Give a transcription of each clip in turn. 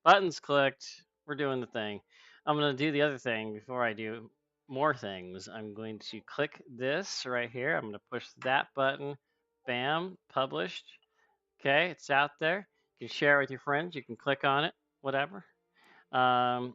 Buttons clicked. We're doing the thing. I'm going to do the other thing before I do more things. I'm going to click this right here. I'm going to push that button. Bam, published. Okay, it's out there. You can share it with your friends. You can click on it, whatever. Hello,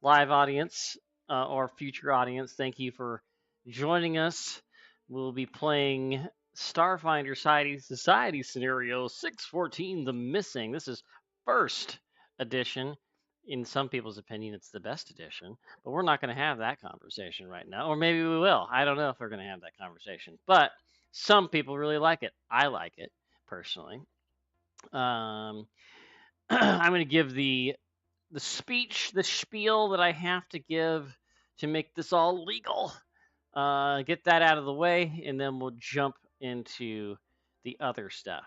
live audience or future audience. Thank you for joining us. We'll be playing Starfinder Society Scenario 614, The Missing. This is first edition. In some people's opinion, it's the best edition, but we're not going to have that conversation right now. Or maybe we will. I don't know if we're going to have that conversation, but some people really like it. I like it personally. Um, I'm going to give the speech, the spiel that I have to give to make this all legal. Get that out of the way, and then we'll jump into the other stuff.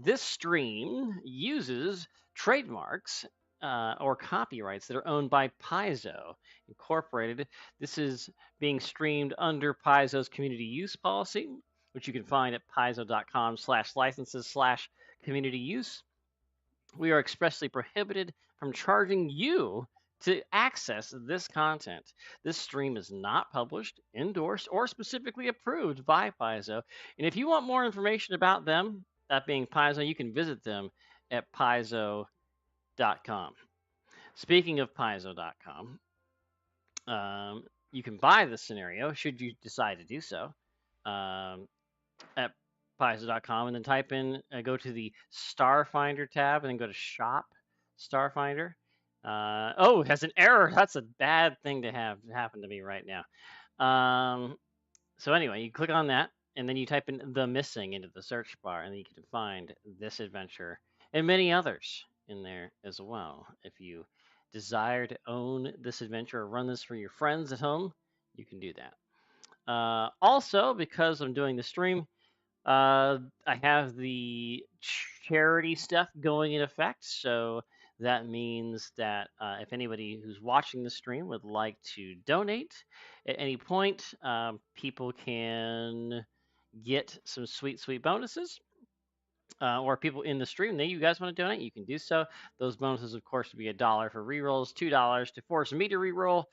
This stream uses trademarks or copyrights that are owned by Paizo Incorporated. This is being streamed under Paizo's community use policy, which you can find at paizo.com/licenses/community use. We are expressly prohibited from charging you to access this content. This stream is not published, endorsed, or specifically approved by Paizo. And if you want more information about them, that being Paizo, you can visit them at paizo.com. Speaking of paizo.com, you can buy the scenario should you decide to do so at paizo.com and then type in, go to the Starfinder tab and then go to Shop Starfinder. Oh, it has an error. That's a bad thing to have happen to me right now. So anyway, you click on that and then you type in The Missing into the search bar and then you can find this adventure and many others in there as well. If you desire to own this adventure or run this for your friends at home, you can do that. Also, because I'm doing the stream, I have the charity stuff going in effect. So that means that if anybody who's watching the stream would like to donate at any point, people can get some sweet, sweet bonuses. Or people in the stream, you guys want to donate, you can do so. Those bonuses, of course, would be $1 for rerolls, $2 to force me to reroll,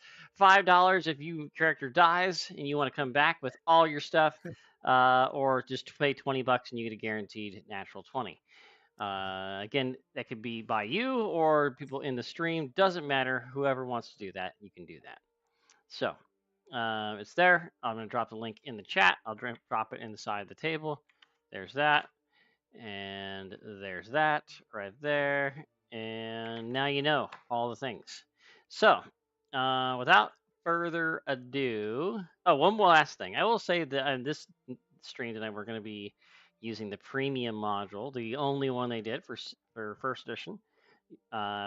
$5 if your character dies and you want to come back with all your stuff, or just pay $20 and you get a guaranteed natural 20. Again, that could be by you or people in the stream. Doesn't matter. Whoever wants to do that, you can do that. So it's there. I'm going to drop the link in the chat. I'll drop it in the side of the table. There's that. And there's that right there. And now you know all the things. So, without further ado, one more last thing. I will say that in this stream tonight, we're going to be using the premium module, the only one they did for first edition,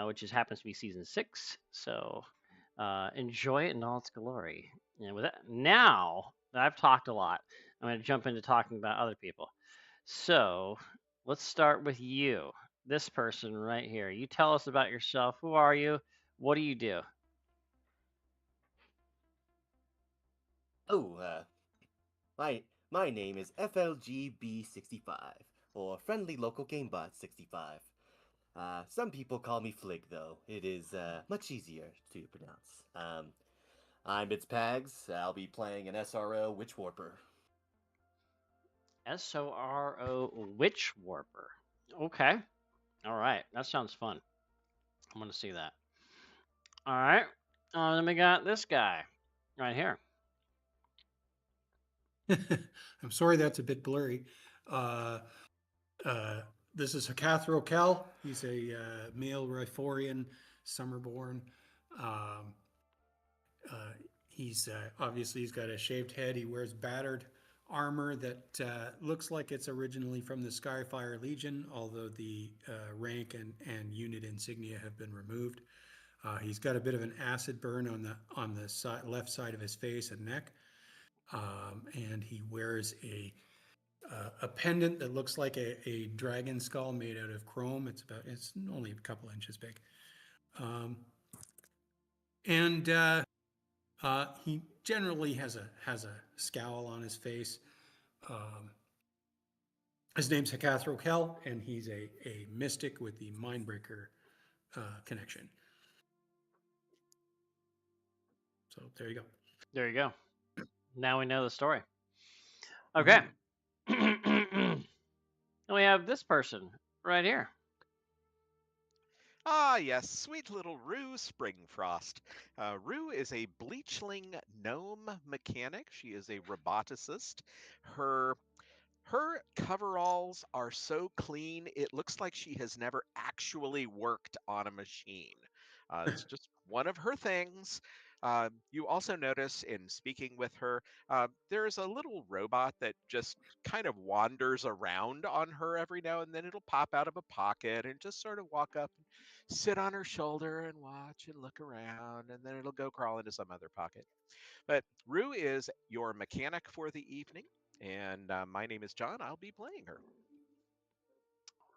which happens to be season 6. So, enjoy it in all its glory. And with that, now that I've talked a lot, I'm going to jump into talking about other people. So let's start with you, this person right here. You tell us about yourself. Who are you? What do you do? Oh, my name is FLGB65, or Friendly Local Gamebot 65. Some people call me Flig, though. It is much easier to pronounce. I'm its Pags. I'll be playing an SRO Witch Warper. SORO Witch Warper. Okay. All right. That sounds fun. I'm going to see that. All right. Then we got this guy right here. I'm sorry that's a bit blurry. This is Hakathro Kel. He's a male Riforian, Summerborn. He's obviously he's got a shaved head. He wears battered armor that looks like it's originally from the Skyfire Legion, although the rank and unit insignia have been removed. He's got a bit of an acid burn on the left side of his face and neck, and he wears a pendant that looks like a dragon skull made out of chrome. It's only a couple inches big, and he generally has a scowl on his face. His name's Hekathro Kel, and he's a mystic with the Mindbreaker connection. So there you go. There you go. Now we know the story. Okay. And we have this person right here. Ah, yes, sweet little Rue Springfrost. Rue is a bleachling gnome mechanic. She is a roboticist. Her coveralls are so clean, it looks like she has never actually worked on a machine. It's just one of her things. You also notice in speaking with her, there's a little robot that just kind of wanders around on her every now and then. It'll pop out of a pocket and just sort of walk up and sit on her shoulder and watch and look around, and then it'll go crawl into some other pocket. But Rue is your mechanic for the evening, and my name is John. I'll be playing her.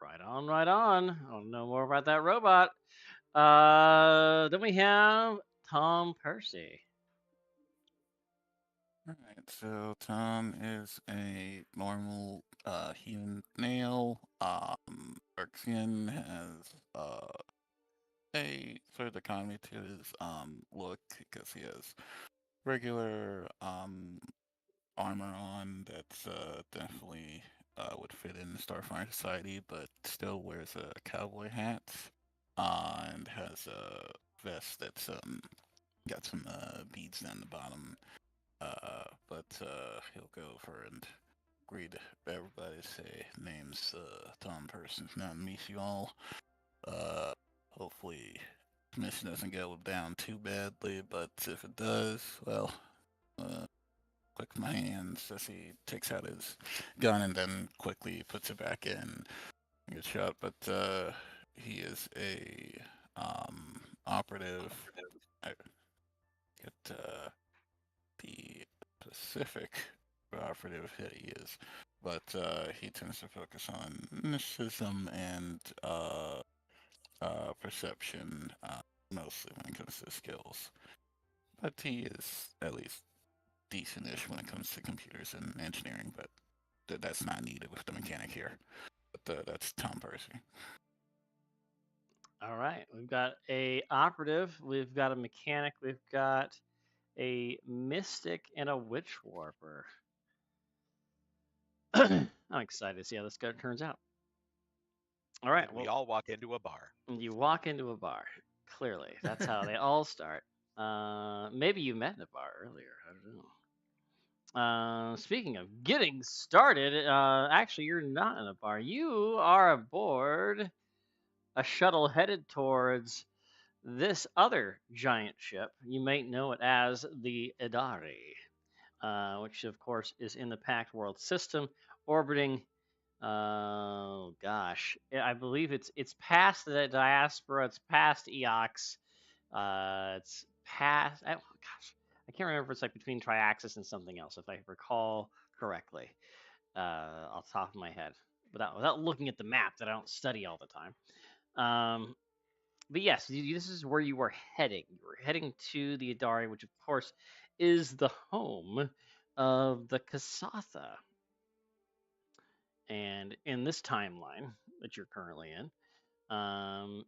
Right on, right on. I want to know more about that robot. Then we have Tom Percy. Alright, so Tom is a normal human male. Arxian has a sort of economy to his look because he has regular armor on that's definitely would fit in the Starfinder society, but still wears a cowboy hat and has a vest that's got some beads down the bottom. But he'll go over and greet everybody. Say name's Tom Persons. Now meet you all. Hopefully mission doesn't go down too badly, but if it does, well, click my hands as he takes out his gun and then quickly puts it back in and gets shot. But he is a operative. I get the specific operative hit he is, but he tends to focus on mysticism and perception, mostly when it comes to skills. But he is at least decentish when it comes to computers and engineering, but that's not needed with the mechanic here. But that's Tom Percy. All right, we've got a operative, we've got a mechanic, we've got a mystic, and a witch warper. I'm excited to see how this guy turns out. All right, And we all walk into a bar. You walk into a bar. Clearly, that's how they all start. Maybe you met in a bar earlier. I don't know. Speaking of getting started, actually, you're not in a bar. You are aboard a shuttle headed towards this other giant ship. You might know it as the Idari, which, of course, is in the Pact World System, orbiting. Oh gosh, I believe it's past the diaspora. It's past Eox. It's past. Gosh, I can't remember if it's like between Triaxis and something else, if I recall correctly, off the top of my head, without looking at the map that I don't study all the time. But yes, this is where you were heading. You were heading to the Idari, which of course is the home of the Kasatha. And in this timeline that you're currently in,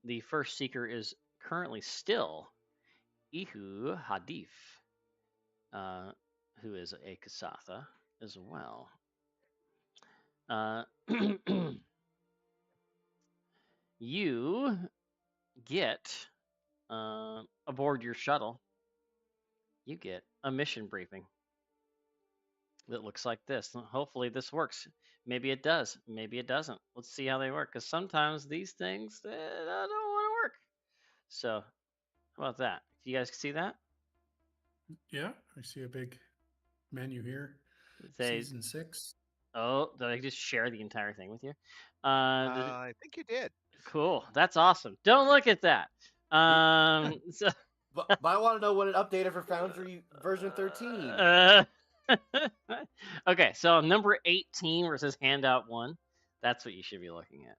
the first seeker is currently still Ihu Hadif, who is a Kasatha as well. You get aboard your shuttle. You get a mission briefing that looks like this. Hopefully, this works. Maybe it does. Maybe it doesn't. Let's see how they work. Because sometimes these things don't want to work. So, how about that? You guys see that? Yeah, I see a big menu here. Season 6. Oh, did I just share the entire thing with you? I think you did. Cool. That's awesome. Don't look at that. So, But I want to know when it updated for Foundry version 13. Okay, so number 18 where it says handout 1, that's what you should be looking at.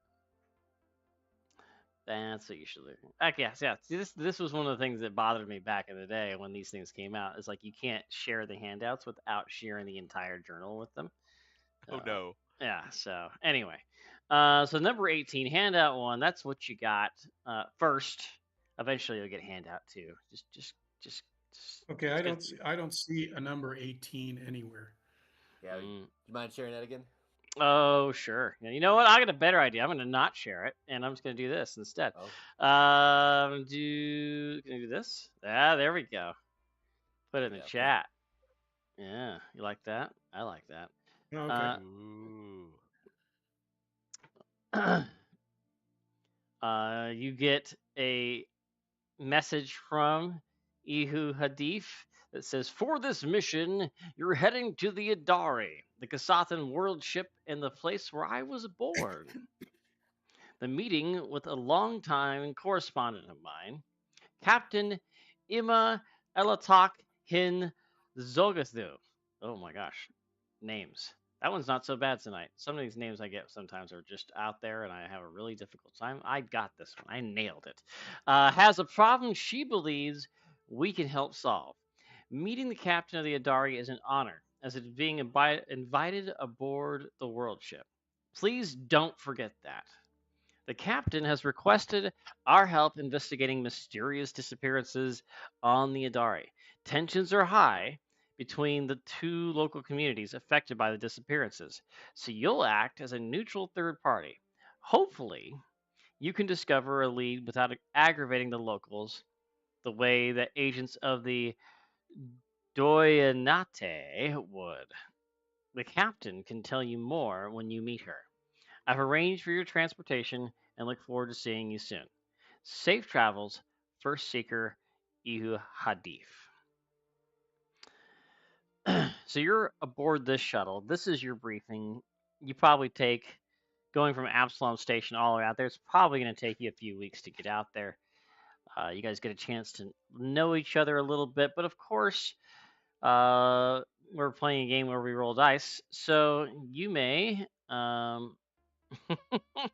That's what you should look at. Okay, yeah. See, this was one of the things that bothered me back in the day when these things came out. It's like you can't share the handouts without sharing the entire journal with them. Oh no. Yeah. So anyway, so number 18, handout 1. That's what you got first. Eventually, you'll get handout 2. Just. Okay, It's good. I don't see a number 18 anywhere. Yeah, you mind sharing that again? Oh, sure. You know what? I got a better idea. I'm going to not share it, and I'm just going to do this instead. Oh, Can I do this? Ah, there we go. Put it in the yeah. chat. Yeah, you like that? I like that. Oh, okay. You get a message from Ihu Hadif that says, "For this mission, you're heading to the Adari, the Kasathan world ship, and the place where I was born." The meeting with a longtime correspondent of mine, Captain Ima Elatok Hin Zogathu. Oh my gosh, names. That one's not so bad tonight. Some of these names I get sometimes are just out there, and I have a really difficult time. I got this one. I nailed it. Has a problem she believes we can help solve. Meeting the captain of the Adari is an honor, as it is being invited aboard the world ship. Please don't forget that. The captain has requested our help investigating mysterious disappearances on the Adari. Tensions are high between the two local communities affected by the disappearances, so you'll act as a neutral third party. Hopefully, you can discover a lead without aggravating the locals the way that agents of the Doyanate would. The captain can tell you more when you meet her. I've arranged for your transportation and look forward to seeing you soon. Safe travels, First Seeker Ihu Hadif. So you're aboard this shuttle. This is your briefing. You probably take, going from Absalom Station all the way out there, it's probably going to take you a few weeks to get out there. You guys get a chance to know each other a little bit, but of course, we're playing a game where we roll dice. So you may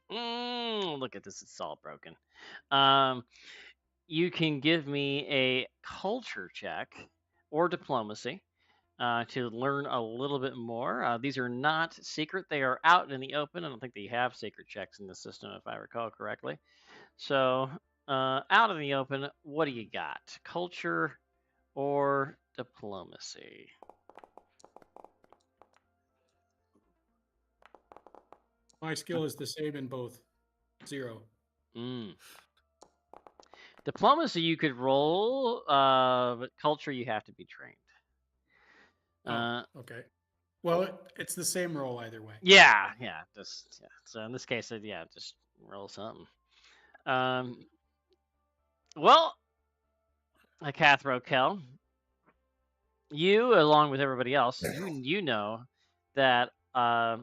look at this, it's all broken. You can give me a culture check or diplomacy to learn a little bit more. These are not secret, they are out in the open. I don't think they have secret checks in the system, if I recall correctly. So, out in the open, what do you got? Culture or diplomacy? My skill is the same in both. 0. Diplomacy you could roll, but culture you have to be trained. Okay. Well, it's the same roll either way. Yeah. So in this case, just roll something. Well, Cathro Kell, you along with everybody else, you know that the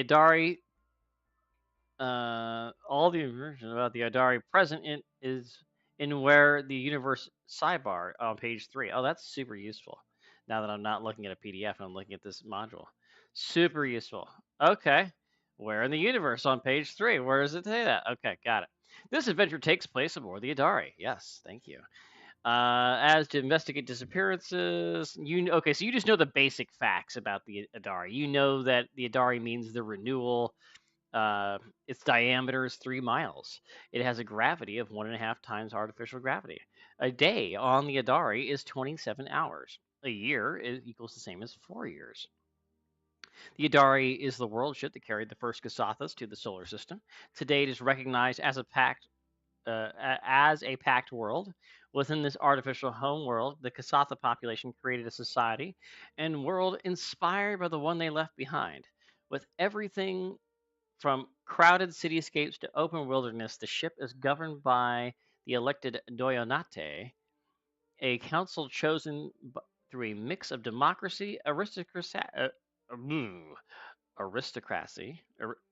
Adari, all the information about the Adari present is in where the universe sidebar on page 3. Oh, that's super useful. Now that I'm not looking at a PDF and I'm looking at this module, super useful. Okay, where in the universe on page 3? Where does it say that? Okay, got it. This adventure takes place aboard the Adari. Yes, thank you. As to investigate disappearances, okay, so you just know the basic facts about the Adari. You know that the Adari means the renewal. Its diameter is 3 miles. It has a gravity of 1.5 times artificial gravity. A day on the Adari is 27 hours. A year equals the same as 4 years. The Adari is the world ship that carried the first Kasathas to the solar system. Today, it is recognized as a pact world. Within this artificial home world, the Kasatha population created a society and world inspired by the one they left behind. With everything from crowded cityscapes to open wilderness, the ship is governed by the elected Doyonate, a council chosen through a mix of democracy, aristocracy.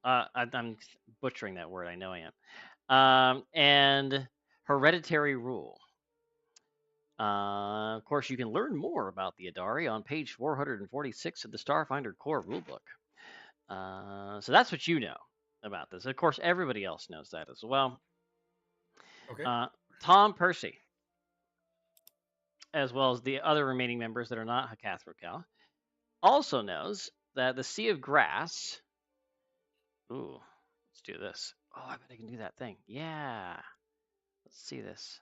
I'm butchering that word, I know I am. And hereditary rule. Of course, you can learn more about the Adari on page 446 of the Starfinder core rulebook. So that's what you know about this. Of course, everybody else knows that as well. Okay. Tom Percy, as well as the other remaining members that are not Hakathrokel, also knows that the Sea of Grass. Ooh, let's do this. Oh, I bet I can do that thing. Yeah. Let's see this.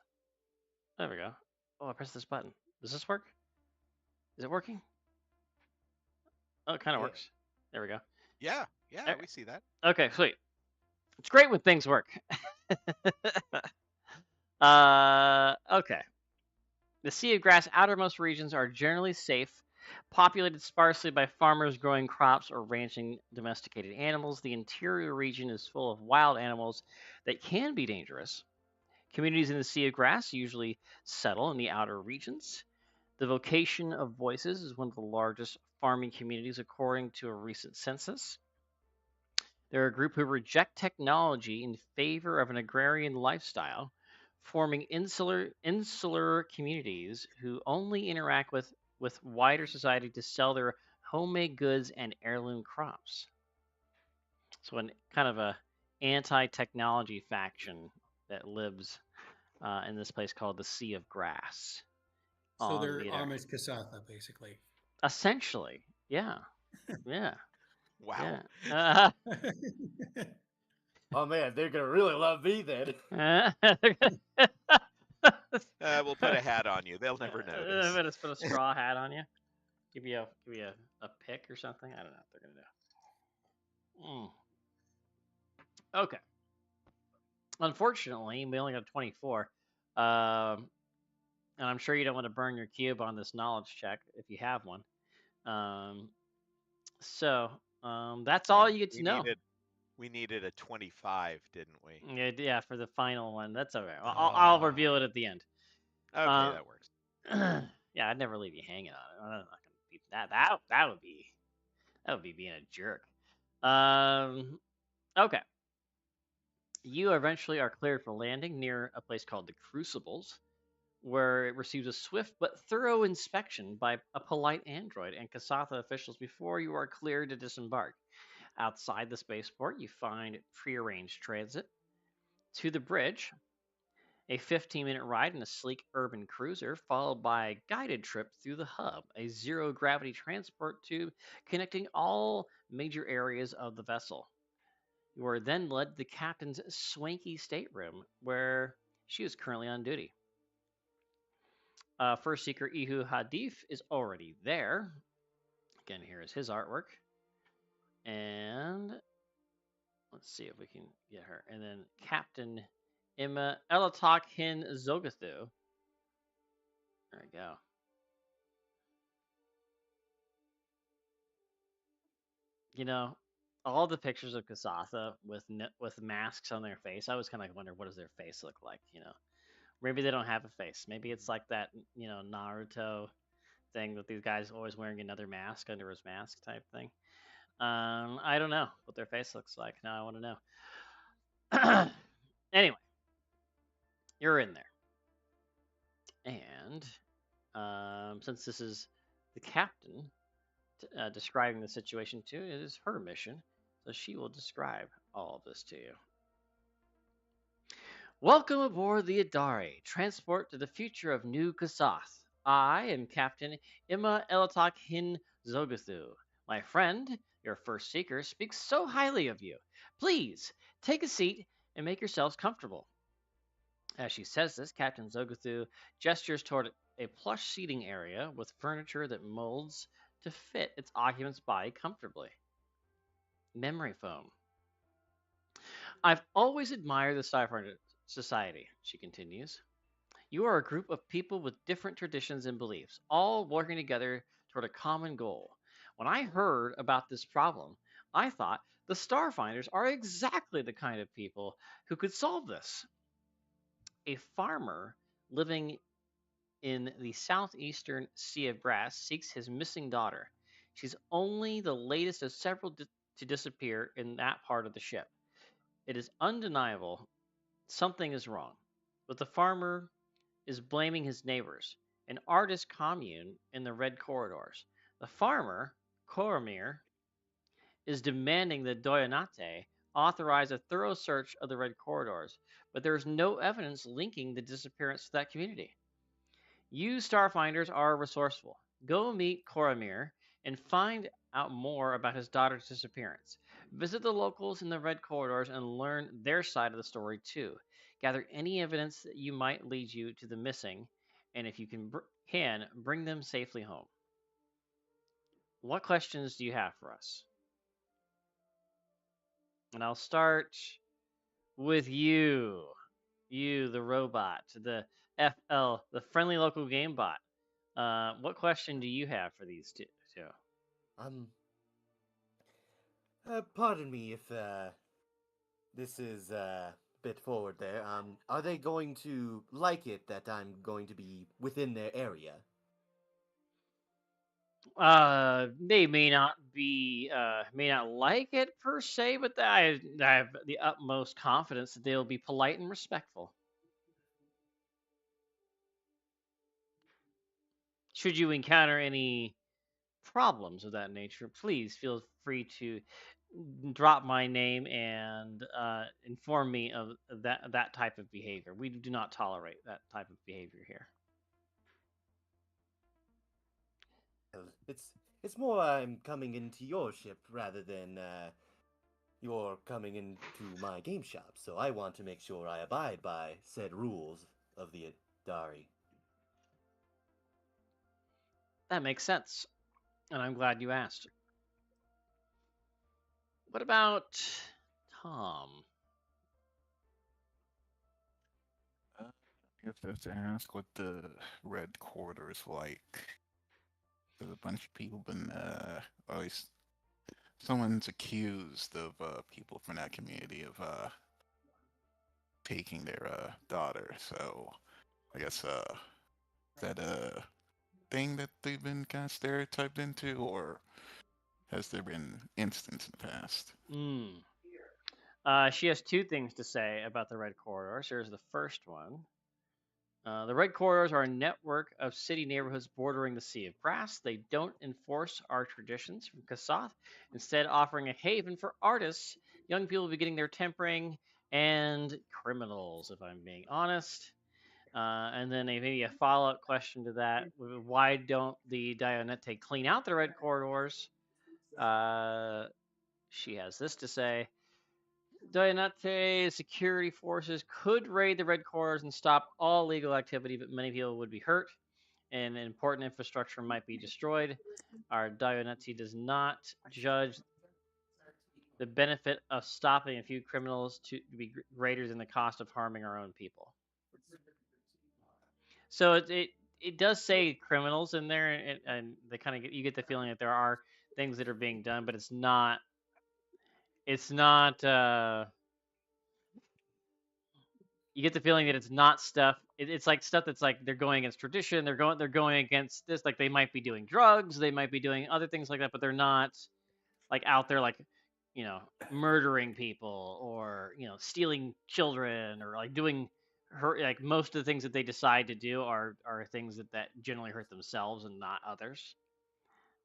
There we go. Oh, I pressed this button. Does this work? Is it working? Oh, it kind of Yeah. works. There we go. Yeah, Eh, we see that. Okay, sweet. It's great when things work. Okay. The Sea of Grass outermost regions are generally safe, populated sparsely by farmers growing crops or ranching domesticated animals. The interior region is full of wild animals that can be dangerous. Communities in the Sea of Grass usually settle in the outer regions. The Vocation of Voices is one of the largest farming communities according to a recent census. They're a group who reject technology in favor of an agrarian lifestyle, forming insular communities who only interact with wider society to sell their homemade goods and heirloom crops. So, an kind of a anti-technology faction that lives in this place called the Sea of Grass. So On they're the Amish Kasatha, basically. essentially, yeah, yeah, Wow. yeah. Oh man, they're gonna really love me then. We'll put a hat on you. They'll never notice. Let's put a straw hat on you. Give you a pick or something. I don't know what they're gonna do. Okay. Unfortunately, we only got 24. And I'm sure you don't want to burn your cube on this knowledge check if you have one. So that's all you get to know. We needed a 25, didn't we? Yeah, for the final one. That's all right. I'll reveal it at the end. Okay, that works. Yeah, I'd never leave you hanging on it. I'm not gonna be that would be being a jerk. Okay. You eventually are cleared for landing near a place called the Crucibles, where it receives a swift but thorough inspection by a polite android and Kasatha officials before you are cleared to disembark. Outside the spaceport, you find prearranged transit to the bridge, a 15-minute ride in a sleek urban cruiser, followed by a guided trip through the hub, a zero-gravity transport tube connecting all major areas of the vessel. You are then led to the captain's swanky stateroom, where she is currently on duty. First Seeker Ihu Hadif is already there. Again, here is his artwork. And let's see if we can get her. And then Captain Emma Elatok Hin Zogathu. There we go. You know, all the pictures of Kasatha with masks on their face, I was kind of wonder what does their face look like, you know. Maybe they don't have a face. Maybe it's like that, you know, Naruto thing that these guys always wearing another mask under his mask type thing. I don't know what their face looks like. Now I want to know. Anyway, you're in there, and since this is the captain describing the situation to you, it is her mission, so she will describe all of this to you. Welcome aboard the Adari, transport to the future of New Kasath. I am Captain Emma Elatok Hin Zogathu. My friend, your first seeker, speaks so highly of you. Please, take a seat and make yourselves comfortable. As she says this, Captain Zogathu gestures toward a plush seating area with furniture that molds to fit its occupant's body comfortably. Memory foam. I've always admired the Starfinder Society, she continues. You are a group of people with different traditions and beliefs, all working together toward a common goal. When I heard about this problem, I thought the Starfinders are exactly the kind of people who could solve this. A farmer living in the southeastern Sea of Grass seeks his missing daughter. She's only the latest of several to disappear in that part of the ship. It is undeniable something is wrong, but the farmer is blaming his neighbors, an artist commune in the red corridors. The farmer, Koromir, is demanding that Doyanate authorize a thorough search of the red corridors, but there is no evidence linking the disappearance to that community. You Starfinders are resourceful. Go meet Koromir and find out more about his daughter's disappearance. Visit the locals in the red corridors and learn their side of the story too. Gather any evidence that you might lead you to the missing, and if you can bring them safely home. What questions do you have for us? And I'll start with you. You, the robot, the FL, the friendly local game bot. What question do you have for these two? Um, pardon me if this is a bit forward there. Are they going to like it that I'm going to be within their area? They may not like it per se, but I have the utmost confidence that they'll be polite and respectful. Should you encounter any problems of that nature, please feel free to drop my name and inform me of that type of behavior. We do not tolerate that type of behavior here. Well, it's more I'm coming into your ship rather than you're coming into my game shop. So I want to make sure I abide by said rules of the Dari. That makes sense, and I'm glad you asked. What about Tom? I guess I have to ask what the red quarter is like. There's a bunch of people been, always, someone's accused of, people from that community of, taking their, daughter, so I guess, is that a thing that they've been kind of stereotyped into, or has there been instances in the past? She has two things to say about the red corridors. Here's the first one. The red corridors are a network of city neighborhoods bordering the Sea of Brass. They don't enforce our traditions from Kassath, instead offering a haven for artists, young people beginning their tempering, and criminals, if I'm being honest. And then maybe a follow-up question to that: why don't the Dionete clean out the red corridors? She has this to say: Dionete security forces could raid the red corridors and stop all illegal activity, but many people would be hurt, and important infrastructure might be destroyed. Our Dionete does not judge the benefit of stopping a few criminals to be greater than the cost of harming our own people. So it does say criminals in there, and they kind of you get the feeling that there are things that are being done, but it's not. It's not. You get the feeling that it's not stuff. It's like stuff that's like they're going against tradition. They're going against this. Like they might be doing drugs. They might be doing other things like that, but they're not like out there like murdering people or stealing children or like doing hurt. Like most of the things that they decide to do are things that generally hurt themselves and not others.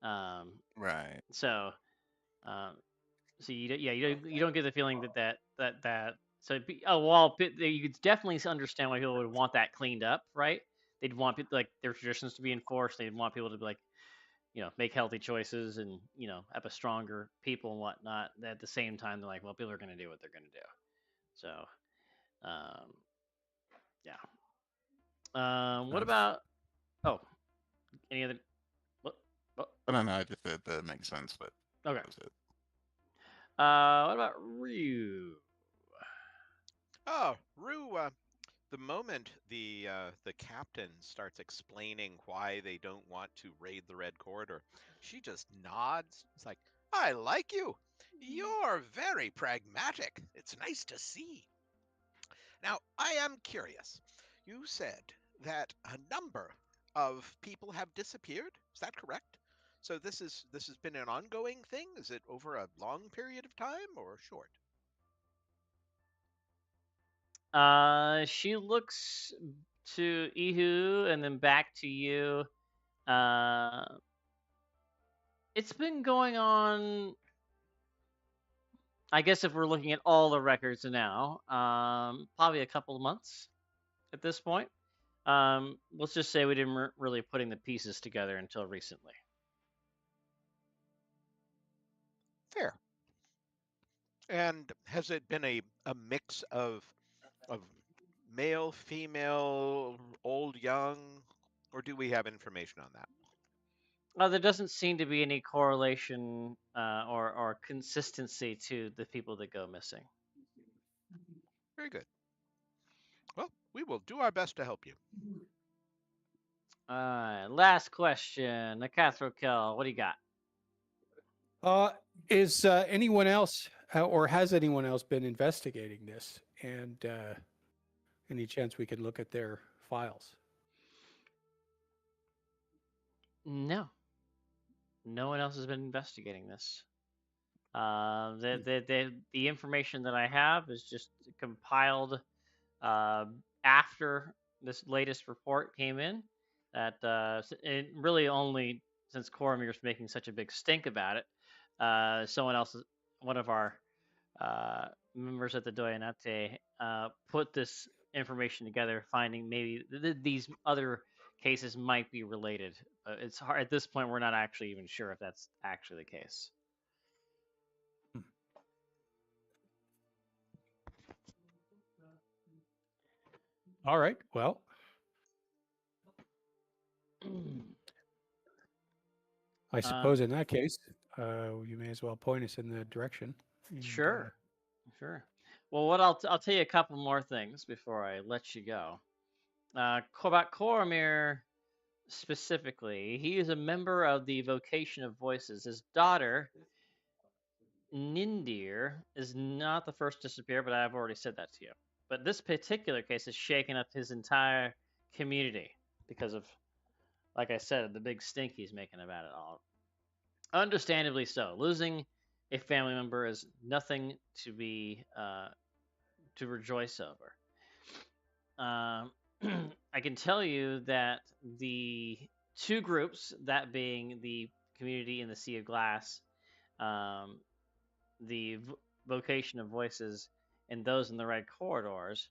Right. So so you don't get the feeling that so you could definitely understand why people would want that cleaned up, right? They'd want like their traditions to be enforced. They'd want people to be like make healthy choices and have a stronger people and whatnot. At the same time, they're like, well, people are going to do what they're going to do. So, yeah. What about? Oh, any other? What? I don't know. I just said that makes sense, but Okay. that was it. What about Ryu? Oh, Rue, the moment the captain starts explaining why they don't want to raid the red corridor, she just nods. It's like, I like you. You're very pragmatic. It's nice to see. Now, I am curious. You said that a number of people have disappeared. Is that correct? So this has been an ongoing thing? Is it over a long period of time or short? She looks to Ihu and then back to you. It's been going on. I guess if we're looking at all the records now, probably a couple of months at this point. Let's just say we didn't really putting the pieces together until recently. Fair. And has it been a mix of male, female, old, young, or do we have information on that? There doesn't seem to be any correlation or consistency to the people that go missing. Very good. Well, we will do our best to help you. Last question. Nakathrokil, what do you got? Is anyone else, or has anyone else been investigating this? And any chance we could look at their files? No. No one else has been investigating this. The information that I have is just compiled after this latest report came in. That it really only since Coromir's making such a big stink about it. Someone else, one of our members at the Doyanate, put this information together, finding maybe these other cases might be related. It's hard at this point. We're not actually even sure if that's actually the case. All right. Well, I suppose in that case, you may as well point us in the direction. And, Sure. Well, I'll tell you a couple more things before I let you go. About Coromir specifically, he is a member of the Vocation of Voices. His daughter, Nindir, is not the first to disappear, but I've already said that to you. But this particular case has shaken up his entire community because of, like I said, the big stink he's making about it all. Understandably so. Losing a family member is nothing to be to rejoice over. I can tell you that the two groups, that being the community in the Sea of Glass, the Vocation of Voices, and those in the Red Corridors,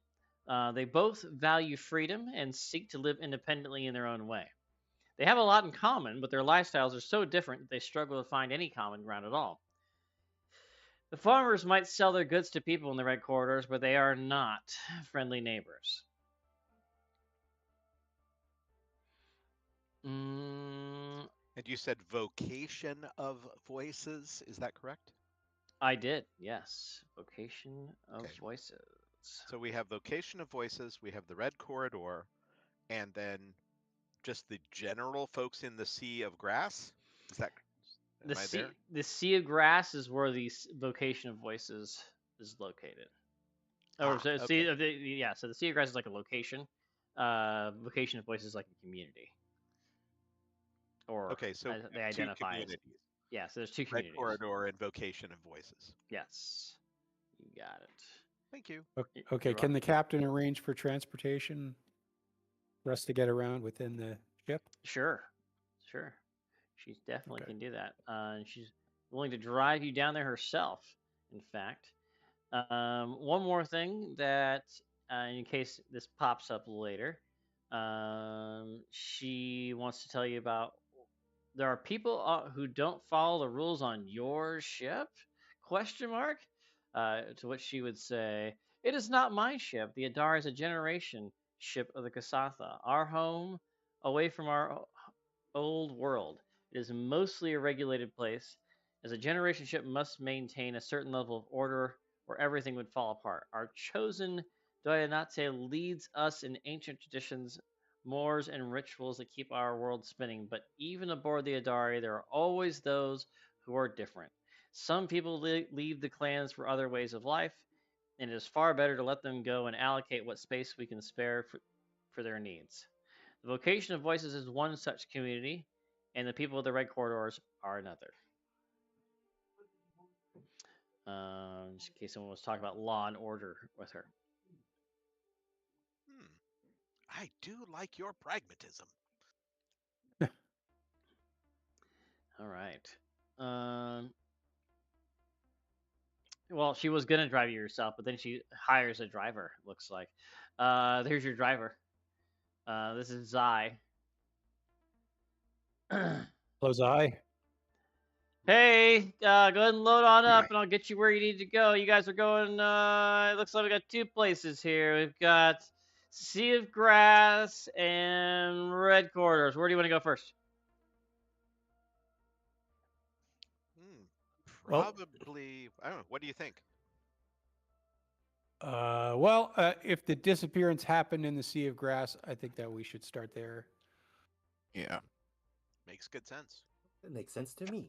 they both value freedom and seek to live independently in their own way. They have a lot in common, but their lifestyles are so different that they struggle to find any common ground at all. The farmers might sell their goods to people in the Red Corridors, but they are not friendly neighbors. And you said Vocation of Voices, is that correct? I did, yes. Vocation of Voices. So we have Vocation of Voices, we have the Red Corridor, and then just the general folks in the Sea of Grass? Is that the Sea of Grass is where the Vocation of Voices is located. So the Sea of Grass is like a location. Vocation of Voices is like a community. Or so they identify two communities. Yeah, so there's two communities. Red Corridor and Vocation of Voices. Yes, you got it. Thank you. Okay, can the captain arrange for transportation for us to get around within the ship? Sure. She definitely can do that. And she's willing to drive you down there herself, in fact. One more thing that, in case this pops up later, she wants to tell you about. There are people who don't follow the rules on your ship? Question mark. To which she would say, "It is not my ship. The Adar is a generation ship of the Kasatha, our home away from our old world. It is mostly a regulated place, as a generation ship must maintain a certain level of order or everything would fall apart. Our chosen Doyanate leads us in ancient traditions, mores, and rituals that keep our world spinning. But even aboard the Adari, there are always those who are different. Some people leave the clans for other ways of life, and it is far better to let them go and allocate what space we can spare for their needs. The Vocation of Voices is one such community, and the people of the Red Corridors are another." Just in case someone was talking about law and order with her. I do like your pragmatism. All right. Well, she was gonna drive you herself, but then she hires a driver. Looks like. There's your driver. This is Zai. Hello, Zai. Hey, go ahead and load on up, and I'll get you where you need to go. You guys are going. It looks like we got 2 places here. We've got Sea of Grass and Red Corridors. Where do you want to go first? Well- Probably. I don't know. What do you think? If the disappearance happened in the Sea of Grass, I think that we should start there. Yeah. Makes good sense. That makes sense to me.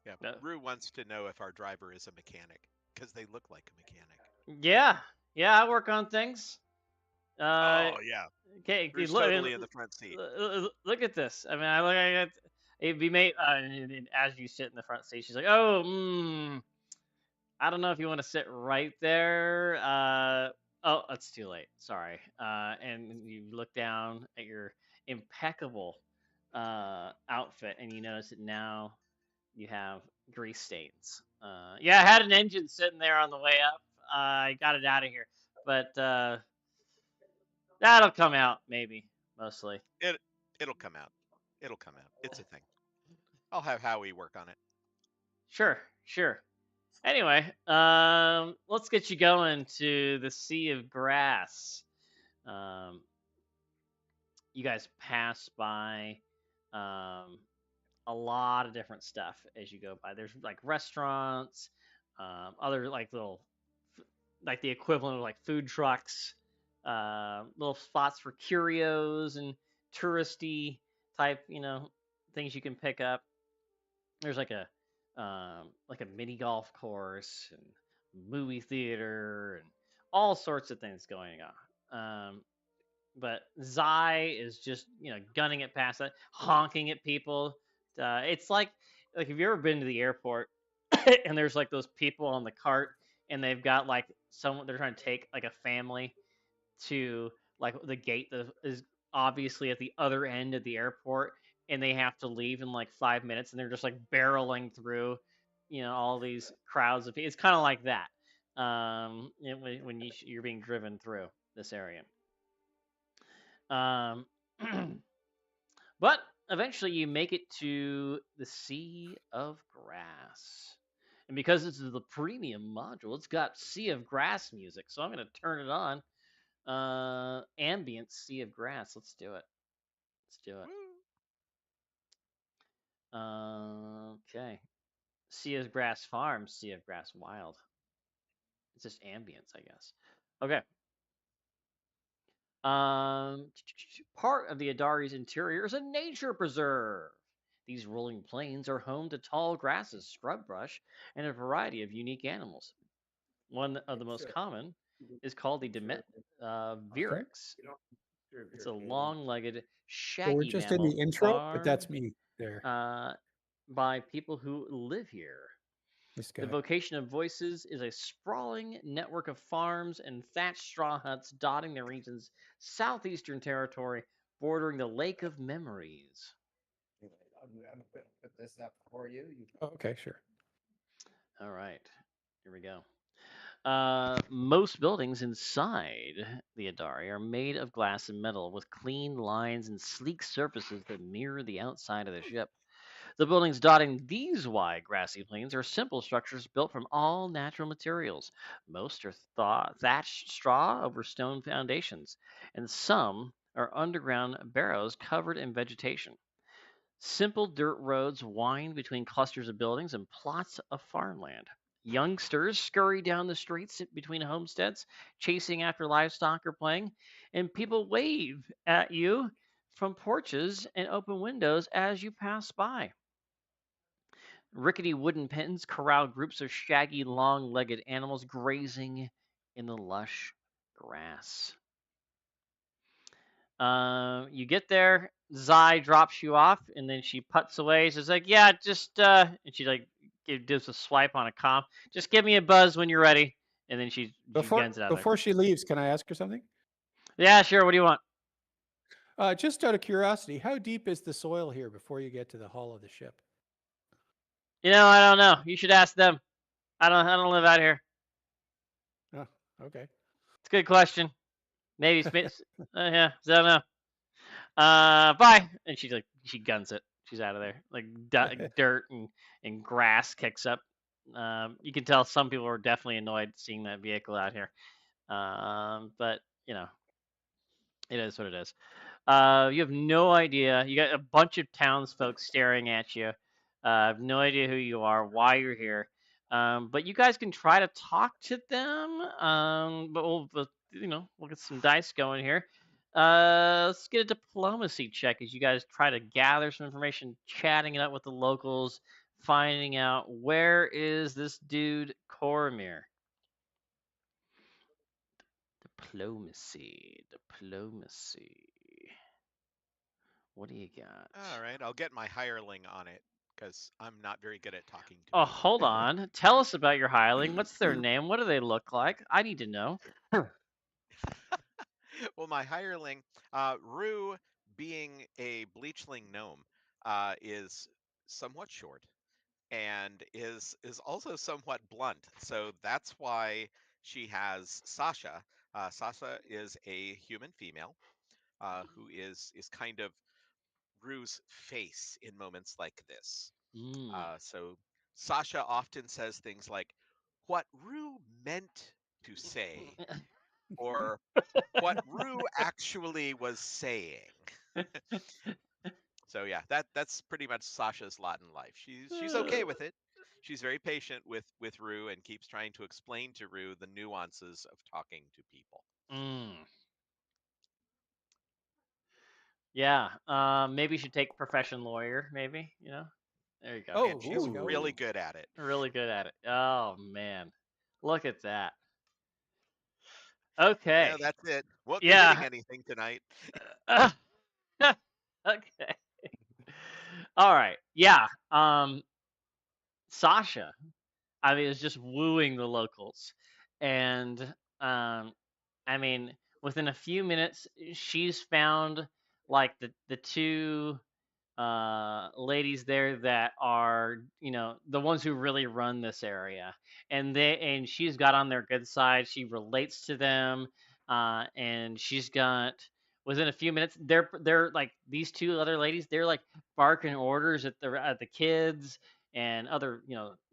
Yeah. No. Rue wants to know if our driver is a mechanic because they look like a mechanic. Yeah, I work on things. Oh yeah. Okay, Rue's look, totally in the front seat. look at this. I mean, I look at it'd be made and as you sit in the front seat. She's like, "Oh, I don't know if you want to sit right there." Oh, it's too late. Sorry. And you look down at your impeccable outfit, and you notice that now you have grease stains. Yeah, I had an engine sitting there on the way up. I got it out of here, but that'll come out maybe mostly. It'll come out. It'll come out. It's a thing. I'll have Howie work on it. Sure. Anyway, let's get you going to the Sea of Grass. You guys pass by a lot of different stuff as you go by. There's like restaurants, other like little, like the equivalent of like food trucks, little spots for curios and touristy type, things you can pick up. There's like a mini golf course and movie theater and all sorts of things going on. But Zai is just gunning it past that, honking at people. It's like have you ever been to the airport and there's like those people on the cart and they've got like someone they're trying to take like a family to like the gate that is obviously at the other end of the airport and they have to leave in like 5 minutes and they're just like barreling through all these crowds of people. It's kind of like that when you're being driven through this area. But eventually you make it to the Sea of Grass. And because this is the premium module, it's got Sea of Grass music. So I'm going to turn it on. Ambient Sea of Grass. Let's do it. Okay. Sea of Grass Farm, Sea of Grass Wild. It's just ambience, I guess. Okay. Part of the Adari's interior is a nature preserve. These rolling plains are home to tall grasses, scrub brush, and a variety of unique animals. One of the most common is called the Virex. It's a long-legged, Well, we're shaggy just in mammal the intro, but farmed that's me there. by people who live here. This guy. The vocation of voices is a sprawling network of farms and thatched straw huts dotting the region's southeastern territory, bordering the Lake of Memories. I'm going to put this up for you. Oh, okay, sure. All right, here we go. Most buildings inside the Adari are made of glass and metal with clean lines and sleek surfaces that mirror the outside of the ship. The buildings dotting these wide grassy plains are simple structures built from all natural materials. Most are thatched straw over stone foundations, and some are underground barrows covered in vegetation. Simple dirt roads wind between clusters of buildings and plots of farmland. Youngsters scurry down the streets between homesteads, chasing after livestock or playing, and people wave at you from porches and open windows as you pass by. Rickety wooden pens corral groups of shaggy, long-legged animals grazing in the lush grass. You get there, Zai drops you off, and then she puts away. She's like, "Yeah, just," and she like gives a swipe on a comp. Just give me a buzz when you're ready, and then she guns it out. Before she leaves, can I ask her something? Yeah, sure. What do you want? Just out of curiosity, how deep is the soil here before you get to the hull of the ship? I don't know. You should ask them. I don't live out here. Oh, okay. It's a good question. Maybe yeah, I don't know. Bye. And she guns it. She's out of there. Like dirt and grass kicks up. You can tell some people are definitely annoyed seeing that vehicle out here. But you know, it is what it is. You have no idea. You got a bunch of townsfolk staring at you. Have no idea who you are, why you're here. But you guys can try to talk to them. But we'll get some dice going here. Let's get a diplomacy check as you guys try to gather some information, chatting it up with the locals, finding out where is this dude Cormir. Diplomacy. What do you got? All right, I'll get my hireling on it because I'm not very good at talking to Oh, people. hold on. Tell us about your hireling. What's their name? What do they look like? I need to know. Well, my hireling, Rue, being a bleachling gnome, is somewhat short and is also somewhat blunt. So that's why she has Sasha. Sasha is a human female who is kind of Rue's face in moments like this. Mm. So Sasha often says things like, "What Rue meant to say," or "What Rue actually was saying." So yeah, that's pretty much Sasha's lot in life. She's okay with it. She's very patient with Rue and keeps trying to explain to Rue the nuances of talking to people. Mm. Yeah. Maybe you should take profession lawyer. Maybe There you go. Oh, And there she's we go. really Ooh. good at it. Really good at it. Oh man, look at that. Okay. Yeah, that's it. Won't be hitting Yeah. anything tonight. Okay. All right. Yeah. Sasha, I mean, is just wooing the locals, and I mean, within a few minutes, she's found like the two ladies there that are the ones who really run this area, and she's got on their good side. She relates to them, and she's got within a few minutes they're like these two other ladies. They're like barking orders at the kids and other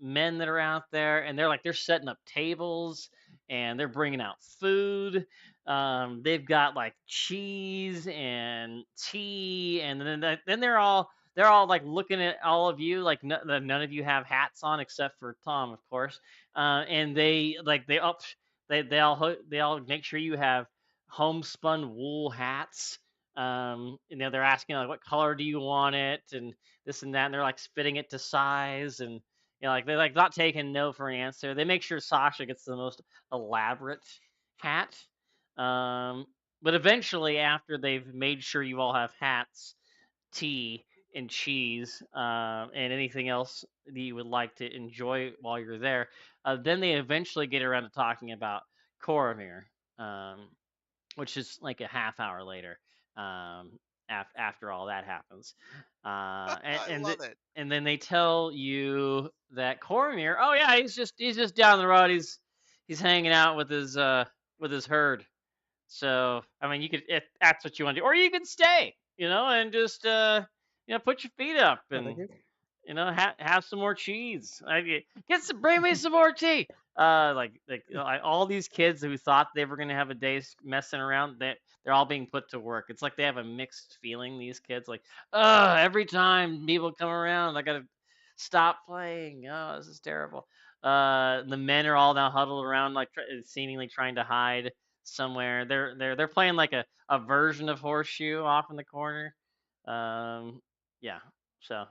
men that are out there, and they're setting up tables and they're bringing out food. They've got like cheese and tea, and then they're all like looking at all of you like none of you have hats on except for Tom, of course. And they all make sure you have homespun wool hats. They're asking like what color do you want it and this and that, and they're like fitting it to size, and like they're like not taking no for an answer. They make sure Sasha gets the most elaborate hat. Um, but eventually, after they've made sure you all have hats, tea, and cheese, and anything else that you would like to enjoy while you're there, then they eventually get around to talking about Coromir, um, which is like a half hour later. After all that happens, I love it. and then they tell you that Coromir, oh yeah, he's just down the road. He's hanging out with his herd. So I mean, you could if that's what you want to do, or you could stay, and just put your feet up Oh, thank and you. have some more cheese. Bring me some more tea. All these kids who thought they were gonna have a day messing around, they're all being put to work. It's like they have a mixed feeling. These kids, like, every time people come around, I gotta stop playing. Oh, this is terrible. The men are all now huddled around, like seemingly trying to hide somewhere. They're playing like a version of horseshoe off in the corner. Yeah. So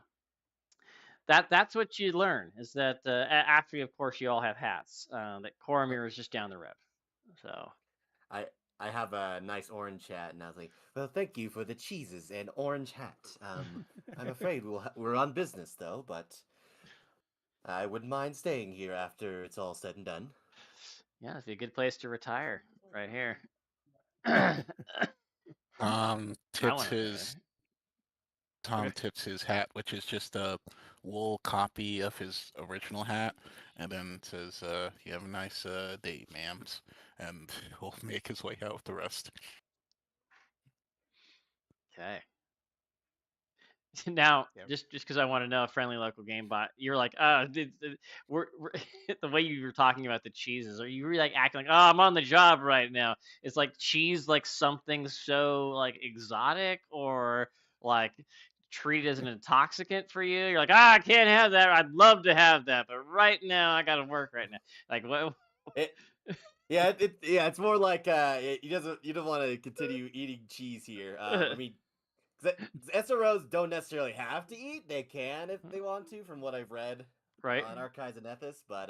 that's what you learn is that after of course you all have hats. That Coromir is just down the road. So I I have a nice orange hat, and I was like, "Well, thank you for the cheeses and orange hat. I'm afraid we're on business though, but I wouldn't mind staying here after it's all said and done." yeah, it'd be a good place to retire right here. I Tips want to retire. his Tom Okay. tips his hat, which is just a wool copy of his original hat, and then says, "You have a nice day, ma'ams," and he'll make his way out with the rest. Okay. Now, Yep. just because I want to know, friendly local game bot, you're like, we're the way you were talking about the cheeses. Are you really like acting like, oh, I'm on the job right now? It's like cheese, like something so like exotic or like treated as an intoxicant for you. You're like, I can't have that. I'd love to have that, but right now I gotta work right now. Like, what? It's more like you don't want to continue eating cheese here. I mean, SROs don't necessarily have to eat; they can if they want to, from what I've read Right? on Archives and Ethos. But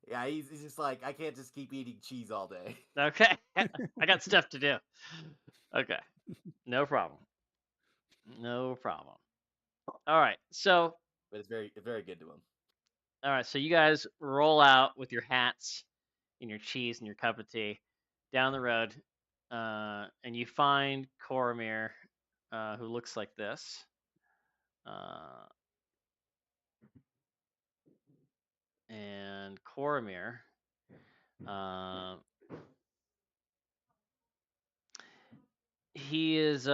yeah, he's just like, I can't just keep eating cheese all day. Okay, I got stuff to do. Okay, no problem. No problem. All right, so But it's very good to him. all right, so you guys roll out with your hats and your cheese and your cup of tea down the road, and you find Coromir, who looks like this. And Coromir, he is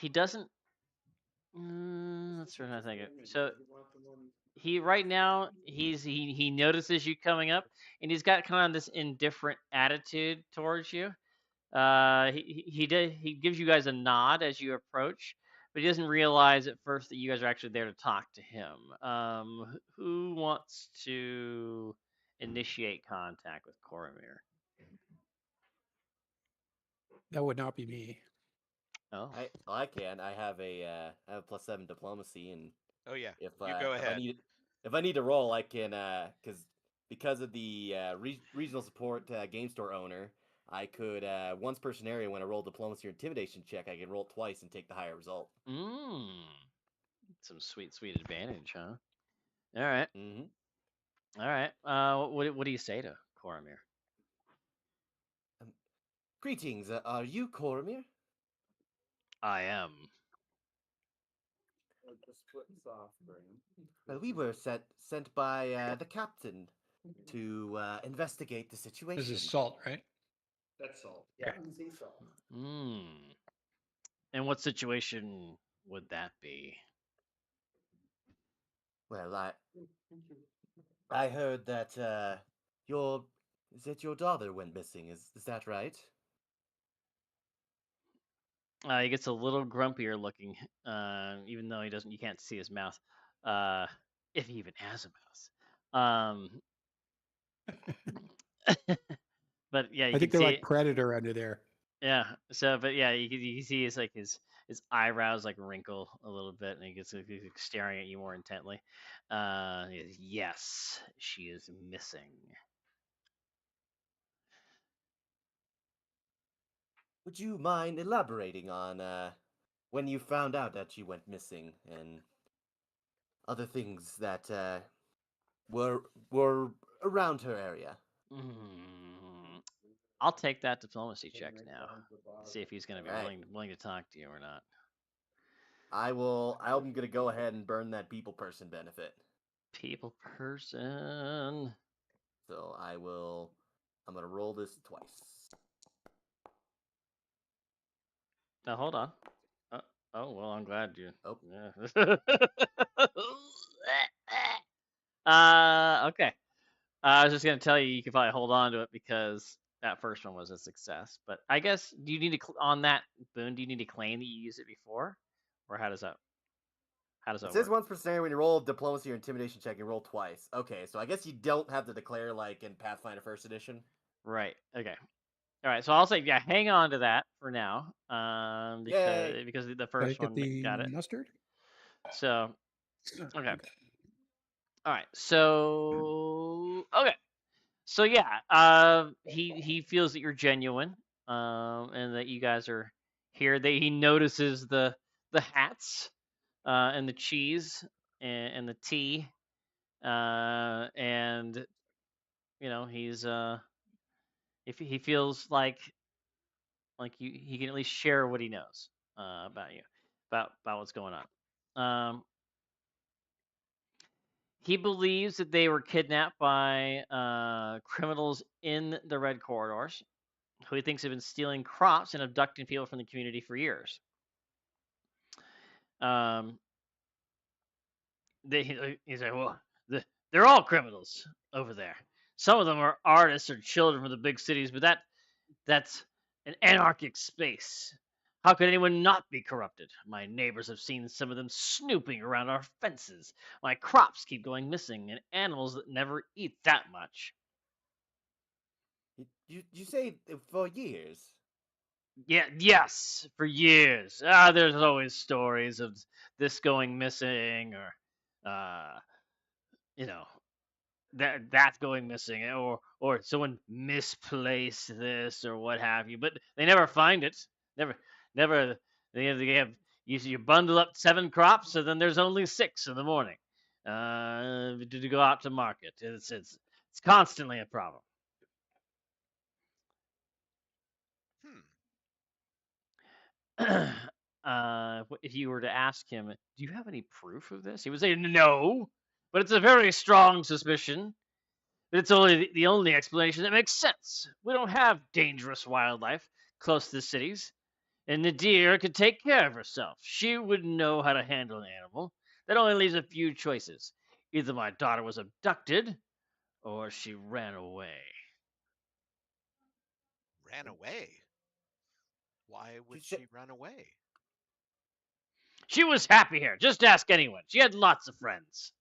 he doesn't. Let's try to think. So he right now he notices you coming up, and he's got kind of this indifferent attitude towards you. He gives you guys a nod as you approach, but he doesn't realize at first that you guys are actually there to talk to him. Who wants to initiate contact with Coromir? That would not be me. Oh, I can. I have a +7 diplomacy, and Oh yeah, if you go ahead. if I need to roll, I can because of the regional support game store owner, I could once per scenario when I roll diplomacy or intimidation check, I can roll it twice and take the higher result. some sweet advantage, huh? All right, Mm-hmm. all right. What do you say to Coromir? Greetings. Are you Coromir? I am. Well, we were sent by the captain to investigate the situation. This is Salt, right? That's Salt. Yeah. Sea Salt. And what situation would that be? Well, I heard that your daughter went missing. Is that right? He gets a little grumpier looking, even though you can't see his mouth, if he even has a mouth. But yeah, you I think can they're see like Predator under there. Yeah. So, but yeah, you can see his eyebrows like wrinkle a little bit, and he gets like, staring at you more intently. He goes, yes, she is missing. Would you mind elaborating on when you found out that she went missing and other things that were around her area? I'll take that diplomacy check now. See if he's going to be Right. willing to talk to you or not. I'm gonna go ahead and burn that people person benefit. People person. So I'm gonna roll this twice. Now hold on. Oh well, I'm glad you. Oh. Yeah. Okay. I was just gonna tell you, you could probably hold on to it because that first one was a success. But I guess, do you need to on that boon? Do you need to claim that you used it before, or how does that It work? says once per scenario when you roll diplomacy or intimidation check, you roll twice. Okay, so I guess you don't have to declare like in Pathfinder First Edition. Right. Okay. All right. So I'll say, yeah, hang on to that for now, Yay. because the Did I first get one the got it. mustard? So okay. All right. So okay. So yeah, he feels that you're genuine, and that you guys are here. He notices the hats, and the cheese and the tea, and he's if he feels like he can at least share what he knows about you, about what's going on. He believes that they were kidnapped by criminals in the Red Corridors, who he thinks have been stealing crops and abducting people from the community for years. Um, he's like, well, they're all criminals over there. Some of them are artists or children from the big cities, but that's an anarchic space. How could anyone not be corrupted? My neighbors have seen some of them snooping around our fences. My crops keep going missing, and animals that never eat that much. You say for years. Yeah, yes, for years. There's always stories of this going missing, or, uh, you know, that's going missing, or someone misplaced this or what have you. But they never find it. Never, never. They have you bundle up 7 crops, and then there's only 6 in the morning to go out to market. It's constantly a problem. Hmm. If you were to ask him, do you have any proof of this? He would say no, but it's a very strong suspicion. But it's only the only explanation that makes sense. We don't have dangerous wildlife close to the cities, and the deer could take care of herself. She would know how to handle an animal. That only leaves a few choices. Either my daughter was abducted, or she ran away. Ran away. Why You would say, she run away? She was happy here. Just ask anyone. She had lots of friends.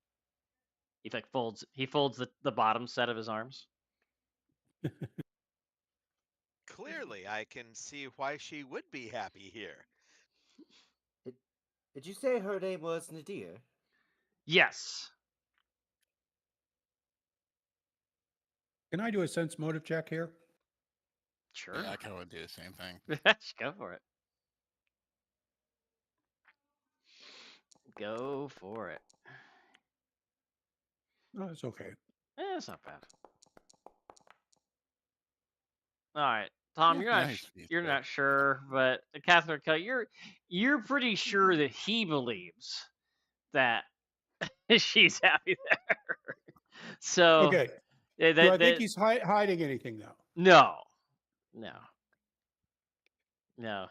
He folds the bottom set of his arms. Clearly, I can see why she would be happy here. did you say her name was Nadir? Yes. Can I do a sense motive check here? Sure. Yeah, I kind of do the same thing. Go for it. Go for it. No, it's okay. It's not bad. All right, Tom, Yeah, you're not nice. you're not sure, but Catherine Kelly, you're pretty sure that he believes that she's happy there. So Okay. they, Do they, I think they, he's hiding anything though? no, no, no.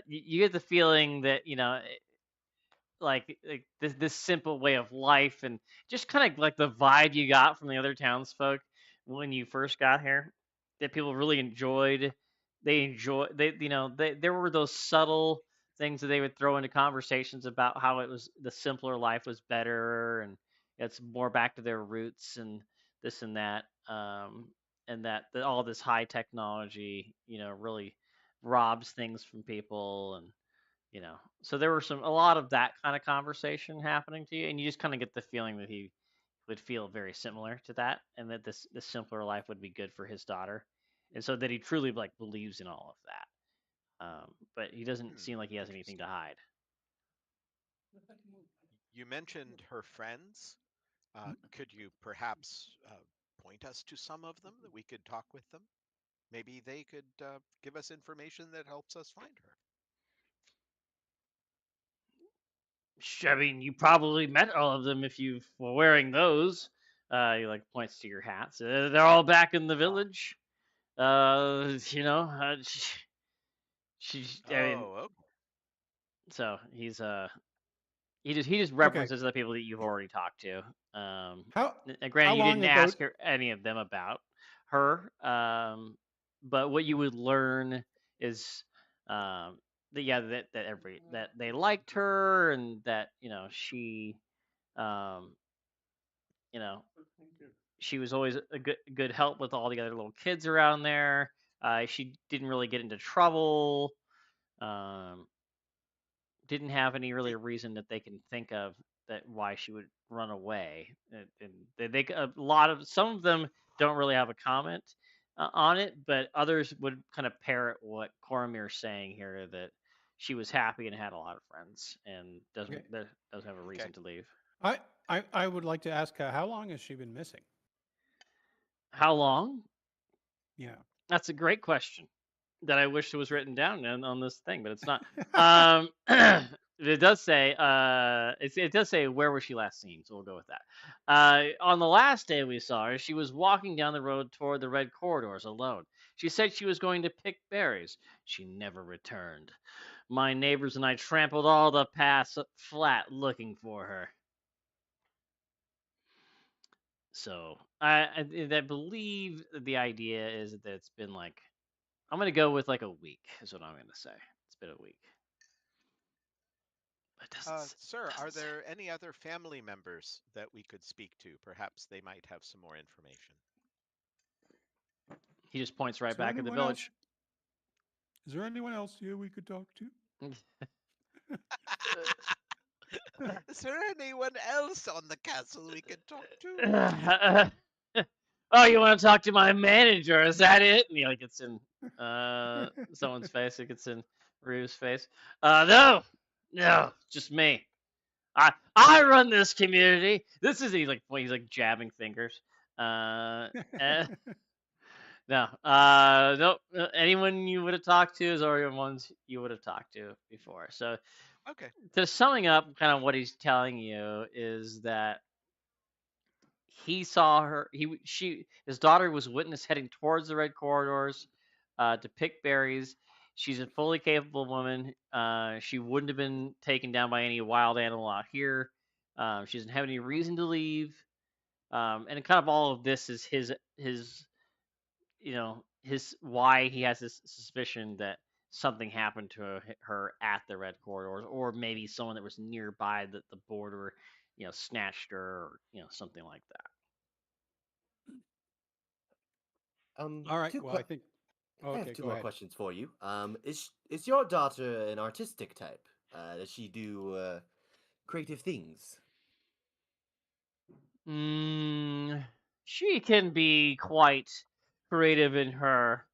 You get the feeling that like this simple way of life, and just kind of like the vibe you got from the other townsfolk when you first got here, that people really enjoyed. There were those subtle things that they would throw into conversations about how it was the simpler life was better, and it's more back to their roots, and this and that, and that all this high technology really robs things from people, and so there were a lot of that kind of conversation happening to you, and you just kind of get the feeling that he would feel very similar to that, and that this simpler life would be good for his daughter, and so that he truly like believes in all of that. But he doesn't seem like he has anything to hide. You mentioned her friends. Could you perhaps point us to some of them that we could talk with them? Maybe they could give us information that helps us find her. I mean, you probably met all of them if you were wearing those. He like points to your hats. They're all back in the village. I mean, Oh, okay. so he just Okay. references the people that you've already talked to. How And granted, you long didn't ago? ask any of them about her, but what you would learn is that they liked her, and that she um, you know she was always a good help with all the other little kids around there. She didn't really get into trouble. Um, didn't have any really Did, reason that they can think of that why she would run away. And a lot of some of them don't really have a comment on it, but others would kind of parrot what Coromir's saying here, that she was happy and had a lot of friends, and Okay. doesn't have a okay. reason to leave. I would like to ask how long has she been missing? How long? Yeah. That's a great question that I wish was written down on this thing, but it's not. Um, It does say, it does say where was she last seen, so we'll go with that. On the last day we saw her, she was walking down the road toward the red corridors alone. She said she was going to pick berries. She never returned. My neighbors and I trampled all the paths flat looking for her. So I believe the idea is that it's been like, I'm gonna go with like a week is what I'm gonna say. It's been a week. It Sir, are doesn't say. there any other family members that we could speak to? Perhaps they might have some more information. He just points right Is there back at the anyone else? village. Is there anyone else here we could talk to? Is there anyone else on the castle we could talk to? Oh, you want to talk to my manager? Is that it? And he like gets in someone's face. It gets in Ryu's face. No, just me. I run this community. This is he's like jabbing fingers. And, no, no. Anyone you would have talked to is already ones you would have talked to before. So, Okay. to summing up, kind of what he's telling you is that he saw her. His daughter was witness heading towards the red corridors to pick berries. She's a fully capable woman. She wouldn't have been taken down by any wild animal out here. She doesn't have any reason to leave. And kind of all of this is his his why he has this suspicion that something happened to her at the red corridors, or maybe someone that was nearby the border, snatched her, or something like that. All right. Two Well, I think. I have Okay, two go more ahead. questions for you. Is your daughter an artistic type? Does she do creative things? She can be quite creative in her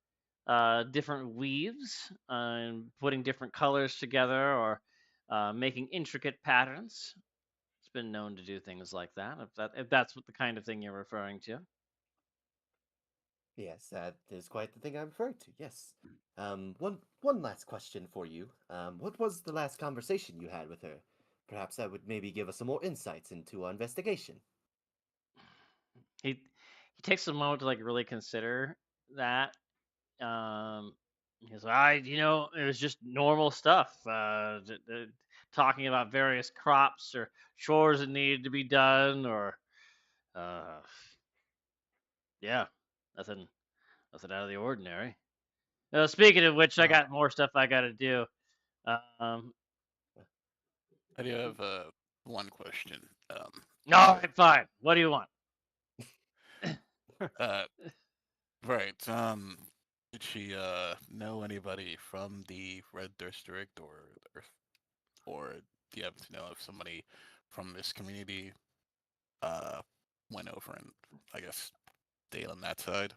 different weaves, and putting different colors together, or making intricate patterns. It's been known to do things like that. If that's what the kind of thing you're referring to. Yes, that is quite the thing I'm referring to. Yes. One last question for you. What was the last conversation you had with her? Perhaps that would maybe give us some more insights into our investigation. He takes a moment to like really consider that. He's like, it was just normal stuff. Talking about various crops or chores that needed to be done, or uh, yeah, nothing, nothing out of the ordinary. Speaking of which, I Uh, got more stuff I got to do. Um, I do have one question. all right, fine. What do you want? Uh, right. Did she know anybody from the Red District, or do you happen to know if somebody from this community uh went over and I guess stayed on that side?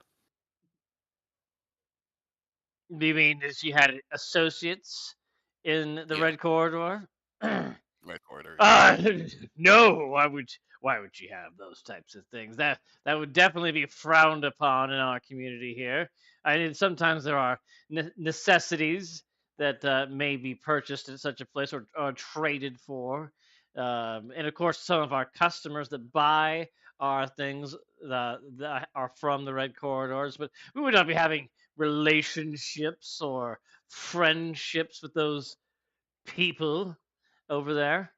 Do you mean that she had associates in the Yeah, Red Corridor? Red Corridor. Yeah. Uh, no. Why would she have those types of things? That would definitely be frowned upon in our community here. I mean, sometimes there are necessities that may be purchased at such a place, or traded for. And of course, some of our customers that buy our things that are from the red corridors, but we would not be having relationships or friendships with those people over there.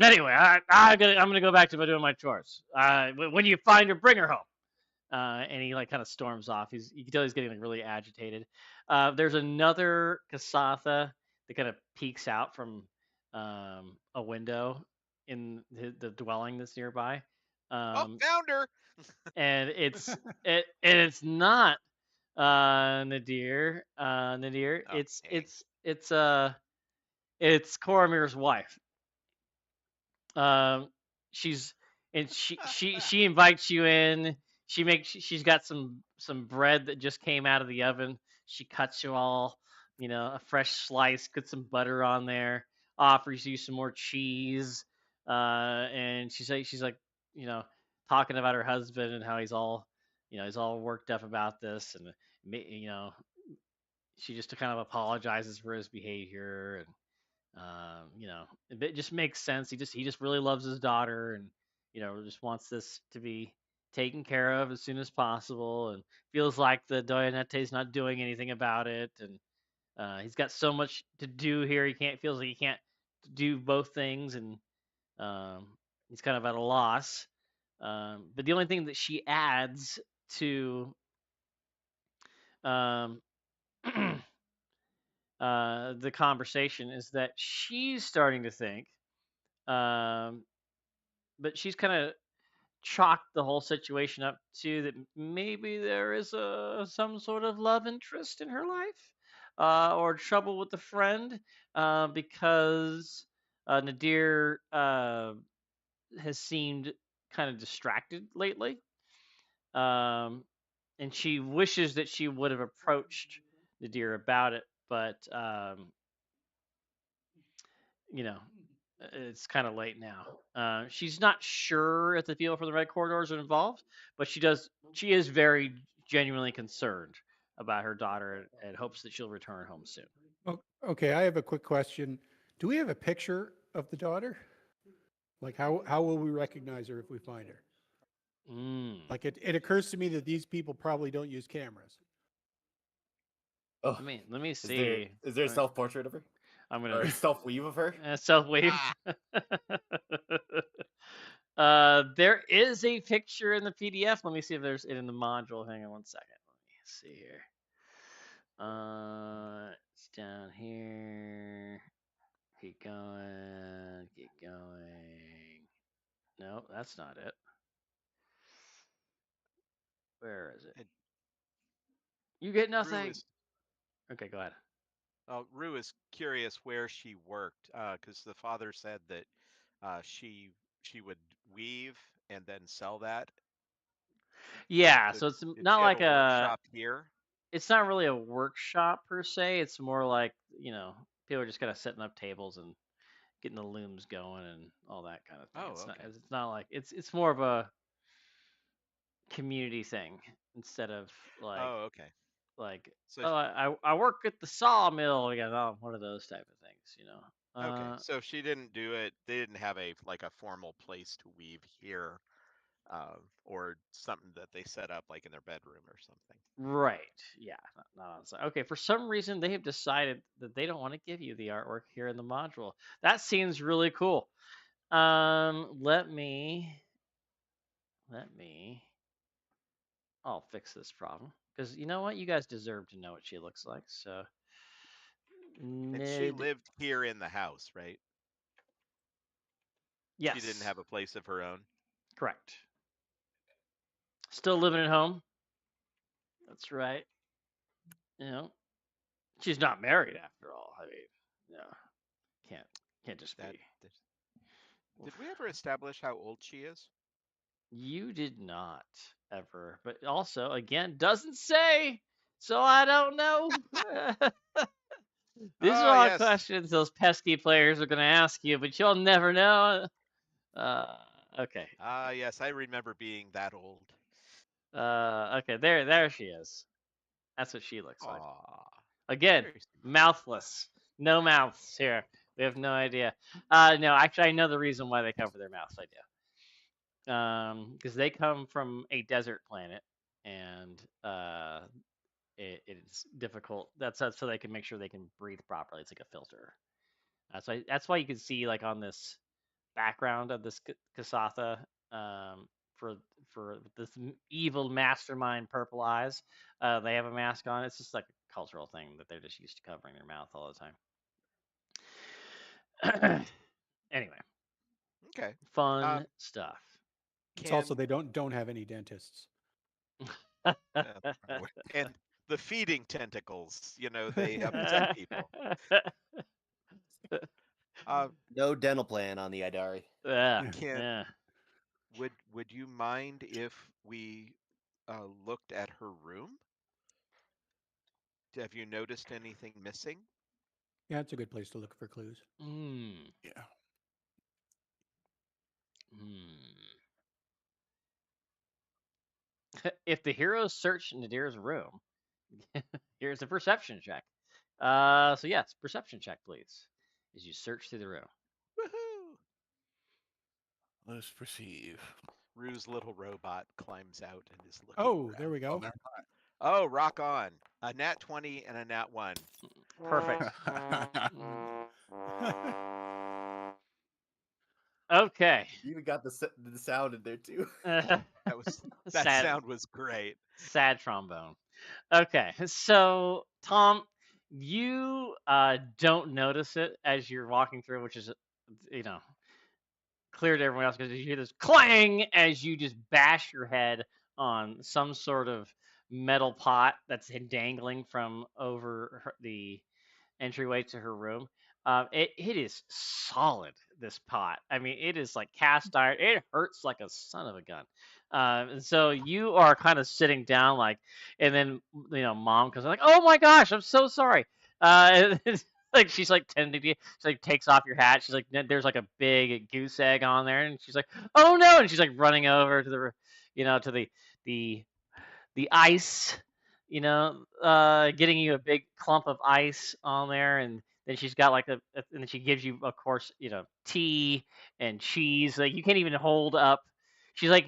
Anyway, I'm gonna go back to doing my chores. When you find her, bring her home. And he like kind of storms off. You can tell he's getting like really agitated. There's another Kasatha that kind of peeks out from a window in the dwelling that's nearby. Oh, found her. And it's not Nadir. Nadir. Oh, dang. It's Koromir's wife. Um, she's and she invites you in. She's got some bread that just came out of the oven. She cuts you all, a fresh slice, puts some butter on there, offers you some more cheese, and she's like, you know, talking about her husband and how he's all worked up about this, and you know, she just kind of apologizes for his behavior, It just makes sense. He just really loves his daughter, and just wants this to be taken care of as soon as possible, and feels like the Doyanete is not doing anything about it, and he's got so much to do here. Feels like he can't do both things, and um, he's kind of at a loss. But the only thing that she adds to um, the conversation is that she's starting to think, um, but she's kind of chalked the whole situation up to that maybe there is some sort of love interest in her life, or trouble with a friend, because Nadir has seemed kind of distracted lately, um, and she wishes that she would have approached Nadir about it, but you know, it's kind of late now. She's not sure if the people from the red corridors are involved, but She is very genuinely concerned about her daughter and hopes that she'll return home soon. Okay, I have a quick question. Do we have a picture of the daughter? Like how will we recognize her if we find her? Mm. Like it occurs to me that these people probably don't use cameras. Oh, Let me is see. there a self portrait of her I'm or gonna a self weave of her? self wave. There is a picture in the PDF. Let me see if there's it in the module. Hang on one second. Let me see here. It's down here. Keep going. Keep going. No, that's not it. Where is it? You get Rue nothing. is Okay, go ahead. Rue is curious where she worked, because the father said that she would weave and then sell that. Yeah, Did so it's did not she have like a workshop here? it's not really a workshop per se. It's more like, people are just kind of setting up tables and getting the looms going and all that kind of thing. Oh, okay. It's not like it's more of a community thing instead of like Oh, okay. like So oh, I work at the sawmill again. Oh, one of those type of things. okay, so if she didn't do it, they didn't have a formal place to weave here, or something that they set up like in their bedroom or something. Right. Yeah. Not on site. Okay. For some reason, they have decided that they don't want to give you the artwork here in the module. That seems really cool. Let me. I'll fix this problem because you know what? You guys deserve to know what she looks like. So, And she Nid. lived here in the house, right? She didn't Yes. have a place of her own. Correct. Still living at home. That's right. You know, she's not married after all. I mean, no, can't can't just That be. did we ever establish how old she is? You did not ever, but also again doesn't say, so I don't know. These are Oh, all yes. questions those pesky players are going to ask you, but you'll never know. Uh, okay. Ah, yes, I remember being that old. Okay. There she is. That's what she looks like. Aw, Again, very sweet. mouthless. No mouths here. We have no idea. No, actually, I know the reason why they cover their mouths. I do. Because they come from a desert planet, and it's difficult. That's so they can make sure they can breathe properly. It's like a filter. That's why you can see like on this background of this Kasatha, um, for this evil mastermind, purple eyes. They have a mask on. It's just like a cultural thing that they're just used to covering their mouth all the time. Anyway, Okay. fun stuff. It's also Can they don't have any dentists. probably. And the feeding tentacles, they upset people. Uh, No dental plan on the Idari. Yeah, can yeah. would you mind if we looked at her room? Have you noticed anything missing? Yeah, it's a good place to look for clues. Mm, Yeah. mm. If the heroes search Nadir's room, here's a perception check. So yes, perception check, please. as you search through the room. Woohoo! Let's perceive. Rue's little robot climbs out and is looking Oh, around. there we Oh, go. never Oh, rock on. A nat 20 and a nat 1. Perfect. mind. Okay. You even got the sound in there too. That sad, sound was great. sad trombone. Okay, so Tom, you don't notice it as you're walking through, which is, you know, clear to everyone else because you hear this clang as you just bash your head on some sort of metal pot that's dangling from over the entryway to her room. It is solid. This pot. I mean, it is like cast iron. It hurts like a son of a gun. And so you are kind of sitting down, like, and then mom comes like, "Oh my gosh, I'm so sorry." Like she's like tending to you. She like takes off your hat. She's like, "There's like a big goose egg on there," and she's like, "Oh no!" And she's like running over to to the the ice, getting you a big clump of ice on there, and then she's got like and then she gives you, of course, tea and cheese. Like you can't even hold up. She's like,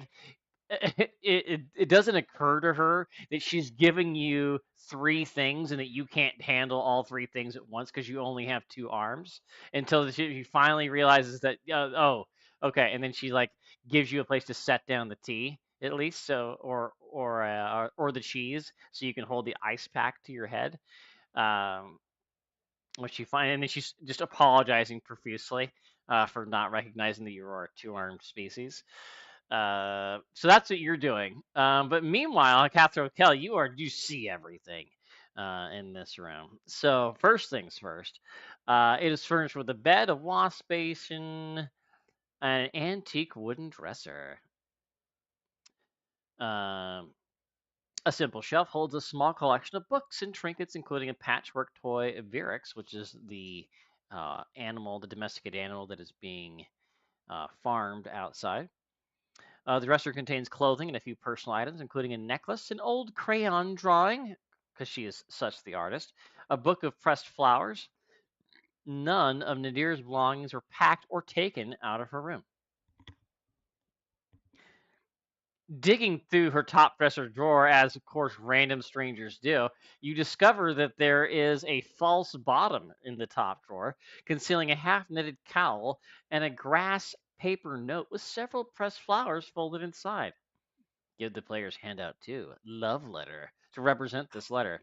it doesn't occur to her that she's giving you three things and that you can't handle all three things at once because you only have two arms until she finally realizes that, oh, okay, and then she like gives you a place to set down the tea at least, so or the cheese so you can hold the ice pack to your head, um which you find, and then she's just apologizing profusely for not recognizing that you are a two-armed species. So that's what you're doing. But meanwhile, Catherine O'Kell, you see everything in this room. So first things first, it is furnished with a bed, a wash basin, an antique wooden dresser. Um, a simple shelf holds a small collection of books and trinkets, including a patchwork toy Virix, which is the the domesticated animal that is being farmed outside. The dresser contains clothing and a few personal items, including a necklace, an old crayon drawing, because she is such the artist, a book of pressed flowers. None of Nadir's belongings were packed or taken out of her room. Digging through her top dresser drawer, as of course random strangers do, you discover that there is a false bottom in the top drawer, concealing a half knitted cowl and a grass paper note with several pressed flowers folded inside. Give the player's handout too. Love letter to represent this letter.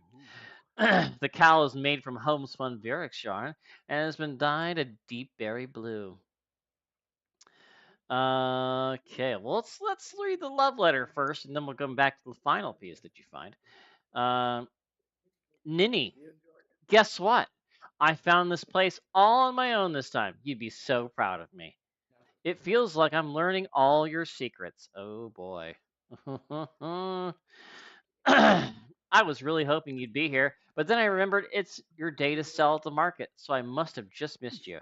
The cowl is made from homespun Virix yarn and has been dyed a deep berry blue. Okay, well let's read the love letter first, and then we'll come back to the final piece that you find. Um, Ninny, guess what? I found this place all on my own this time. You'd be so proud of me. It feels like I'm learning all your secrets. Oh boy. I was really hoping you'd be here, but then I remembered it's your day to sell at the market, so I must have just missed you.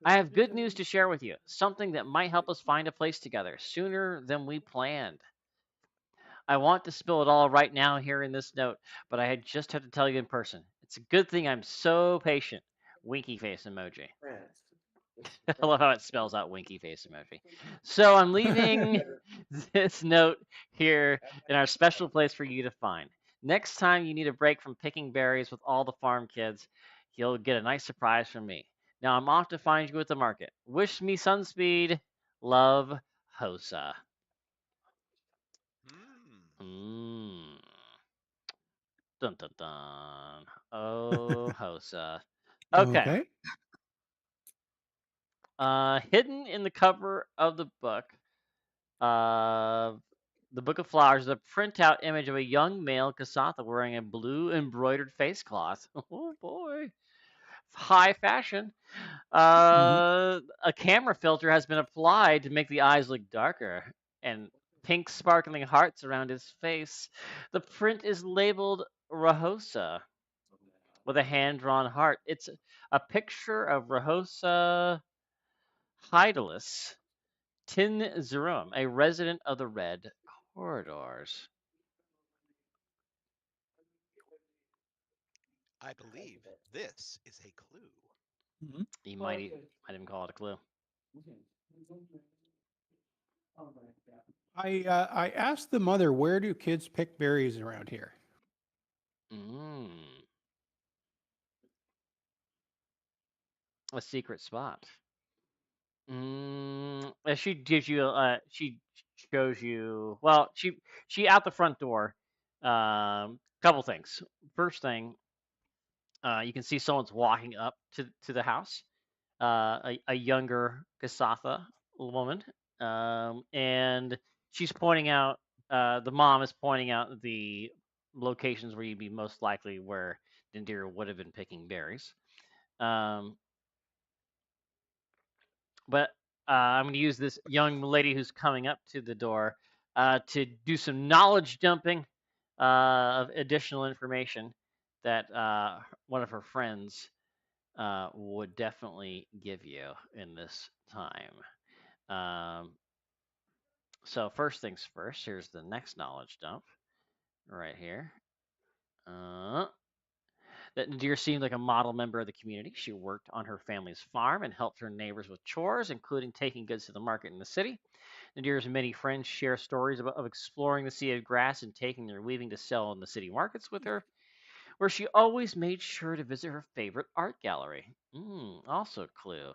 I have good news to share with you, something that might help us find a place together sooner than we planned. I want to spill it all right now here in this note, but I just have to tell you in person. It's a good thing I'm so patient. Winky face emoji. I love how it spells out winky face emoji. So I'm leaving this note here in our special place for you to find. Next time you need a break from picking berries with all the farm kids, you'll get a nice surprise from me. Now I'm off to find you at the market. Wish me sunspeed. Love, Hosa. Mmm. Dun dun dun. Oh, Hosa. Okay. Okay. Hidden in the cover of the book, uh, the Book of Flowers, is a printout image of a young male Kasatha wearing a blue embroidered face cloth. Oh boy, high fashion. Hmm. A camera filter has been applied to make the eyes look darker, and pink sparkling hearts around his face. The print is labeled Rahosa with a hand drawn heart. It's a picture of Rahosa Hydalis Tin Zerum, a resident of the Red Corridors. I believe this is a clue. Mhm. You might even call it a clue. I asked the mother, where do kids pick berries around here? Mm, a secret spot. She gives you. She shows you. Well, she out the front door. Couple things. First thing, you can see someone's walking up to the house. A younger Kasatha woman, and she's pointing out. The mom is pointing out the locations where you'd be most likely where Dindira would have been picking berries. Um, but I'm going to use this young lady who's coming up to the door to do some knowledge dumping of additional information that one of her friends would definitely give you in this time. Um, so first things first, here's the next knowledge dump right here. That Nadir seemed like a model member of the community. She worked on her family's farm and helped her neighbors with chores, including taking goods to the market in the city. Nadir's many friends share stories of exploring the sea of grass and taking their weaving to sell in the city markets with her, where she always made sure to visit her favorite art gallery. Also a clue.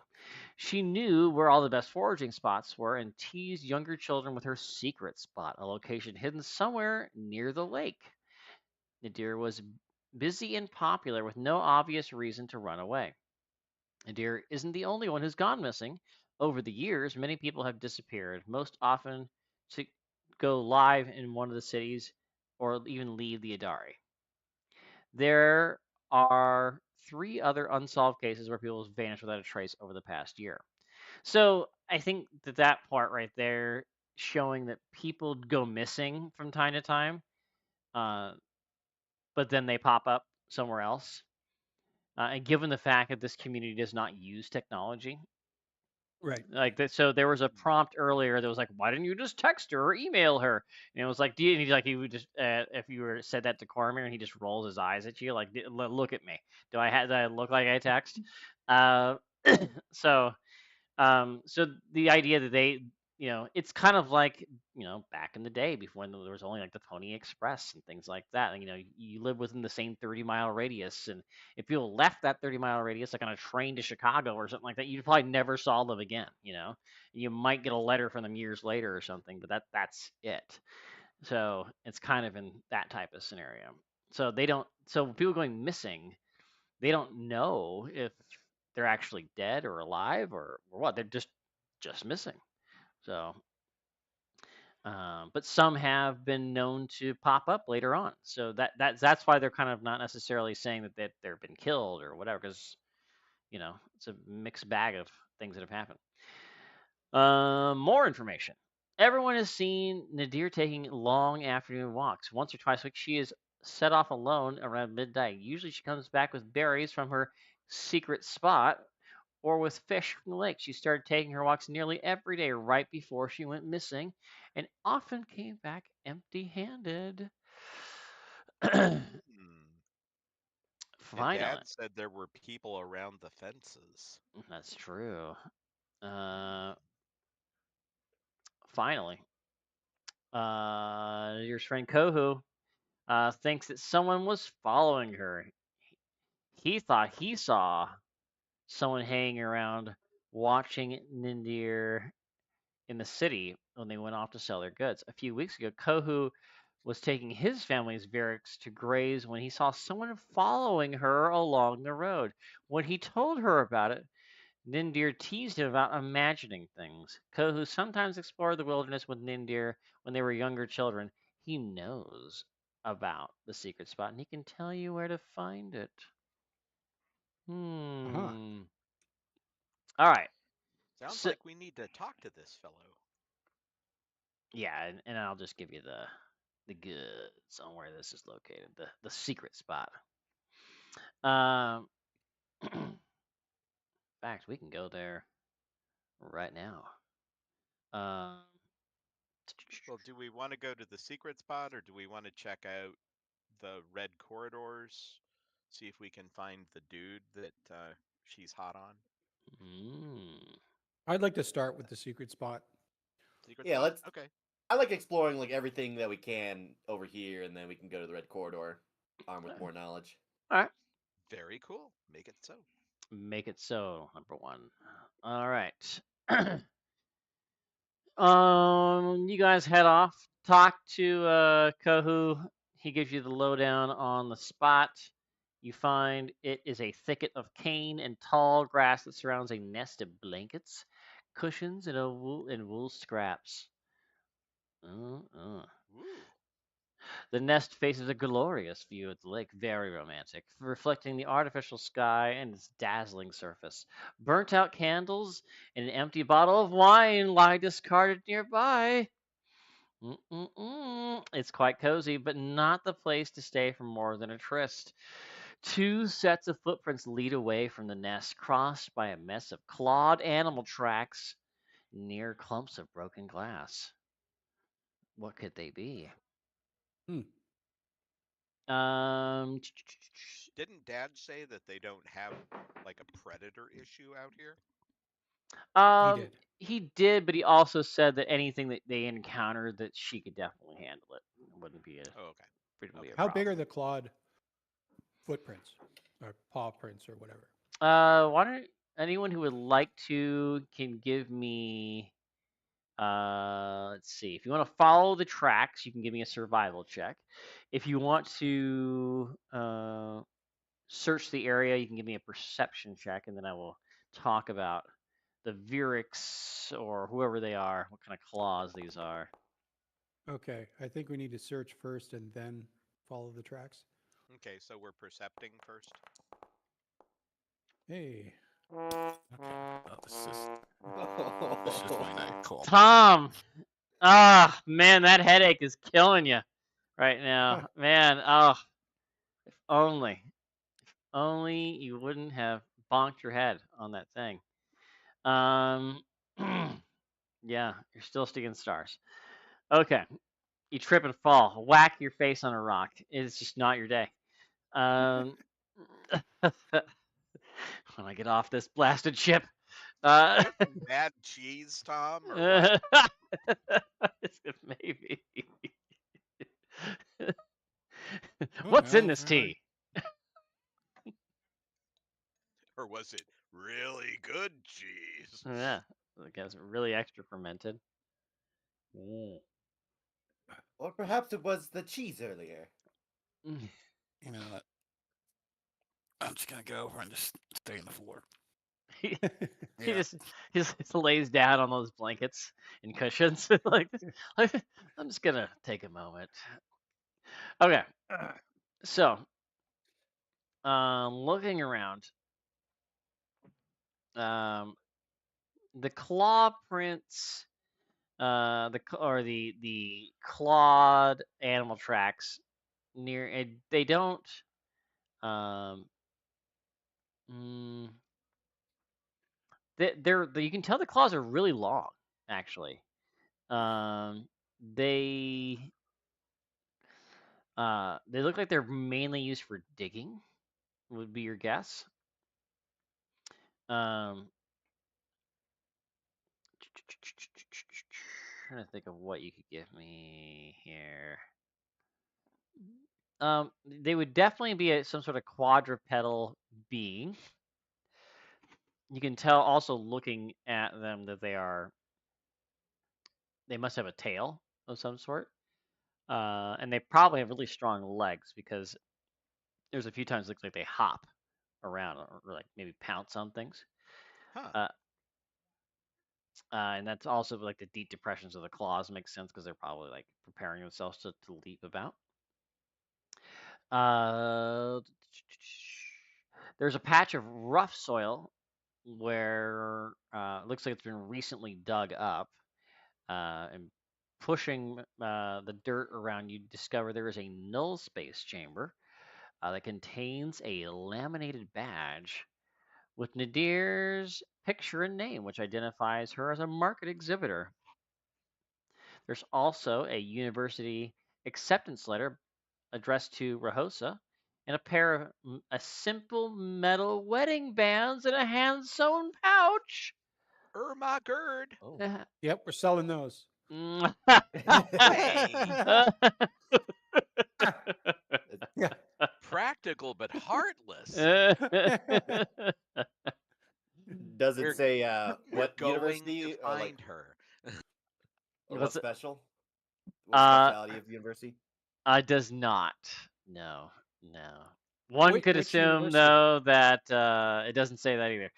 She knew where all the best foraging spots were and teased younger children with her secret spot, a location hidden somewhere near the lake. Nadir was busy and popular with no obvious reason to run away. Nadir isn't the only one who's gone missing. Over the years, many people have disappeared, most often to go live in one of the cities or even leave the Adari. There are three other unsolved cases where people have vanished without a trace over the past year. So I think that part right there, showing that people go missing from time to time, uh, but then they pop up somewhere else. And given the fact that this community does not use technology, Right. like that, so there was a prompt earlier that was like, "Why didn't you just text her or email her?" And it was like, "Do you?" And he's like, he would just, if you were said that to Cormier, and he just rolls his eyes at you, like, "Look at me. Do I look like I text?" Uh, so so the idea that they, it's kind of like, back in the day before when there was only like the Pony Express and things like that. And, you live within the same 30-mile radius. And if people left that 30-mile radius, like on a train to Chicago or something like that, you probably never saw them again, You might get a letter from them years later or something, but that's it. So it's kind of in that type of scenario. So they don't, so people going missing, they don't know if they're actually dead or alive or what. They're just missing. So, but some have been known to pop up later on. So that's why they're kind of not necessarily saying that they've been killed or whatever, because it's a mixed bag of things that have happened. More information. Everyone has seen Nadir taking long afternoon walks. Once or twice a week, she is set off alone around midnight. Usually, she comes back with berries from her secret spot or with fish from the lake. She started taking her walks nearly every day right before she went missing and often came back empty handed. Hmm. And Finally. Dad said there were people around the fences. That's true. Uh, finally. Your friend Kohu thinks that someone was following her. He thought he saw someone hanging around watching Nindir in the city when they went off to sell their goods. A few weeks ago, Kohu was taking his family's Varix to graze when he saw someone following her along the road. When he told her about it, Nindir teased him about imagining things. Kohu sometimes explored the wilderness with Nindir when they were younger children. He knows about the secret spot and he can tell you where to find it. Uh-huh. All right. Sounds So, like we need to talk to this fellow. yeah, and I'll just give you the goods on where this is located, the secret spot. Um, in fact, we can go there right now. Um, Well, do we want to go to the secret spot or do we want to check out the red corridors? See if we can find the dude that she's hot on. Mm. I'd like to start with the secret spot. Secret Yeah, spot? let's. Okay. I like exploring like everything that we can over here, and then we can go to the red corridor, armed with more knowledge. All right. Very cool. Make it so. Make it so. Number one. All right. You guys head off. Talk to Kohu. He gives you the lowdown on the spot. You find it is a thicket of cane and tall grass that surrounds a nest of blankets, cushions, and wool scraps. Uh. Ooh. The nest faces a glorious view of the lake, very romantic, reflecting the artificial sky and its dazzling surface. Burnt out candles and an empty bottle of wine lie discarded nearby. It's quite cozy, but not the place to stay for more than a tryst. Two sets of footprints lead away from the nest, crossed by a mess of clawed animal tracks near clumps of broken glass. What could they be? Hmm. Didn't Dad say that they don't have like a predator issue out here? He did. He did, but he also said that anything that they encountered, that she could definitely handle it. It wouldn't be a Oh, okay. wouldn't be a How big are problem. the clawed footprints or paw prints or whatever? Why don't anyone who would like to can give me let's see. If you want to follow the tracks, you can give me a survival check. If you want to search the area, you can give me a perception check, and then I will talk about the Virix or whoever they are, what kind of claws these are. Okay, I think we need to search first and then follow the tracks. Okay, so we're percepting first. Hey, Okay. Oh, this is why not cool. Tom, man, that headache is killing you right now, man. If only you wouldn't have bonked your head on that thing. Yeah, you're still sticking stars. Okay, you trip and fall, whack your face on a rock. It's just not your day. Um, when I get off this blasted ship, Do you uh, have some bad cheese, Tom, or what? maybe. Who What's in knows, this really? tea? Or was it really good cheese? Yeah, I guess really extra fermented. Mm. Or perhaps it was the cheese earlier. You know what? I'm just gonna go over and just stay on the floor. He, he Yeah. just lays down on those blankets and cushions. like, I'm just gonna take a moment. Okay, so looking around, um, the claw prints, the clawed animal tracks near, they don't, um, mm, you can tell the claws are really long, actually. Um, they they look like they're mainly used for digging, would be your guess. Um, trying to think of what you could give me here. They would definitely be some sort of quadrupedal being. You can tell also looking at them that they must have a tail of some sort. And they probably have really strong legs because there's a few times it looks like they hop around or like maybe pounce on things. Huh. Uh, and that's also like the deep depressions of the claws makes sense because they're probably like preparing themselves to leap about. Uh, there's a patch of rough soil where it looks like it's been recently dug up, and pushing the dirt around, you discover there is a null space chamber that contains a laminated badge with Nadir's picture and name, which identifies her as a market exhibitor. There's also a university acceptance letter addressed to Rahosa and a simple metal wedding bands in a hand-sewn pouch. Irma Gerd. Oh. Yep, we're selling those. Hey, Yeah. practical but heartless. Does it We're say we're what going university to or like find her. or what What's it? special? What specialty of the university? Does not. No, no. One could Which assume university? though that it doesn't say that either.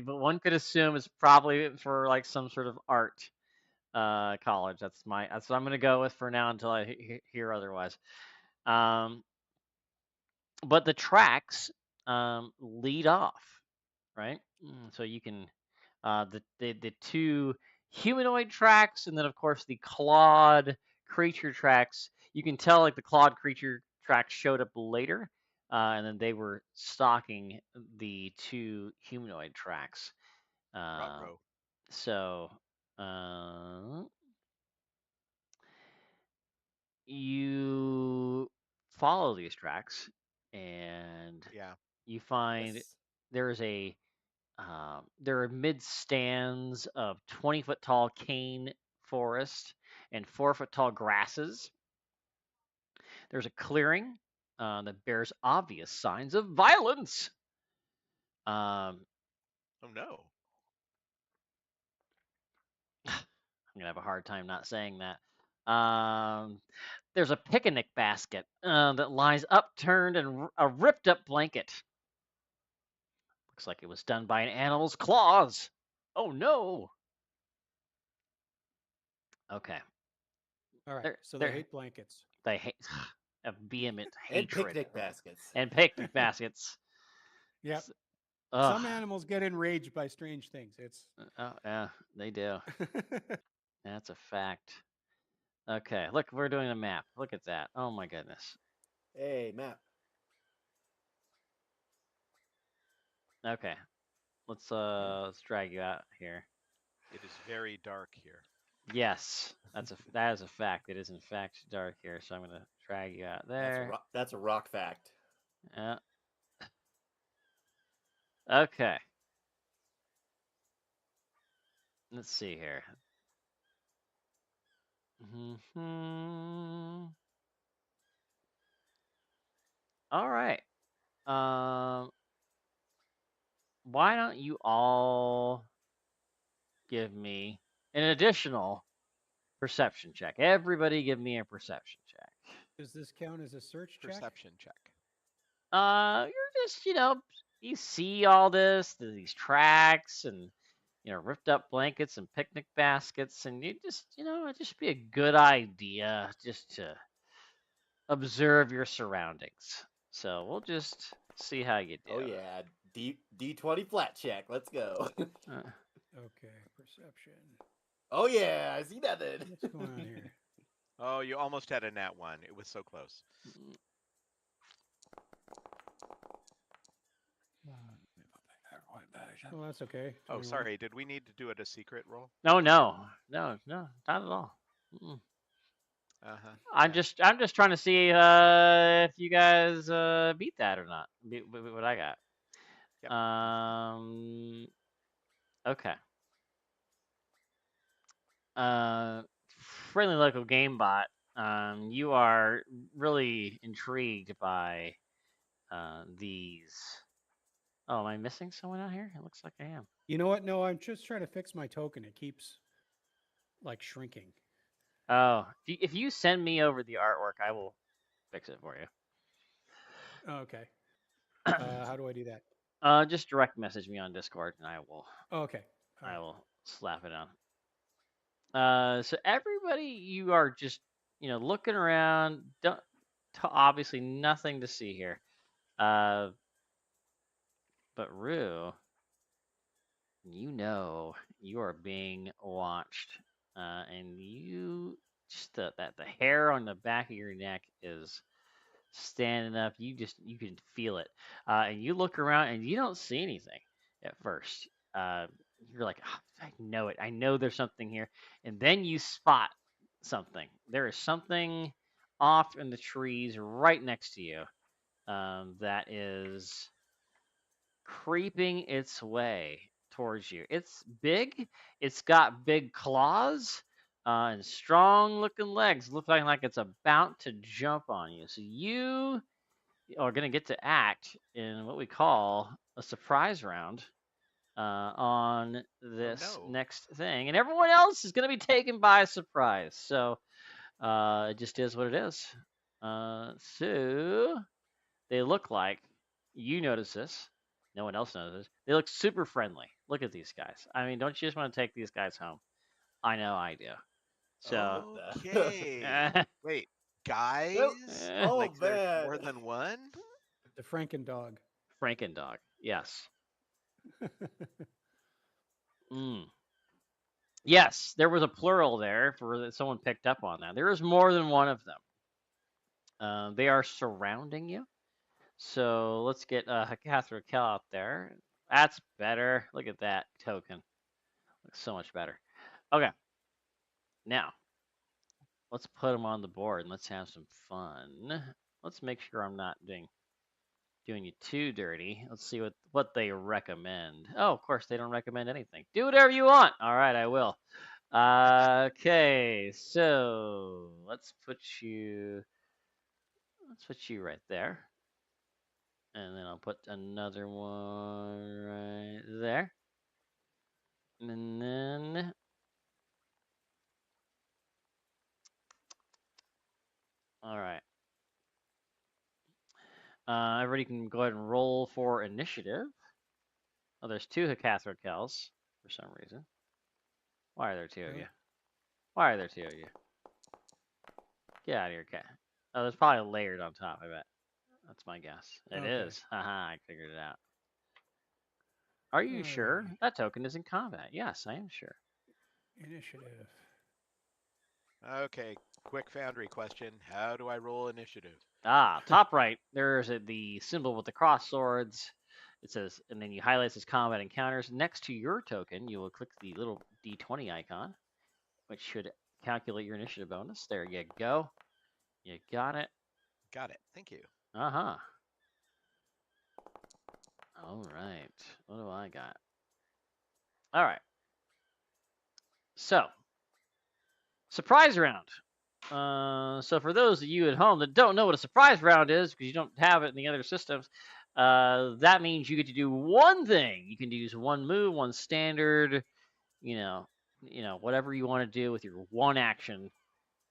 But one could assume it's probably for like some sort of art college. That's what I'm gonna go with for now until I hear otherwise. Um, but the tracks lead off, right? So you can the two humanoid tracks, and then of course the clawed creature tracks. You can tell like the clawed creature tracks showed up later, and then they were stalking the two humanoid tracks. Ruh-roh. So you follow these tracks, and Yeah. you find Yes. there's a there are mid stands of 20-foot tall cane forest and 4-foot tall grasses. There's a clearing that bears obvious signs of violence. Um, Oh no. I'm gonna have a hard time not saying that. There's a picnic basket that lies upturned and a ripped up blanket. Looks like it was done by an animal's claws. Oh no. Okay. All right. So They're- they hate blankets. They hate a vehement And hatred picnic baskets. and picnic baskets. Yep. Ugh. Some animals get enraged by strange things. It's Oh, yeah, they do. That's a fact. Okay, look, we're doing a map. Look at that. Oh my goodness. Hey, map. Okay, let's drag you out here. It is very dark here. Yes, that is a fact. It is in fact dark here, so I'm gonna drag you out there. That's a rock fact. Yeah. Okay. Let's see here. All right. Why don't you all give me an additional perception check? Everybody give me a perception check. Does this count as a search check? Perception check. You're just, you see all these tracks and, ripped up blankets and picnic baskets, and you just, it'd just be a good idea just to observe your surroundings. So we'll just see how you do. Oh yeah, D20 flat check. Let's go. Okay, perception. Oh yeah, I see nothing. What's going on here? Oh, you almost had a nat 1. It was so close. Well, that's okay. Oh, 21. sorry. Did we need to do it a secret roll? No, not at all. Mm-mm. Uh-huh. I'm just trying to see if you guys beat that or not. Beat what I got. Yep. Okay. Friendly local game bot. You are really intrigued by these. Oh, am I missing someone out here? It looks like I am. You know what? No, I'm just trying to fix my token. It keeps like shrinking. Oh, if you send me over the artwork, I will fix it for you. Okay. How do I do that? Just direct message me on Discord, and I will. Oh, okay. All I right. will slap it on. So everybody, you are just looking around. Obviously nothing to see here. But Rue, you are being watched, and you just the hair on the back of your neck is standing up. You can feel it, and you look around and you don't see anything at first. You're like, "Ah, I know it. I know there's something here, and then you spot something. There is something off in the trees right next to you. that is creeping its way towards you. It's big. It's got big claws and strong looking legs, looking like it's about to jump on you. So you are going to get to act in what we call a surprise round on this no. next thing, and everyone else is going to be taken by surprise. So it just is what it is. So they look like you notice this. No one else notices. They look super friendly. Look at these guys. I mean, don't you just want to take these guys home? I know I do. So, Okay. Wait, guys? Oh Like there's man. more than one? The Franken dog. Frankendog. Yes. Mm. Yes, there was a plural there for that someone picked up on that. There is more than one of them. They are surrounding you. So let's get Catherine Kell out there. That's better. Look at that token. Looks so much better. Okay, now let's put them on the board and let's have some fun. Let's make sure I'm not doing you too dirty. Let's see what they recommend. Oh, of course they don't recommend anything. Do whatever you want. All right, I will. Okay, so let's put you right there. And then I'll put another one right there. And then all right. Everybody can go ahead and roll for initiative. Oh, there's two Hakathra Kells for some reason. Why are there two of you? Why are there two of you? Get out of here, cat. Oh, there's probably layered on top, I bet. That's my guess. It is. Haha, I figured it out. Are you sure? Alrighty. That token is in combat. Yes, I am sure. Initiative. Okay, quick Foundry question. How do I roll initiative? Top right, there's the symbol with the cross swords. It says, and then you highlight it says combat encounters. Next to your token, you will click the little D20 icon, which should calculate your initiative bonus. There you go. You got it. Got it. Thank you. Uh-huh. All right. What do I got? All right. So, surprise round. So for those of you at home that don't know what a surprise round is, because you don't have it in the other systems, that means you get to do one thing. You can use one move, one standard, you know, whatever you want to do with your one action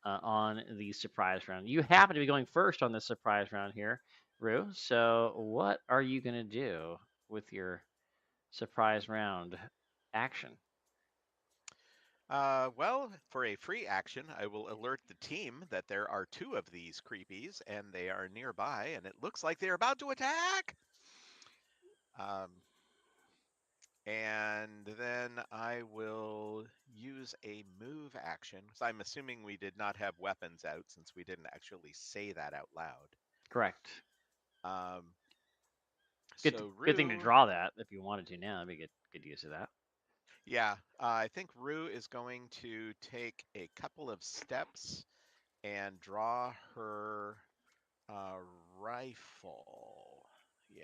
on the surprise round. You happen to be going first on this surprise round here, Rue. So what are you gonna do with your surprise round action? Well, for a free action, I will alert the team that there are two of these creepies and they are nearby, and it looks like they're about to attack. And then I will use a move action. So I'm assuming we did not have weapons out since we didn't actually say that out loud. Correct. Um, Good thing to draw that if you wanted to now. That'd be good use of that. Yeah, I think Rue is going to take a couple of steps and draw her rifle. Yeah.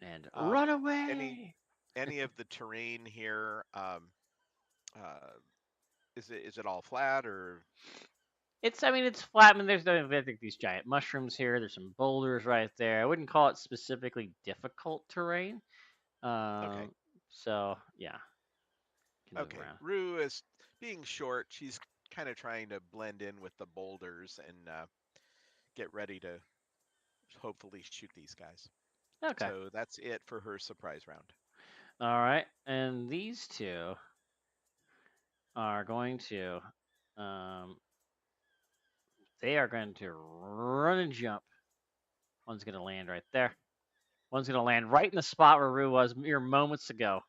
And run away. Any of the terrain here? Is it all flat or? It's flat. I mean, there's I think these giant mushrooms here. There's some boulders right there. I wouldn't call it specifically difficult terrain. Okay. So yeah. Okay. Rue is being short. She's kind of trying to blend in with the boulders and get ready to hopefully shoot these guys. Okay. So that's it for her surprise round. All right, and these two are going to, they are going to run and jump. One's going to land right there. One's going to land right in the spot where Rue was mere moments ago.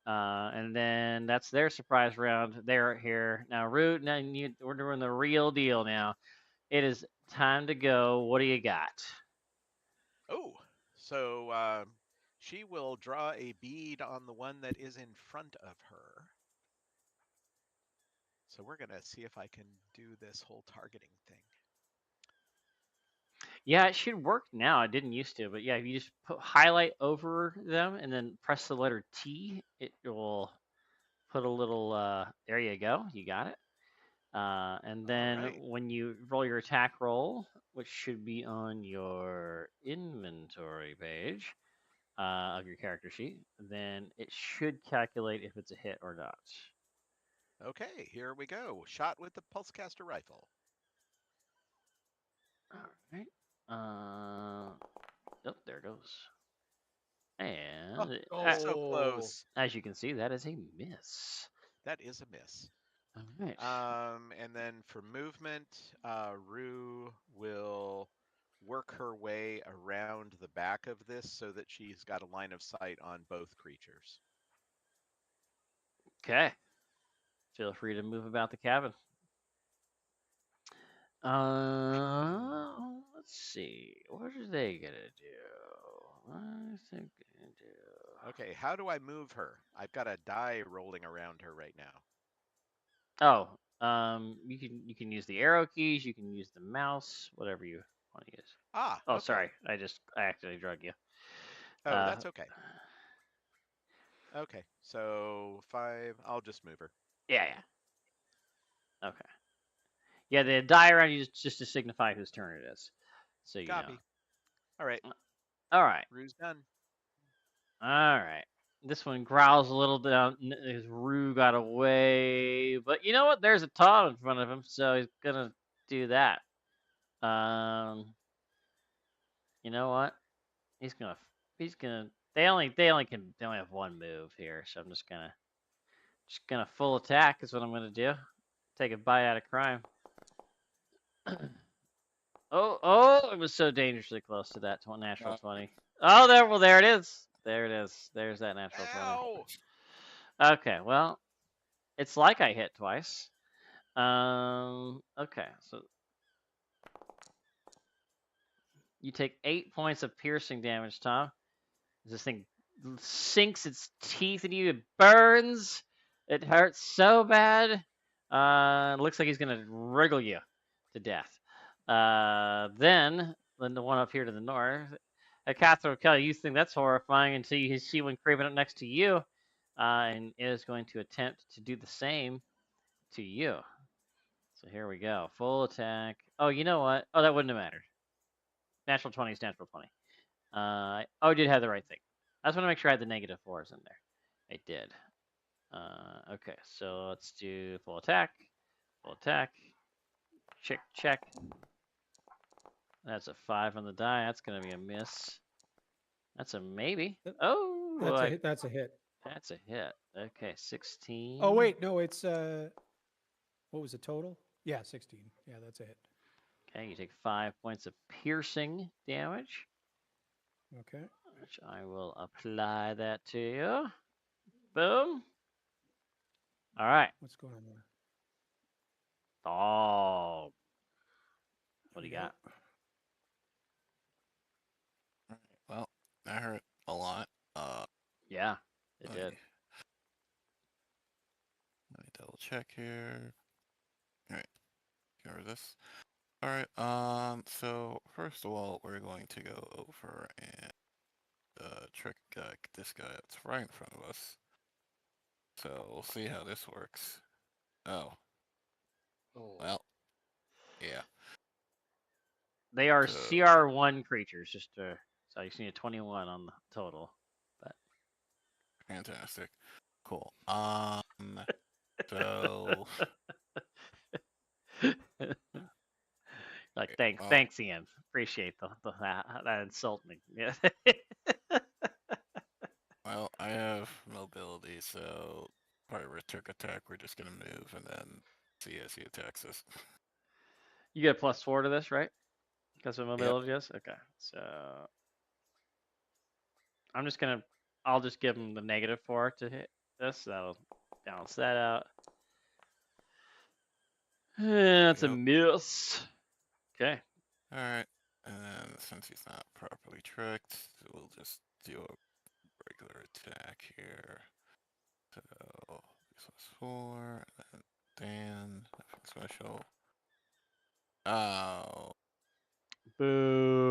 And then that's their surprise round. They're here now. Rue, now we're doing the real deal now. It is time to go. What do you got? Oh, so she will draw a bead on the one that is in front of her. So we're going to see if I can do this whole targeting thing. Yeah, it should work now. It didn't used to, but yeah, if you just highlight over them and then press the letter T, it will put a little. There you go. You got it. And then right. when you roll your attack roll, which should be on your inventory page of your character sheet, then it should calculate if it's a hit or not. Okay, here we go. Shot with the pulsecaster rifle. All right. Oh, there it goes. And So close. as you can see, that is a miss. That is a miss. All right. And then for movement, Rue will work her way around the back of this so that she's got a line of sight on both creatures. Okay. Feel free to move about the cabin. Let's see. What are they gonna do? What are they gonna do? Okay, how do I move her? I've got a die rolling around her right now. You can use the arrow keys. You can use the mouse. Whatever you want to use. Ah, Oh, okay. sorry. I accidentally drug you. Oh, that's okay. Okay, so 5. I'll just move her. Yeah. Okay. Yeah, the die around you is just to signify whose turn it is. So you Copy. know. All right, All right. Rue's done. All right. This one growls a little down. His Rue got away, but you know what? There's a Todd in front of him, so he's gonna do that. You know what? He's gonna. They only have one move here, so I'm just gonna full attack is what I'm gonna do. Take a bite out of crime. Oh! It was so dangerously close to that natural 20. Oh, there it is. There it is. There's that natural 20. Ow! Okay, well, it's like I hit twice. Okay, so you take 8 points of piercing damage, Tom. This thing sinks its teeth into you. It burns. It hurts so bad. It looks like he's gonna wriggle you to death. Then the one up here to the north, Catherine Kelly, you think that's horrifying until you see one creeping up next to you, and it is going to attempt to do the same to you. So here we go. Full attack. Oh, you know what? Oh, that wouldn't have mattered. Natural 20 is natural 20. I did have the right thing. I just want to make sure I had the -4s in there. I did. Okay, so let's do full attack. Full attack. Check. That's a 5 on the die. That's going to be a miss. That's a maybe. Oh, That's a hit. That's a hit. That's a hit. Okay, 16. Oh wait, no, it's what was the total? Yeah, 16. Yeah, that's a hit. Okay, you take 5 points of piercing damage. Okay. Which I will apply that to you. Boom. All right. What's going on there? Oh. What do you got? Well, that hurt a lot. Yeah, it did. Let me double check here. All right, cover this. All right. So first of all, we're going to go over and trick this guy that's right in front of us. So we'll see how this works. Oh. Well. Yeah. They are So- CR1 creatures, so you see a 21 on the total. But Fantastic. Cool. So like well, thanks, Ian. Appreciate that insult me. Yeah. well, I have mobility, so part of a trick attack, we're just gonna move and then see as he attacks us. You get a +4 to this, right? Because of Yep. mobility is? Okay. So I'll just give him the -4 to hit this. That'll balance that out. That's a Yep. miss. Okay. All right, and then since he's not properly tricked, we'll just do a regular attack here. So this was 4, and then nothing special. Oh, Boo.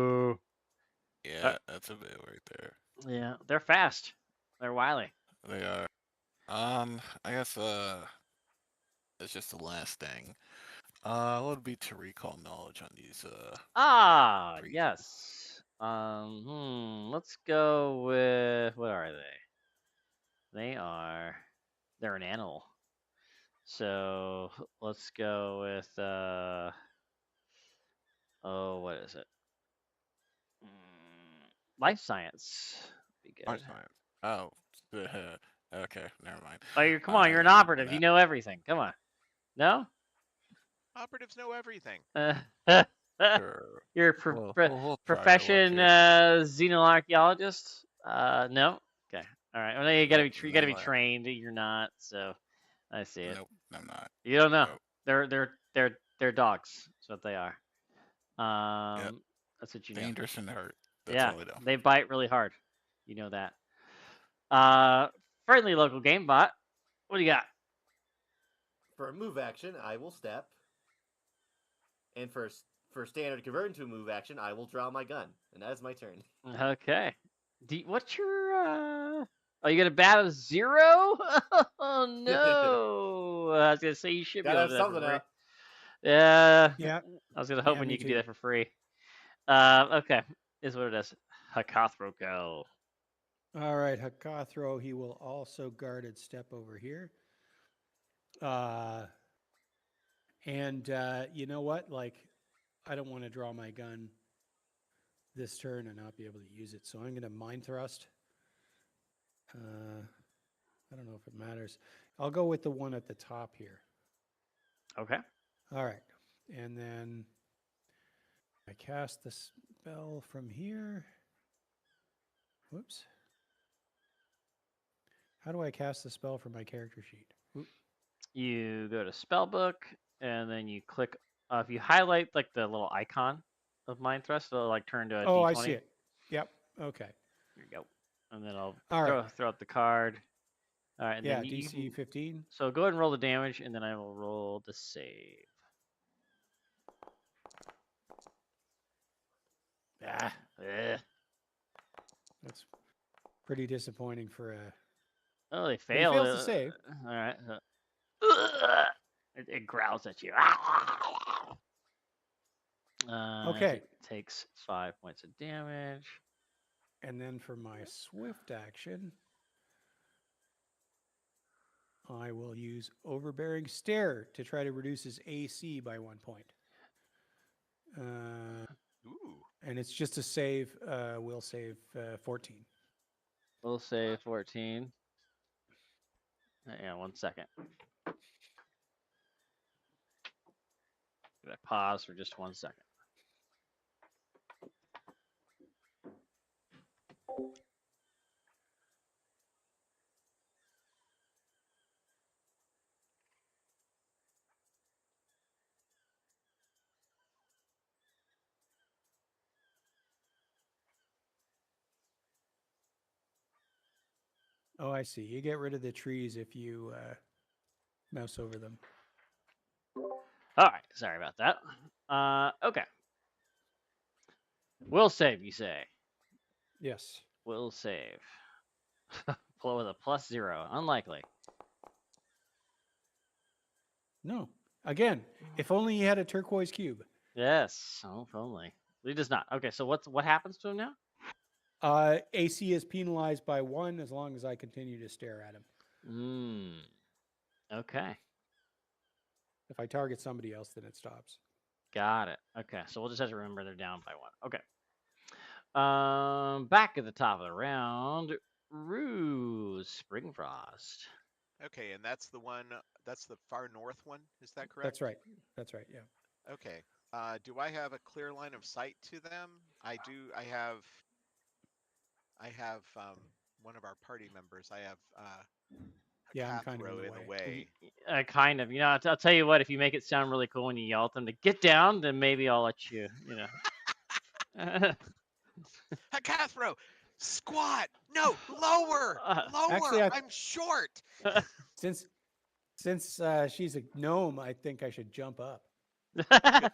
That's a bit right there. Yeah, they're fast. They're wily. They are. I guess it's just the last thing. What would be to recall knowledge on these Ah, creatures? yes. Let's go with what are they? They're an animal. So let's go with what is it? Life science. Be Art good. science. Oh, okay, never mind. Oh, come on, I you're an got nothing for operative. You that. know everything. Come on. No? Operatives know everything. Sure. You're a We'll try our luck profession here. xenoarchaeologist. No. Okay. All right. Well, you gotta Nope, you gotta be not. trained. You're not. So I see it. Nope, I'm not. You don't know. Nope. They're dogs. That's what they are. Yep. That's what you know. Dangerous and hurt. That's Yeah, all I know. they bite really hard. You know that. Friendly local game bot. What do you got? For a move action, I will step. And for standard convert into a move action, I will draw my gun. And that is my turn. Okay. What's your Oh, you got a bat of 0? Oh no! I was gonna say you should be Gotta able have to do that for something free. out. Yeah. Yeah. I was gonna Yeah, hoping me you could too. do that for free. Okay. Is what it is. Hakathro go. All right, Hakathro, he will also guarded step over here. And you know what? Like, I don't want to draw my gun this turn and not be able to use it. So I'm going to Mind Thrust. I don't know if it matters. I'll go with the one at the top here. Okay. All right. And then I cast the spell from here. Whoops. How do I cast the spell from my character sheet? Oop. You go to spellbook and then you click. If you highlight like the little icon of Mind Thrust, it'll like turn to a Oh, D20. I see it. Yep. Okay. Here you go. And then I'll All right. throw out the card. All right. And Yeah, then you DC 15. So go ahead and roll the damage, and then I will roll the save. That's pretty disappointing for a. Oh, they But he failed. fails to save. All right. It growls at you. Okay. It takes 5 points of damage. And then for my swift action, I will use Overbearing Stare to try to reduce his AC by 1 point. Ooh. And it's just a save. We'll save 14. We'll say 14. Yeah, 1 second. Gonna pause for just 1 second. Oh, I see. You get rid of the trees if you mouse over them. All right. Sorry about that. Okay. Will save, you say? Yes. Will save. Pull with a +0. Unlikely. No. Again, if only he had a turquoise cube. Yes. Oh, if only. He does not. Okay. So what happens to him now? AC is penalized by 1 as long as I continue to stare at him. Okay. If I target somebody else, then it stops. Got it. Okay. So we'll just have to remember they're down by 1. Okay. Back at the top of the round, Ruse Springfrost. Okay, and that's the one. That's the far north one. Is that correct? That's right. That's right. Yeah. Okay. Do I have a clear line of sight to them? I do. I have one of our party members. I have Yeah, I'm kind of Cathro in the way. Kind of. You know, I'll tell you what. If you make it sound really cool when you yell at them to get down, then maybe I'll let you. You know. Cathro, squat. No, lower. Actually, I'm short. Since she's a gnome, I think I should jump up. There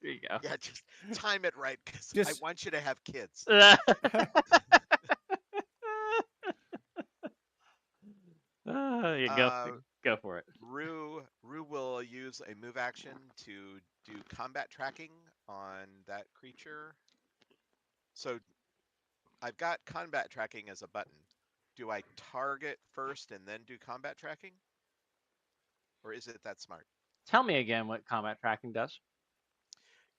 you go. Yeah, just time it right because I Just- want you to have kids. Go for it. Rue will use a move action to do combat tracking on that creature. So I've got combat tracking as a button. Do I target first and then do combat tracking? Or is it that smart? Tell me again what combat tracking does.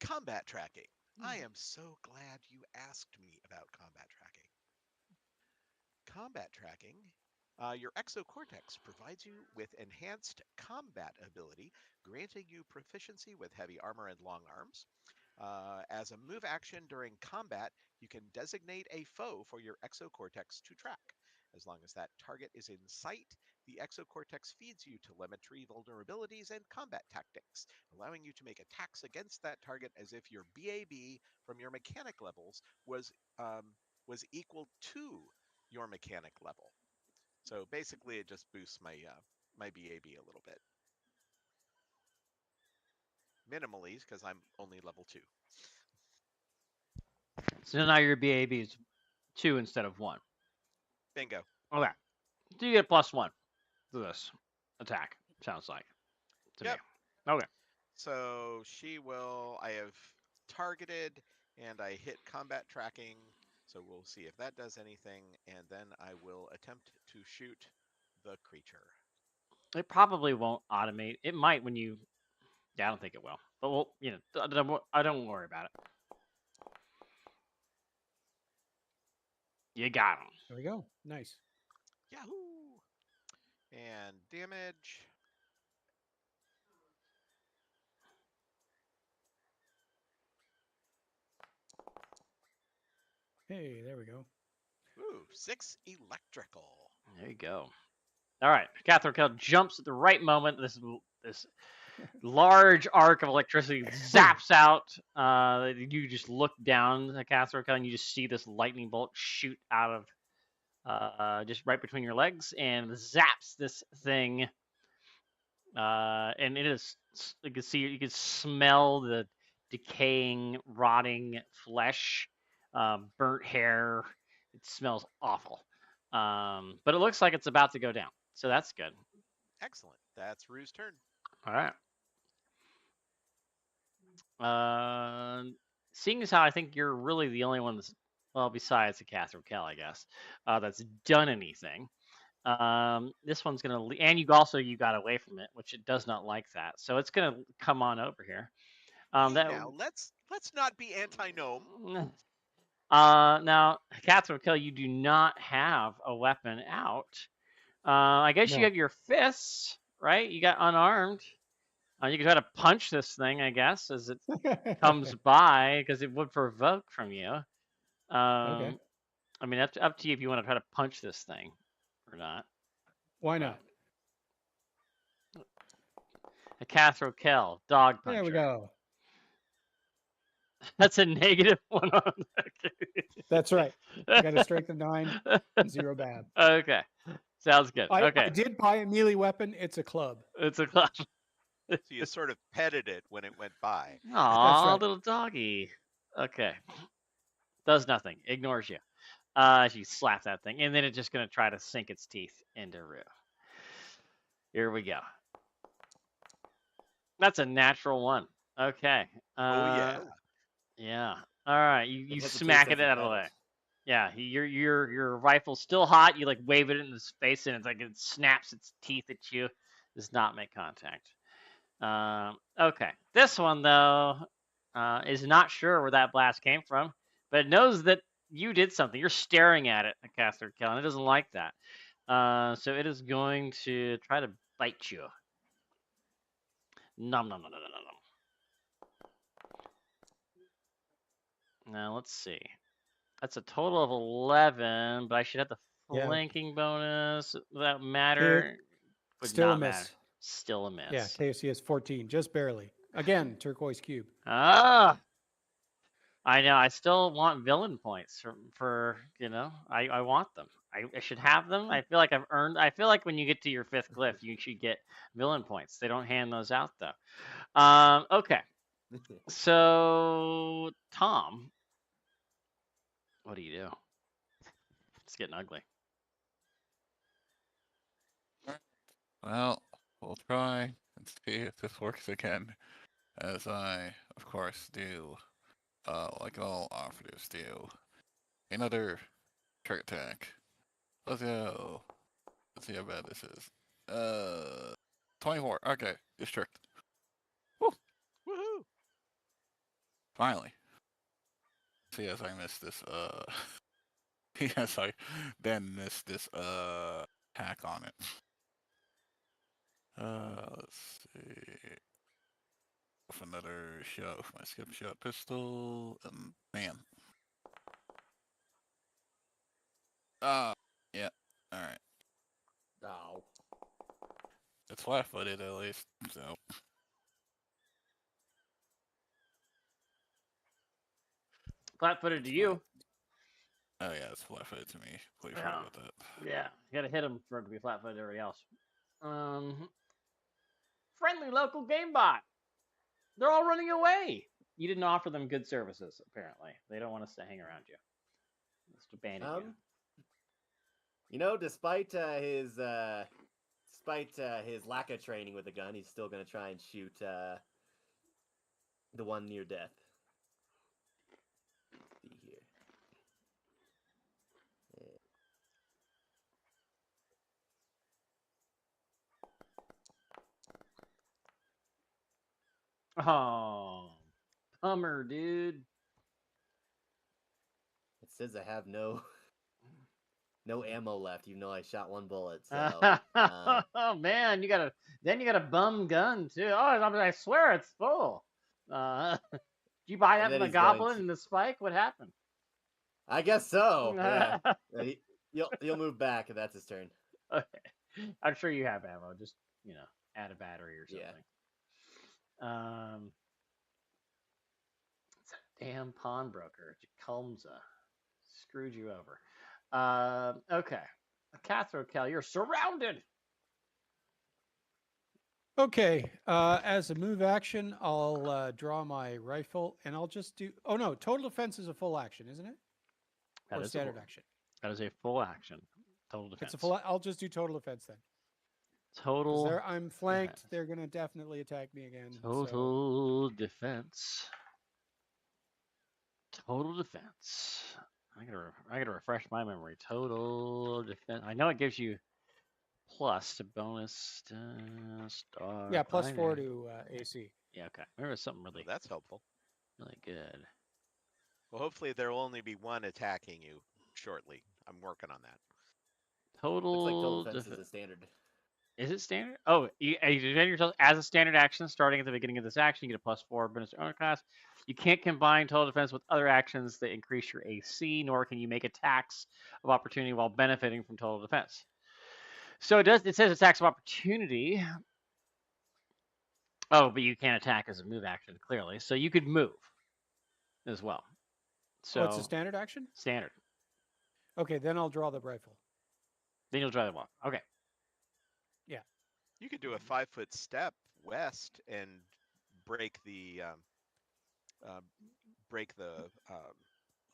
Combat tracking. I am so glad you asked me about combat tracking. Combat tracking. Your exocortex provides you with enhanced combat ability, granting you proficiency with heavy armor and long arms. As a move action during combat, you can designate a foe for your exocortex to track. As long as that target is in sight, the exocortex feeds you telemetry, vulnerabilities, and combat tactics, allowing you to make attacks against that target as if your BAB from your mechanic levels was equal to your mechanic level. So basically, it just boosts my my BAB a little bit. Minimally, because I'm only level 2. So now your BAB is 2 instead of 1. Bingo. Okay. So you get +1 to this attack, sounds like to Yep. me. Okay. So I have targeted and I hit combat tracking. So we'll see if that does anything. And then I will attempt to shoot the creature. It probably won't automate. It might when you. Yeah, I don't think it will. But I don't worry about it. You got him. There we go. Nice. Yahoo! And damage. Hey, there we go. Ooh, 6 electrical. There you go. All right. Catherine Kell jumps at the right moment. This large arc of electricity zaps out. You just look down at Catherine Kell and you just see this lightning bolt shoot out of just right between your legs and zaps this thing. And it is, you can smell the decaying, rotting flesh, burnt hair. It smells awful. But it looks like it's about to go down. So that's good. Excellent. That's Rue's turn. All right. Seeing as how I think you're really the only one that's, well, besides the Catherine Kell, I guess, that's done anything. This one's gonna, and you got away from it, which it does not like that. So it's gonna come on over here. Now let's not be anti-gnome. Now, Catherine Kell, you do not have a weapon out. I guess you No. have your fists, right? You got unarmed. You can try to punch this thing, I guess, as it comes by, because it would provoke from you. Okay. I mean, up to you if you want to try to punch this thing or not. Why not? A Catherine Kell, dog puncher. There we go. That's a -1 on that. That's right. I got a strength of 9, 0 bad. Okay. Sounds good. Okay. I did buy a melee weapon. It's a club. It's a club. So you sort of petted it when it went by. Aw, right. little doggy. Okay. Does nothing. Ignores you. You slap that thing, and then it's just going to try to sink its teeth into Rue. Here we go. That's a natural 1. Okay. Oh yeah. Yeah. All right. You It has a smack taste it of out of the way. advantage. Yeah. Your rifle's still hot. You like wave it in his face, and it's like it snaps its teeth at you. Does not make contact. Okay. This one though is not sure where that blast came from, but it knows that you did something. You're staring at it, Catherine Kell, and it doesn't like that. So it is going to try to bite you. Nom nom nom nom nom nom. Now let's see. That's a total of 11, but I should have the Yeah. flanking bonus. Would that matter? Would Still not a miss. matter. Still a miss. Yeah, KFC has 14, just barely. Again, turquoise cube. Ah. I know. I still want villain points for I want them. I should have them. I feel like I've earned. I feel like when you get to your 5th glyph, you should get villain points. They don't hand those out though. Okay. So, Tom, what do you do? It's getting ugly. Well, we'll try and see if this works again. As I, of course, do, like all operatives do. Another trick attack. Let's go. Let's see how bad this is. 24. Okay, it's tricked. Woo! Woohoo! Finally. See, as I missed this, yes, I then missed this, hack on it. Let's see. With another shot with my skip shot pistol. Man. Yeah. Alright. Oh. It's flat footed at least, so. Flat-footed to you. Oh, yeah, it's flat footed to me. Please Yeah. forget about that. Yeah, you gotta hit him for it to be flat-footed to everybody else. Friendly local game bot. They're all running away. You didn't offer them good services, apparently. They don't want us to hang around you. Just abandon you. You know, despite his lack of training with a gun, he's still gonna try and shoot the one near death. Let's see here. Oh, bummer, dude. It says I have no ammo left, even though I shot one bullet. So Oh man, you got a bum gun too. Oh, I swear it's full. Did you buy that And from then the he's going goblin to- and the spike? What happened? I guess so. Yeah. You'll move back, and that's his turn. Okay. I'm sure you have ammo. Just add a battery or something. Yeah. It's a damn pawnbroker, Jacomza. Screwed you over. Okay. Cathro Cal, you're surrounded. Okay, as a move action, I'll draw my rifle and I'll just do. Oh no, total defense is a full action, isn't it? That Or is standard action. That is a full action. Total defense. It's a full. I'll just do total defense then. Total. I'm flanked. defense. They're gonna definitely attack me again. Total defense. Total defense. I gotta refresh my memory. Total defense. I know it gives you plus to bonus star. Yeah, +4 to AC. Yeah, okay. There was something really, That's helpful. really good. Well, hopefully there will only be one attacking you shortly. I'm working on that. Total. Looks like total defense is a standard. Is it standard? Oh, you defend yourself as a standard action starting at the beginning of this action. You get a +4 bonus to armor class. You can't combine total defense with other actions that increase your AC, nor can you make attacks of opportunity while benefiting from total defense. So it says attacks of opportunity. Oh, but you can't attack as a move action, clearly. So you could move as well. So it's a standard action? Standard. Okay, then I'll draw the rifle. Then you'll try the walk. Okay. Yeah. You could do a 5-foot step west and break the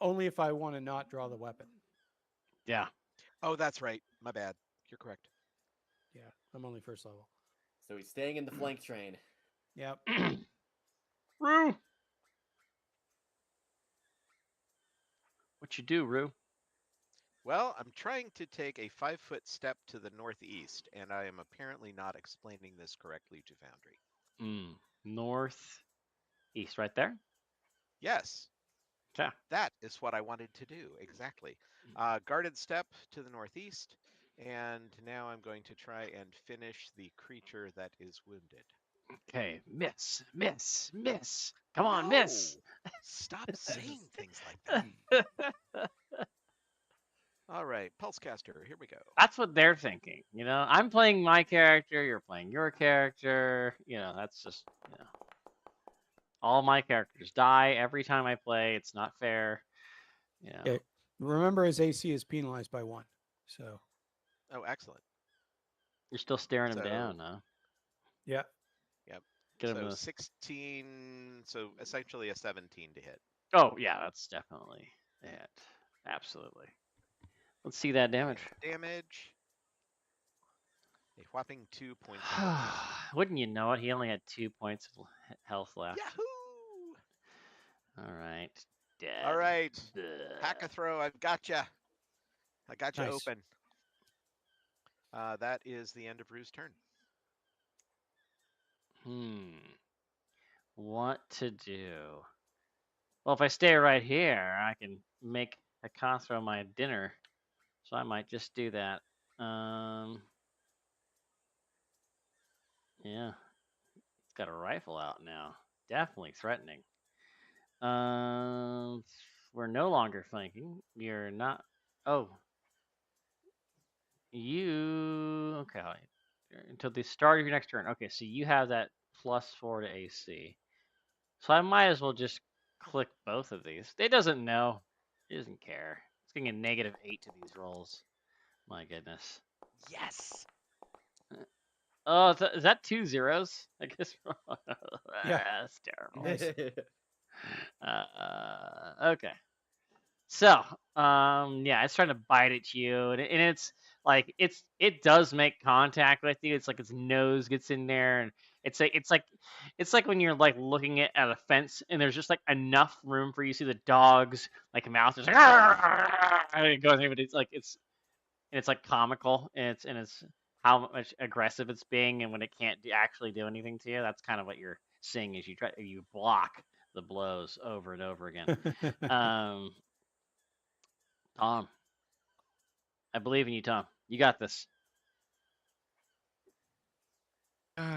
Only if I want to not draw the weapon. Yeah. Oh, that's right. My bad. You're correct. Yeah, I'm only first level. So he's staying in the flank train. Yep. Rue. What you do, Rue? Well, I'm trying to take a 5-foot step to the northeast, and I am apparently not explaining this correctly to Foundry. North, east, right there. Yes. Yeah. That is what I wanted to do, exactly. Guarded step to the northeast, and now I'm going to try and finish the creature that is wounded. Okay, miss. Come on, No! miss. Stop saying things like that. All right, Pulsecaster, here we go. That's what they're thinking. I'm playing my character, you're playing your character. That's just, all my characters die every time I play. It's not fair. Okay. Remember, his AC is penalized by 1. So. Oh, excellent. You're still staring him down, huh? Yeah. Yep. Get him So a... 16, so essentially a 17 to hit. Oh, yeah, that's definitely it. Absolutely. Let's see that damage. Damage. A whopping 2 points of health. Wouldn't you know it? He only had 2 points of health left. Yahoo! All right. Dead. All right. Bleh. Hack a throw. I've got you. I got you Nice. open. That is the end of Rue's turn. What to do? Well, if I stay right here, I can make a Costro my dinner. So I might just do that. Yeah. He's got a rifle out now. Definitely threatening. We're no longer flanking. You're not. Oh. Okay. Until the start of your next turn. Okay, so you have that +4 to AC. So I might as well just click both of these. It doesn't know. It doesn't care. It's getting a -8 to these rolls. My goodness. Yes. Oh, is that 2 zeros? I guess. Yeah. That's terrible. Nice. Okay. So, yeah, it's trying to bite at you, and it's like it does make contact with you. It's like its nose gets in there, and it's like when you're like looking at a fence, and there's just like enough room for you to see the dog's like mouth is like, and it goes in, but it's like comical, and it's how much aggressive it's being, and when it can't actually do anything to you. That's kind of what you're seeing as you block the blows over and over again. Tom, I believe in you, Tom. You got this. All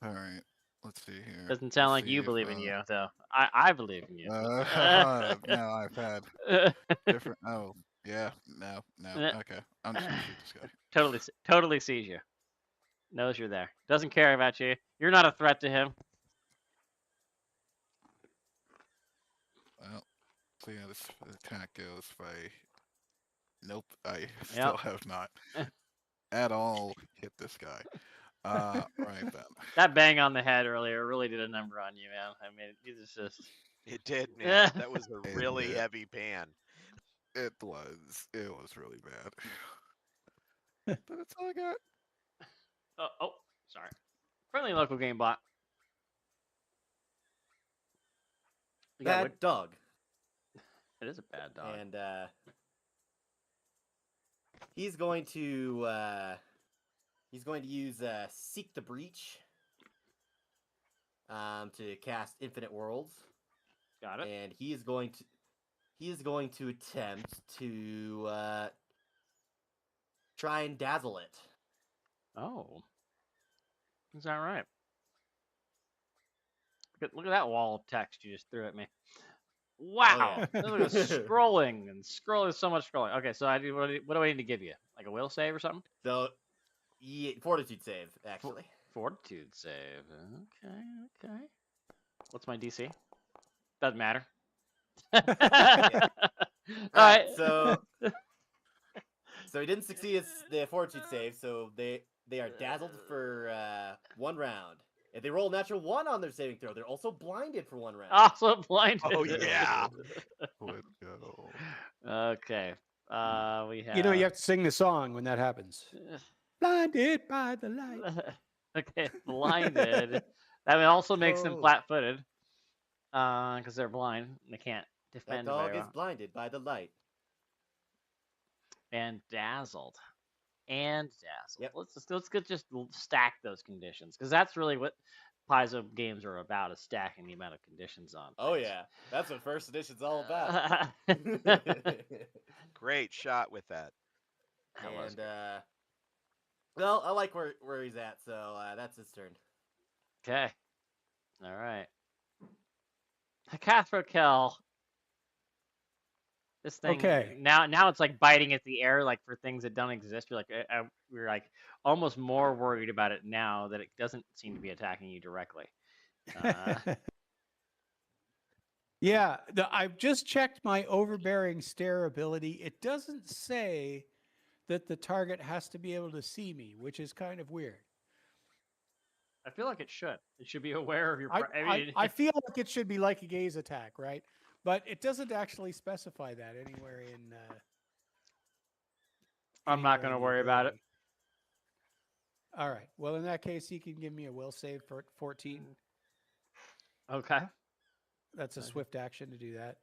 right. Let's see here. Doesn't sound Let's like you see believe if, in you, though. I believe in you. no, I've had different. Oh, yeah. No. Okay. I'm just gonna shoot this guy. Totally sees you. Knows you're there. Doesn't care about you. You're not a threat to him. Well, so yeah, this attack goes by. Nope, I still Yep. have not at all hit this guy. Right then. That bang on the head earlier really did a number on you, man. I mean, it's just. It did, man. That was a really did. heavy pan. It was really bad. But that's all I got. Oh, sorry. Friendly local game bot. You got Bad dog. It is a bad dog. And he's going to use Seek the Breach to cast Infinite Worlds. Got it. And he is going to attempt to try and dazzle it. Oh. Is that right? Look at that wall of text you just threw at me. Wow. yeah. Look at scrolling and scrolling, so much scrolling. Okay, so what do I need to give you? Like a will save or something? So, Fortitude save, actually. Fortitude save. Okay. What's my DC? Doesn't matter. All right. So he didn't succeed the Fortitude save, so they are dazzled for 1 round. If they roll a natural 1 on their saving throw, they're also blinded for 1 round. Also blinded. Oh, yeah. Let's go. Okay. We have. You have to sing the song when that happens. Blinded by the light. Okay, blinded. That also makes them flat-footed, because they're blind. They can't That defend dog very is well. blinded by the light. And dazzled. Yep. Let's just stack those conditions, because that's really what Paizo games are about, is stacking the amount of conditions on. Oh yeah, that's what first edition's all about. Great shot with that. And well, I like where he's at, so that's his turn. Okay. All right. Cathrokel. This thing. Okay. Now it's like biting at the air, like for things that don't exist. We're like almost more worried about it now that it doesn't seem to be attacking you directly. Yeah, I've just checked my overbearing stare ability. It doesn't say that the target has to be able to see me, which is kind of weird. I feel like it should. It should be aware of your. I feel like it should be like a gaze attack, right? But it doesn't actually specify that anywhere in. I'm not anywhere going in to the worry about it. ability. All right. Well, in that case, he can give me a will save for 14. Okay. That's a swift action to do that.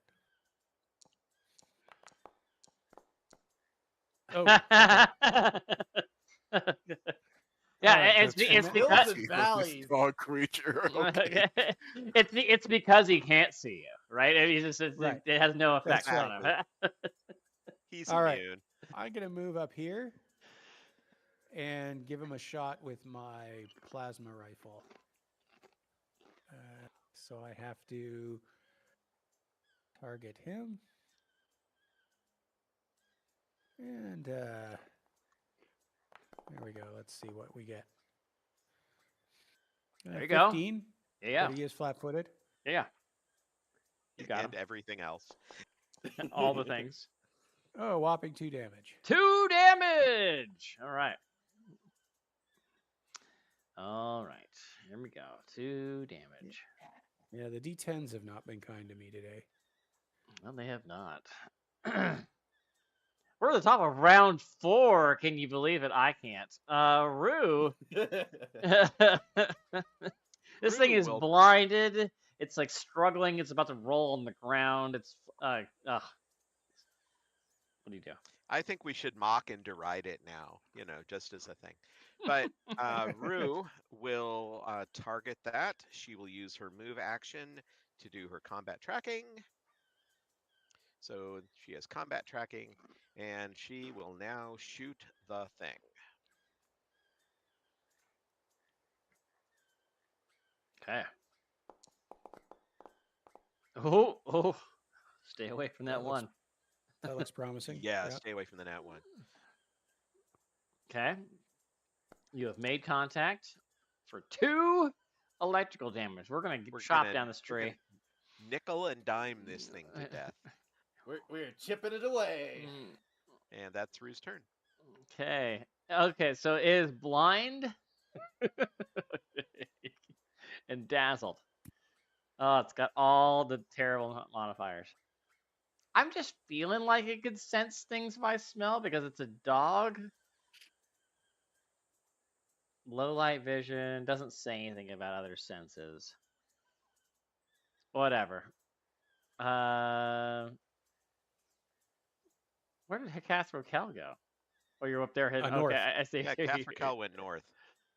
Oh. Yeah, All right, it's that's it's fine. because Hills and valleys. Dog creature. Okay. it's because he can't see you, right? Right. It has no effect That's on him. He's All right. immune. I'm gonna move up here and give him a shot with my plasma rifle. So I have to target him. And there we go. Let's see what we get. There you go. 15. Yeah, But he is flat-footed. yeah. You got And everything else. him. All the things. Oh, a whopping 2 damage. 2 damage. All right. All right. Here we go. 2 damage. Yeah, the D10s have not been kind to me today. Well, they have not. We're at the top of round 4. Can you believe it? I can't. Rue. This thing Rue is will- blinded. It's like struggling. It's about to roll on the ground. It's What do you do? I think we should mock and deride it now, just as a thing. But Rue will target that. She will use her move action to do her combat tracking. So she has combat tracking, and she will now shoot the thing. Okay. Oh. Stay away from that That looks- one. That looks promising. Yeah, stay away from the nat one. Okay. You have made contact for 2 electrical damage. We're going to chop gonna- down this we're tree. Nickel and dime this thing to death. We're chipping it away. And that's Rue's turn. Okay. Okay, so it is blind and dazzled. Oh, it's got all the terrible modifiers. I'm just feeling like it could sense things by smell because it's a dog. Low light vision, doesn't say anything about other senses. Whatever. Where did Catherine Cal go? Oh, you're up there hidden. North. Okay, I see. Yeah, Catherine Cal went north.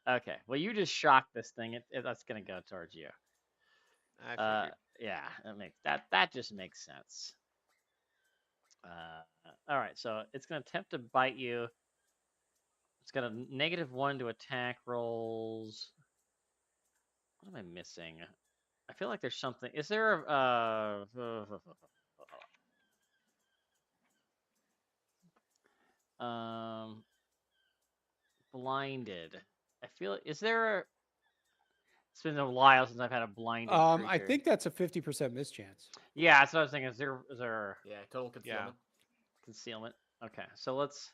Okay, well, you just shocked this thing. That's gonna go towards you. I figured. Yeah, that just makes sense. All right, so it's gonna attempt to bite you. It's got a -1 to attack rolls. What am I missing? I feel like there's something. Is there a blinded? I feel. Is there a? It's been a while since I've had a blinded I creature. think that's a 50% mischance. Yeah, that's what I was thinking. Is there Yeah, total concealment. concealment? Okay, so let's.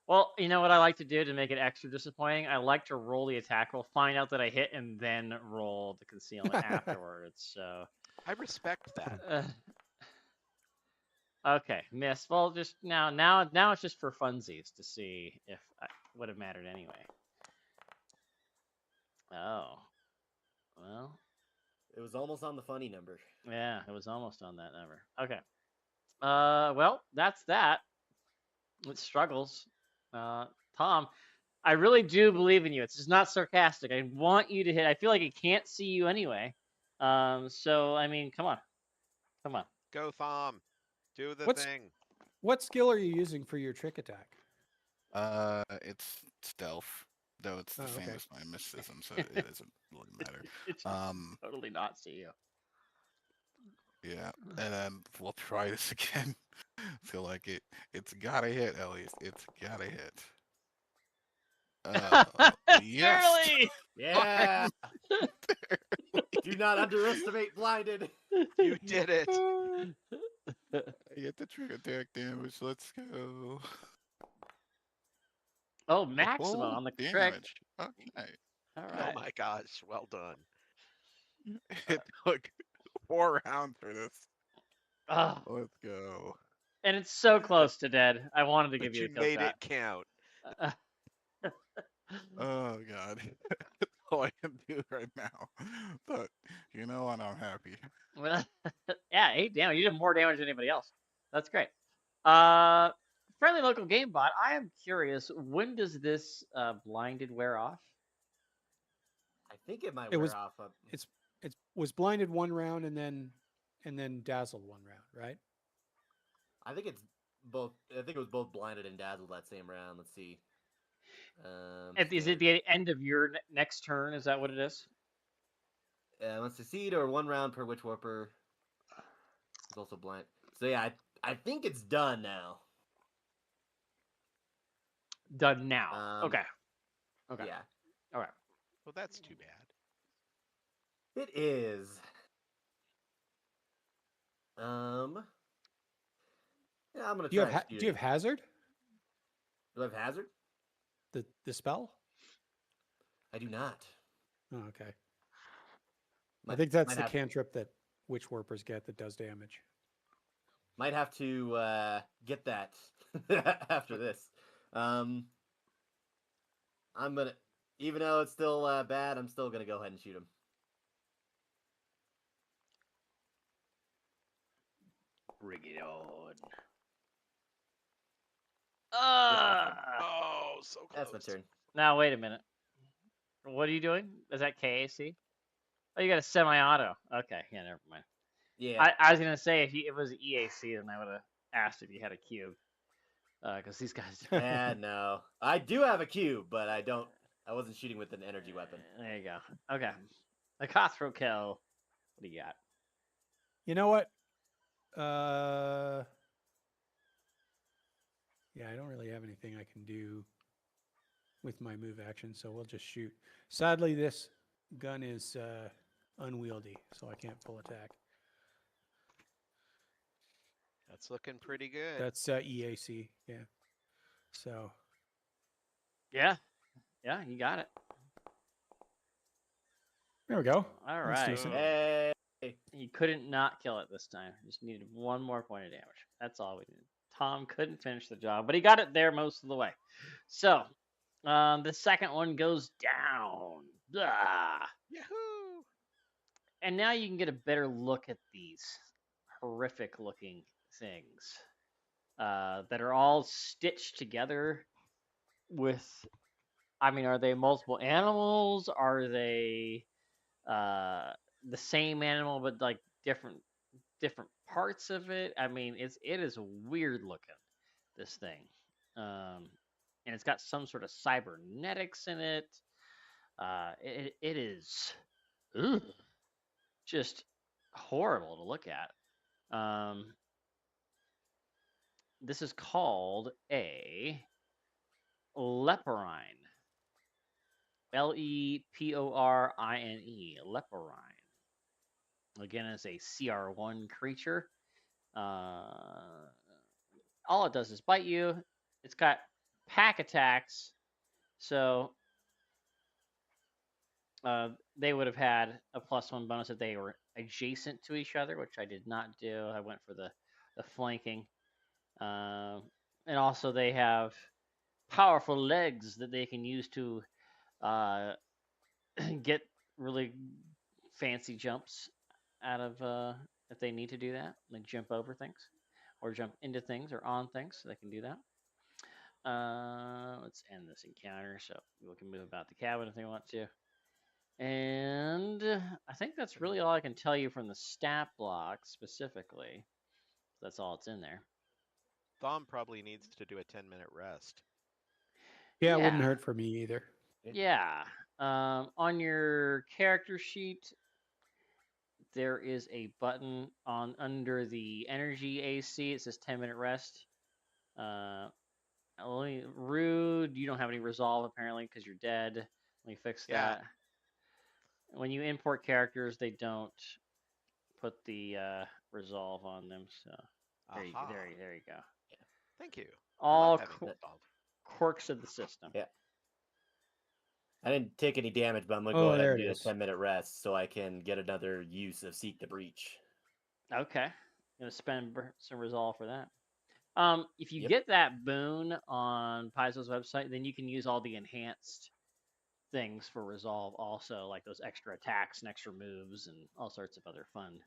Well, you know what I like to do to make it extra disappointing? I like to roll the attack roll, find out that I hit, and then roll the concealment afterwards. So. I respect that. Okay, miss. Well, just now it's just for funsies to see if I would have mattered anyway. Oh, well, It was almost on the funny number. yeah, it was almost on that number. Okay. Well, that's that. It struggles. Tom, I really do believe in you. It's just not sarcastic. I want you to hit. I feel like it can't see you anyway. So I mean, come on. Go, Thom. Do the What's- thing. What skill are you using for your trick attack? It's stealth, though it's the Oh, same okay. as my mysticism, so it doesn't really matter. It's totally not see you. Yeah, and then we'll try this again. Feel like it's gotta hit, Elliot. It's gotta hit. Yes. Barely. Yeah. Do not underestimate blinded. You did it. I get the trick attack damage. Let's go. Oh, maximum Full on the trick. damage. Okay. All Oh right. my gosh, well done. It took 4 rounds for this. Oh, Let's go. and it's so close to dead. I wanted to give But you you the kill made shot. it count. Oh god. That's all I can do right now. But you know what? I'm happy. Well, yeah, 8 damage. You did more damage than anybody else. That's great. Uh, friendly local game bot. I am curious. When does this blinded wear off? I think it might It was wear off. it was blinded one round and then dazzled one round, right? I think it's both. I think it was both blinded and dazzled that same round. Let's see. Is it the end of your next turn? Is that what it is? Must succeed or 1 round per witch warper. It's also blind. So yeah, I think it's done now. Done now. Okay. Okay. Yeah, All right. Well, that's too bad. it is. Yeah, I'm gonna Do you try. have do you have hazard? Do I have hazard? The spell? I do not. Oh, okay. I Might- think that's might the have- cantrip that witch warpers get that does damage. Might have to get that after this. I'm gonna, even though it's still bad, I'm still gonna go ahead and shoot him. Bring it on. Oh, so close. That's my turn. Now wait a minute. What are you doing? Is that KAC? Oh, you got a semi-auto. Okay, yeah, never mind. Yeah. I was gonna say if it was EAC, then I would have asked if you had a cube, because these guys. No. I do have a cube, but I don't. I wasn't shooting with an energy weapon. There you go. Okay, a cutthroat kill. What do you got? You know what? Yeah, I don't really have anything I can do with my move action, so we'll just shoot. Sadly, this gun is unwieldy, so I can't full attack. That's looking pretty good. That's EAC, yeah. So Yeah, you got it. there we go. All That's right. decent. Hey. You couldn't not kill it this time. Just needed one more point of damage. That's all we needed. Tom couldn't finish the job, but he got it there most of the way. So, the second one goes down. Blah. Yahoo! And now you can get a better look at these horrific looking things that are all stitched together with. I mean, are they multiple animals? Are they the same animal but like different parts of it? I mean, it is weird looking, this thing, and it's got some sort of cybernetics in it. It is just horrible to look at. This is called a leporine. Leporine. Leporine. Again, it's a CR1 creature. All it does is bite you. It's got pack attacks, so they would have had a +1 bonus if they were adjacent to each other, which I did not do. I went for the flanking. And also they have powerful legs that they can use to get really fancy jumps out of if they need to do that. They jump over things or jump into things or on things, so they can do that. Let's end this encounter so people can move about the cabin if they want to. And I think that's really all I can tell you from the stat block specifically. That's all it's in there. Thom probably needs to do a 10-minute rest. Yeah, it wouldn't hurt for me either. Yeah. On your character sheet, there is a button on under the energy AC. It says 10-minute rest. Only rude. You don't have any resolve apparently because you're dead. Let me fix that. When you import characters, they don't put the resolve on them. So there you go. Thank you. All I love having resolve. quirks of the system. Yeah. I didn't take any damage, but I'm gonna Oh, go ahead there and it do a is. 10-minute rest so I can get another use of Seek the Breach. Okay. Gonna spend some resolve for that. If you Yep. get that boon on Paizo's website, then you can use all the enhanced things for resolve also, like those extra attacks and extra moves and all sorts of other fun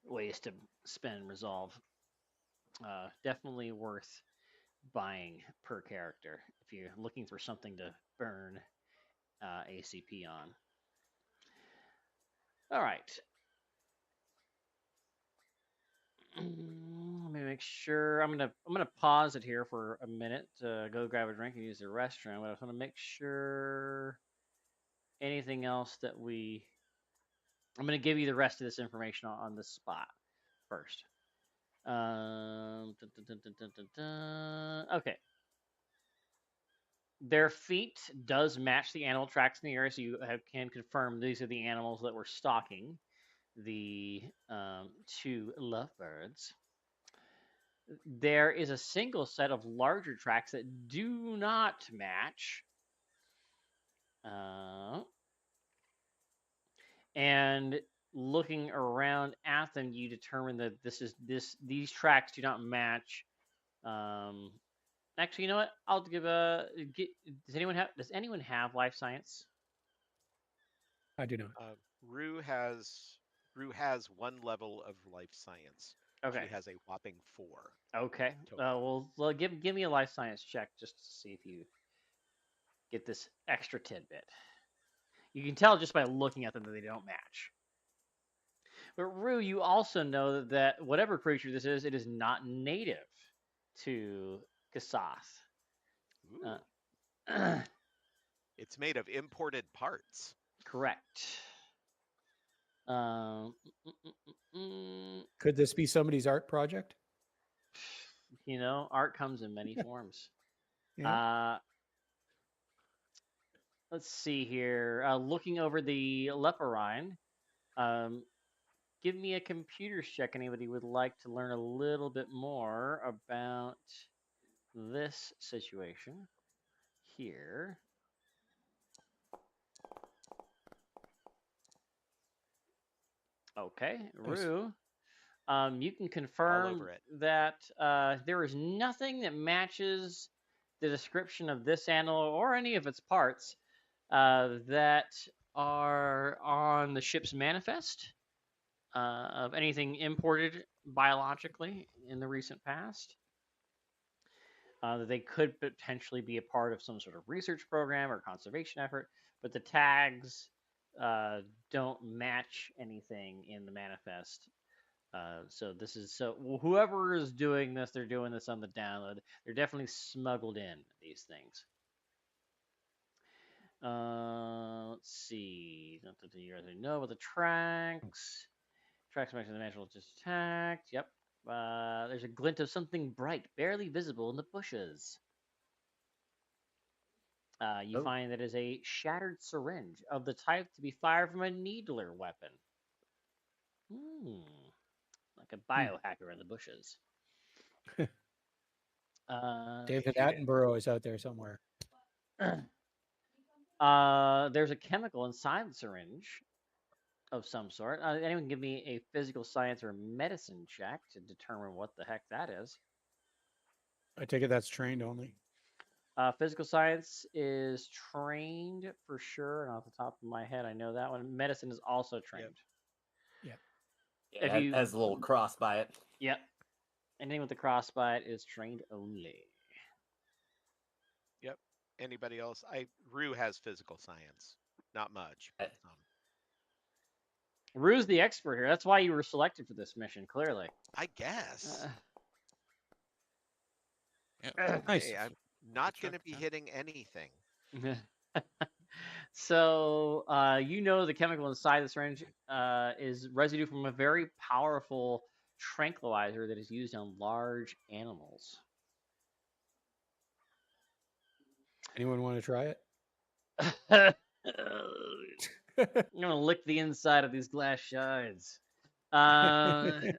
ways to spend resolve. Definitely worth buying per character if you're looking for something to burn ACP on. All right. Let me make sure. I'm gonna pause it here for a minute to go grab a drink and use the restroom. But I just want to make sure anything else that we. I'm gonna give you the rest of this information on this spot first. Okay. Their feet does match the animal tracks in the area, so you can confirm these are the animals that were stalking the two lovebirds. There is a single set of larger tracks that do not match. And looking around at them, you determine that these tracks do not match. Actually, you know what? I'll give a. Does anyone have life science? I do not. Rue has one level of life science. Okay. She has a whopping 4. Okay. Total. Well, give me a life science check just to see if you get this extra tidbit. You can tell just by looking at them that they don't match. But Rue, you also know that whatever creature this is, it is not native to Kasath. It's made of imported parts. Correct. Could this be somebody's art project? You know, art comes in many forms. Yeah. Let's see here. Looking over the Leporine, give me a computers check. Anybody would like to learn a little bit more about this situation here? Okay, Nice. Rue. You can All confirm over it. that there is nothing that matches the description of this animal or any of its parts that are on the ship's manifest of anything imported biologically in the recent past. That they could potentially be a part of some sort of research program or conservation effort, but the tags don't match anything in the manifest. So whoever is doing this, they're doing this on the download. They're definitely smuggled in these things. Let's see. You guys know about the tracks. Tracks matching the natural just attacked. Yep. There's a glint of something bright, barely visible in the bushes. You find that is a shattered syringe of the type to be fired from a needler weapon. Like a biohacker in the bushes. David Attenborough is out there somewhere. There's a chemical inside the syringe of some sort. Anyone give me a physical science or medicine check to determine what the heck that is? I take it that's trained only. Physical science is trained for sure, and off the top of my head, I know that one. Medicine is also trained. Yep. Yeah, it has a little cross by it. Yep. Anything with the crossbite is trained only. Yep. Anybody else? Rue has physical science. Not much. Rue's the expert here. That's why you were selected for this mission, clearly. I guess. Nice. Hey, I'm not going to be hitting anything. So, you know the chemical inside the syringe is residue from a very powerful tranquilizer that is used on large animals. Anyone want to try it? I'm gonna lick the inside of these glass shards. It's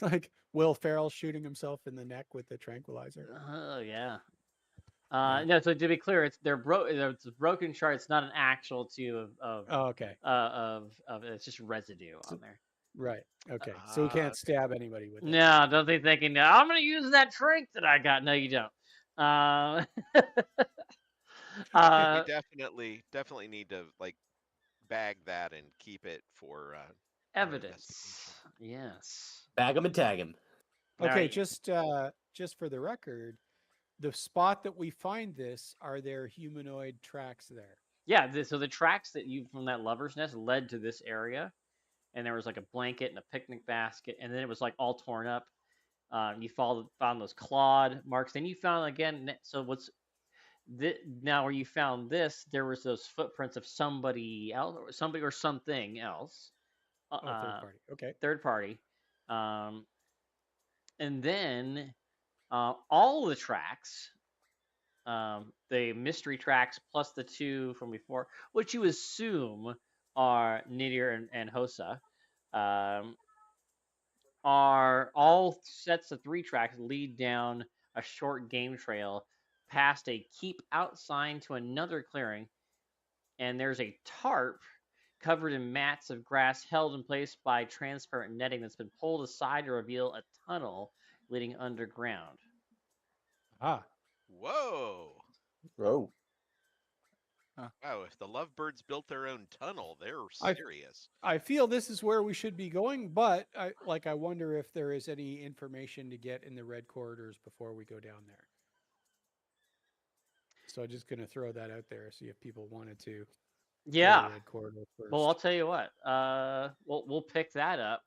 like Will Ferrell shooting himself in the neck with the tranquilizer. Oh yeah. No, so to be clear, it's it's a broken shard. It's not an actual tube Oh, okay. of it's just residue on there. Right. Okay. So we can't stab anybody with it. No, don't be thinking, "No, I'm gonna use that trinket that I got." No, you don't. We definitely need to like bag that and keep it for our Evidence. investigation. Yes. Bag 'em and tag 'em. Okay, Alright. just for the record, the spot that we find this, are there humanoid tracks there? Yeah, so the tracks that you from that lover's nest led to this area, and there was like a blanket and a picnic basket, and then it was like all torn up. You found those clawed marks. Then you found again. So now where you found this, there was those footprints of somebody else, or something else. Oh, third party. Okay. Third party. And then all the tracks, the mystery tracks plus the two from before, which you assume are Nidir and Hosa, are all sets of 3 tracks lead down a short game trail past a keep out sign to another clearing, and there's a tarp covered in mats of grass held in place by transparent netting that's been pulled aside to reveal a tunnel leading underground. Ah. Whoa! Oh. Wow, if the lovebirds built their own tunnel, they're I- serious. I feel this is where we should be going, but I wonder if there is any information to get in the red corridors before we go down there. So I'm just going to throw that out there, see if people wanted to. go to Yeah. the red corridor first. Well, I'll tell you what. We'll pick that up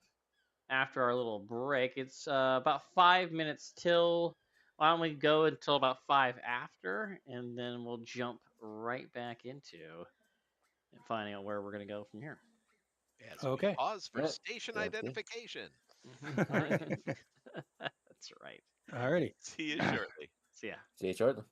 after our little break. It's about 5 minutes till. Why don't we go until about 5 after, and then we'll jump right back into finding out where we're gonna go from here. As Okay. we pause for Alright, station sounds good. identification. That's right. Alrighty. See you shortly. So yeah. See you shortly.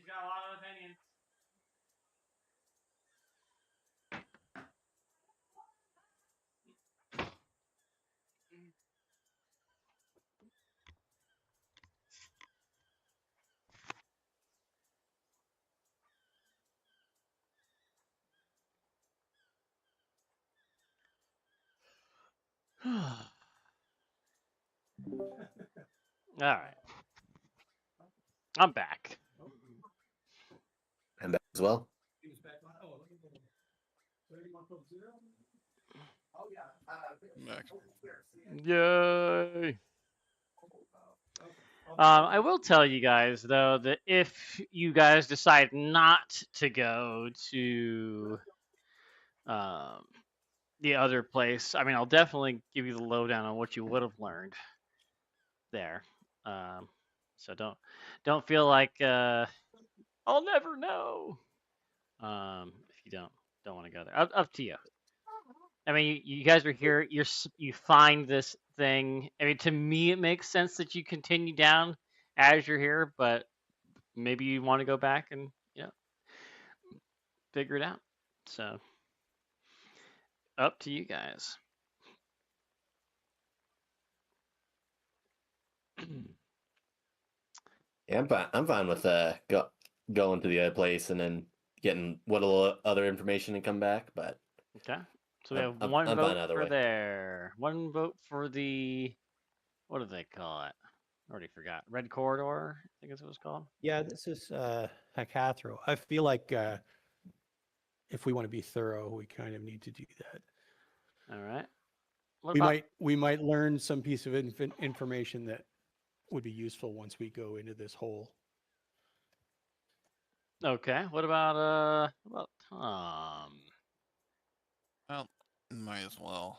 She's got a lot of opinions. All right. I'm back. I'm back as well. Back. Yay. I will tell you guys though that if you guys decide not to go to the other place, I mean, I'll definitely give you the lowdown on what you would have learned there. So don't feel like I'll never know. If you don't want to go there, up to you. I mean, you guys are here. You find this thing. I mean, to me, it makes sense that you continue down as you're here, but maybe you want to go back and figure it out. So up to you guys. Yeah, I'm fine with going to the other place and then getting what little other information and come back. But Okay. So we have I'm one fine vote either for way. there. One vote for the what do they call it? I already forgot. Red corridor, I think is what it's called. Yeah, this is Hakathro. I feel like if we want to be thorough, we kind of need to do that. All right. What We about we might learn some piece of information that would be useful once we go into this hole. okay? What about Tom? Well, might as well.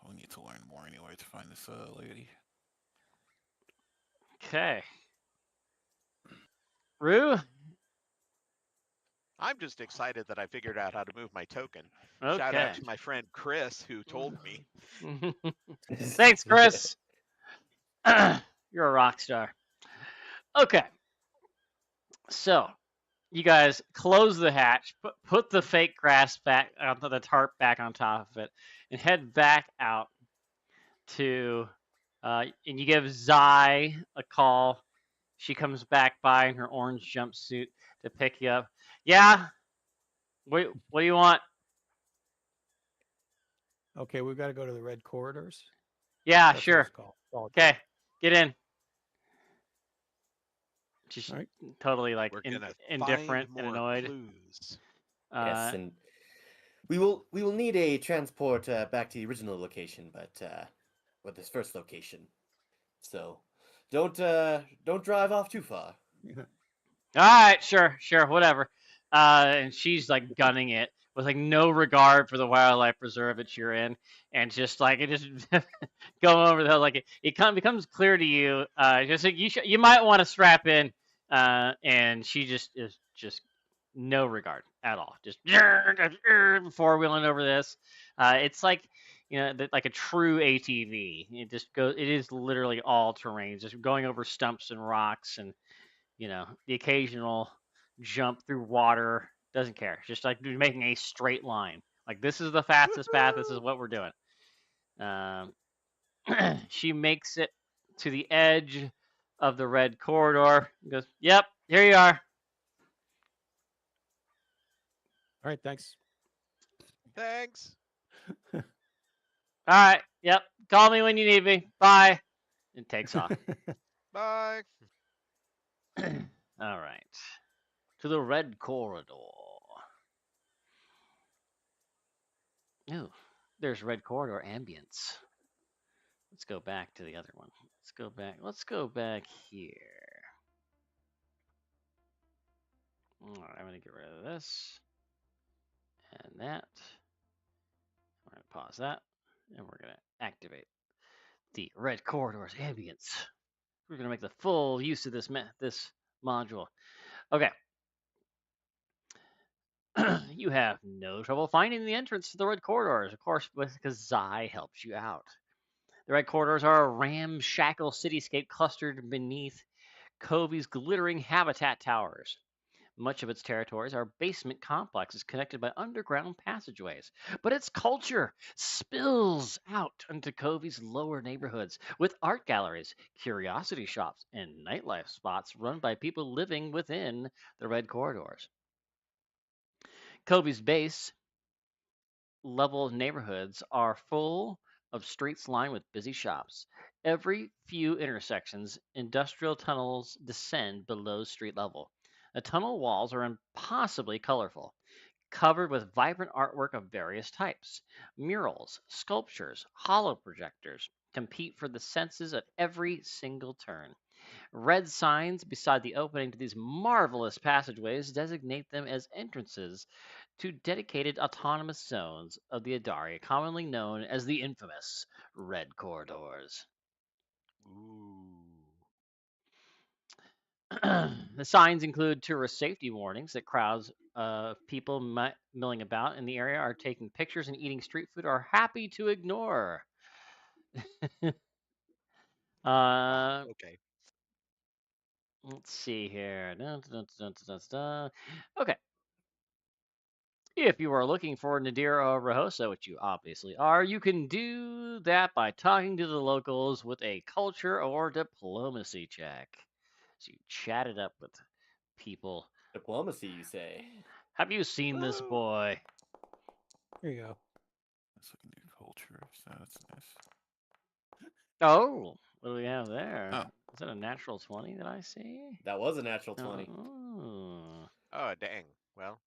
We need to learn more anyway to find this lady. Okay. Rue? I'm just excited that I figured out how to move my token. Shout Okay. out to my friend Chris who told me. Thanks, Chris. You're a rock star. Okay. So, you guys close the hatch, put the fake grass back, the tarp back on top of it, and head back out to, and you give Zai a call. She comes back by in her orange jumpsuit to pick you up. Yeah? What do you want? Okay, we've got to go to the red corridors. Yeah, That's what sure. it's called. Okay, get in. She's All right. totally like We're gonna indifferent find and more annoyed. clues. Yes, and we will need a transport back to the original location, but with this first location. So don't drive off too far. All right, sure, whatever. And she's like gunning it with like no regard for the wildlife preserve that you're in, and just like it just going over the hill. Like it kind of becomes clear to you. Just like you might want to strap in. And she just is just no regard at all. Just four wheeling over this. It's like like a true ATV. It just goes. It is literally all terrain, just going over stumps and rocks, and the occasional jump through water. Doesn't care. Just like making a straight line. Like this is the fastest path. This is what we're doing. She makes it to the edge of the red corridor. Goes, yep, here you are. All right, thanks. Thanks. All right, yep. Call me when you need me. Bye. And takes off. Bye. All right. To the red corridor. Ooh, there's red corridor ambience. Let's go back to the other one. Let's go back here. All right, I'm going to get rid of this and that. I'm going to pause that, and we're going to activate the red corridor's ambience. We're going to make the full use of this module. Okay. You have no trouble finding the entrance to the red corridors, of course, because Zai helps you out. The red corridors are a ramshackle cityscape clustered beneath Covey's glittering habitat towers. Much of its territories are basement complexes connected by underground passageways. But its culture spills out into Covey's lower neighborhoods with art galleries, curiosity shops, and nightlife spots run by people living within the red corridors. Covey's base level neighborhoods are full of streets lined with busy shops. Every few intersections, industrial tunnels descend below street level. The tunnel walls are impossibly colorful, covered with vibrant artwork of various types. Murals, sculptures, hollow projectors compete for the senses at every single turn. Red signs beside the opening to these marvelous passageways designate them as entrances to dedicated autonomous zones of the Adari, commonly known as the infamous Red Corridors. Ooh. The signs include tourist safety warnings that crowds of people milling about in the area are taking pictures and eating street food are happy to ignore. Wow. uh, Okay. let's see here. Okay. If you are looking for Nadir or Rahosa, which you obviously are, you can do that by talking to the locals with a culture or diplomacy check. So you chat it up with people. Diplomacy, you say? Have you seen this boy? Here you go. That's what new culture. So that's nice. Oh, what do we have there? Oh. Is that a natural 20 that I see? That was a natural 20. Oh. Oh, dang. Well,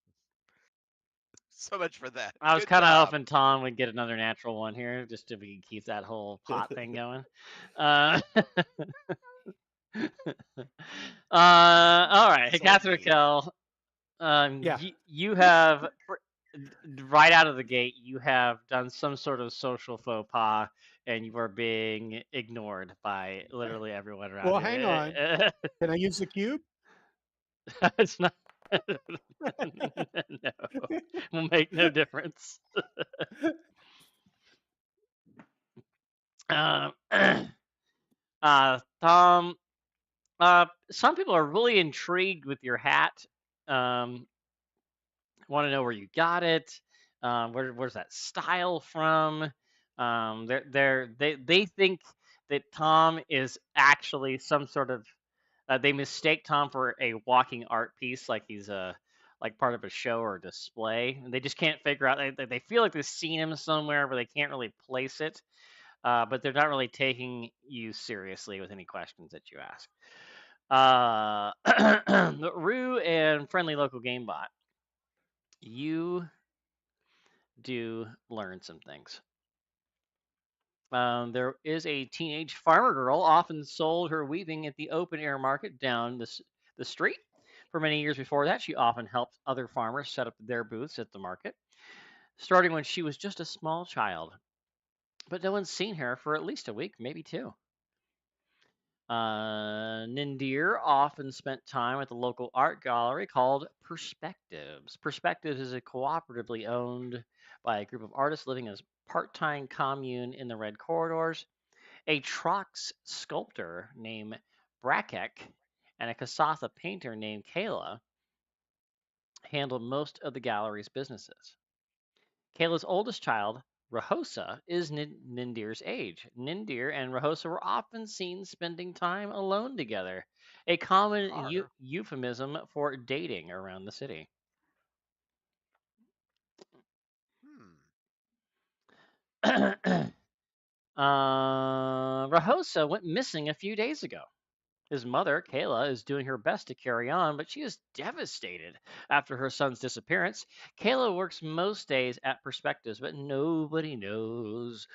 so much for that. I was Good kind of job. hoping Tom would get another natural one here, just to we can keep that whole pot thing going. All right, So Catherine mean. Kell, Yeah. you have right out of the gate, you have done some sort of social faux pas, and you are being ignored by literally everyone around Well, you. hang on. Can I use the cube? It's not. No, will make no difference. Um, Tom, some people are really intrigued with your hat. Want to know where you got it. Where's that style from? They think that Tom is actually some sort of. They mistake Tom for a walking art piece, like he's a like part of a show or display. And they just can't figure out. They feel like they've seen him somewhere, but they can't really place it. But they're not really taking you seriously with any questions that you ask. Rue and friendly local game bot, you do learn some things. There is a teenage farmer girl often sold her weaving at the open air market down the street. For many years before that, she often helped other farmers set up their booths at the market, starting when she was just a small child. But no one's seen her for at least a week, maybe two. Nindir often spent time at the local art gallery called Perspectives. Perspectives is a cooperatively owned by a group of artists living as part-time commune in the Red Corridors. A Trox sculptor named Brakek and a Kasatha painter named Kayla handle most of the gallery's businesses. Kayla's oldest child, Rahosa, is Nindir's age. Nindir and Rahosa were often seen spending time alone together, a common euphemism for dating around the city. Rahosa went missing a few days ago. His mother, Kayla, is doing her best to carry on, but she is devastated after her son's disappearance. Kayla works most days at Perspectives, but nobody knows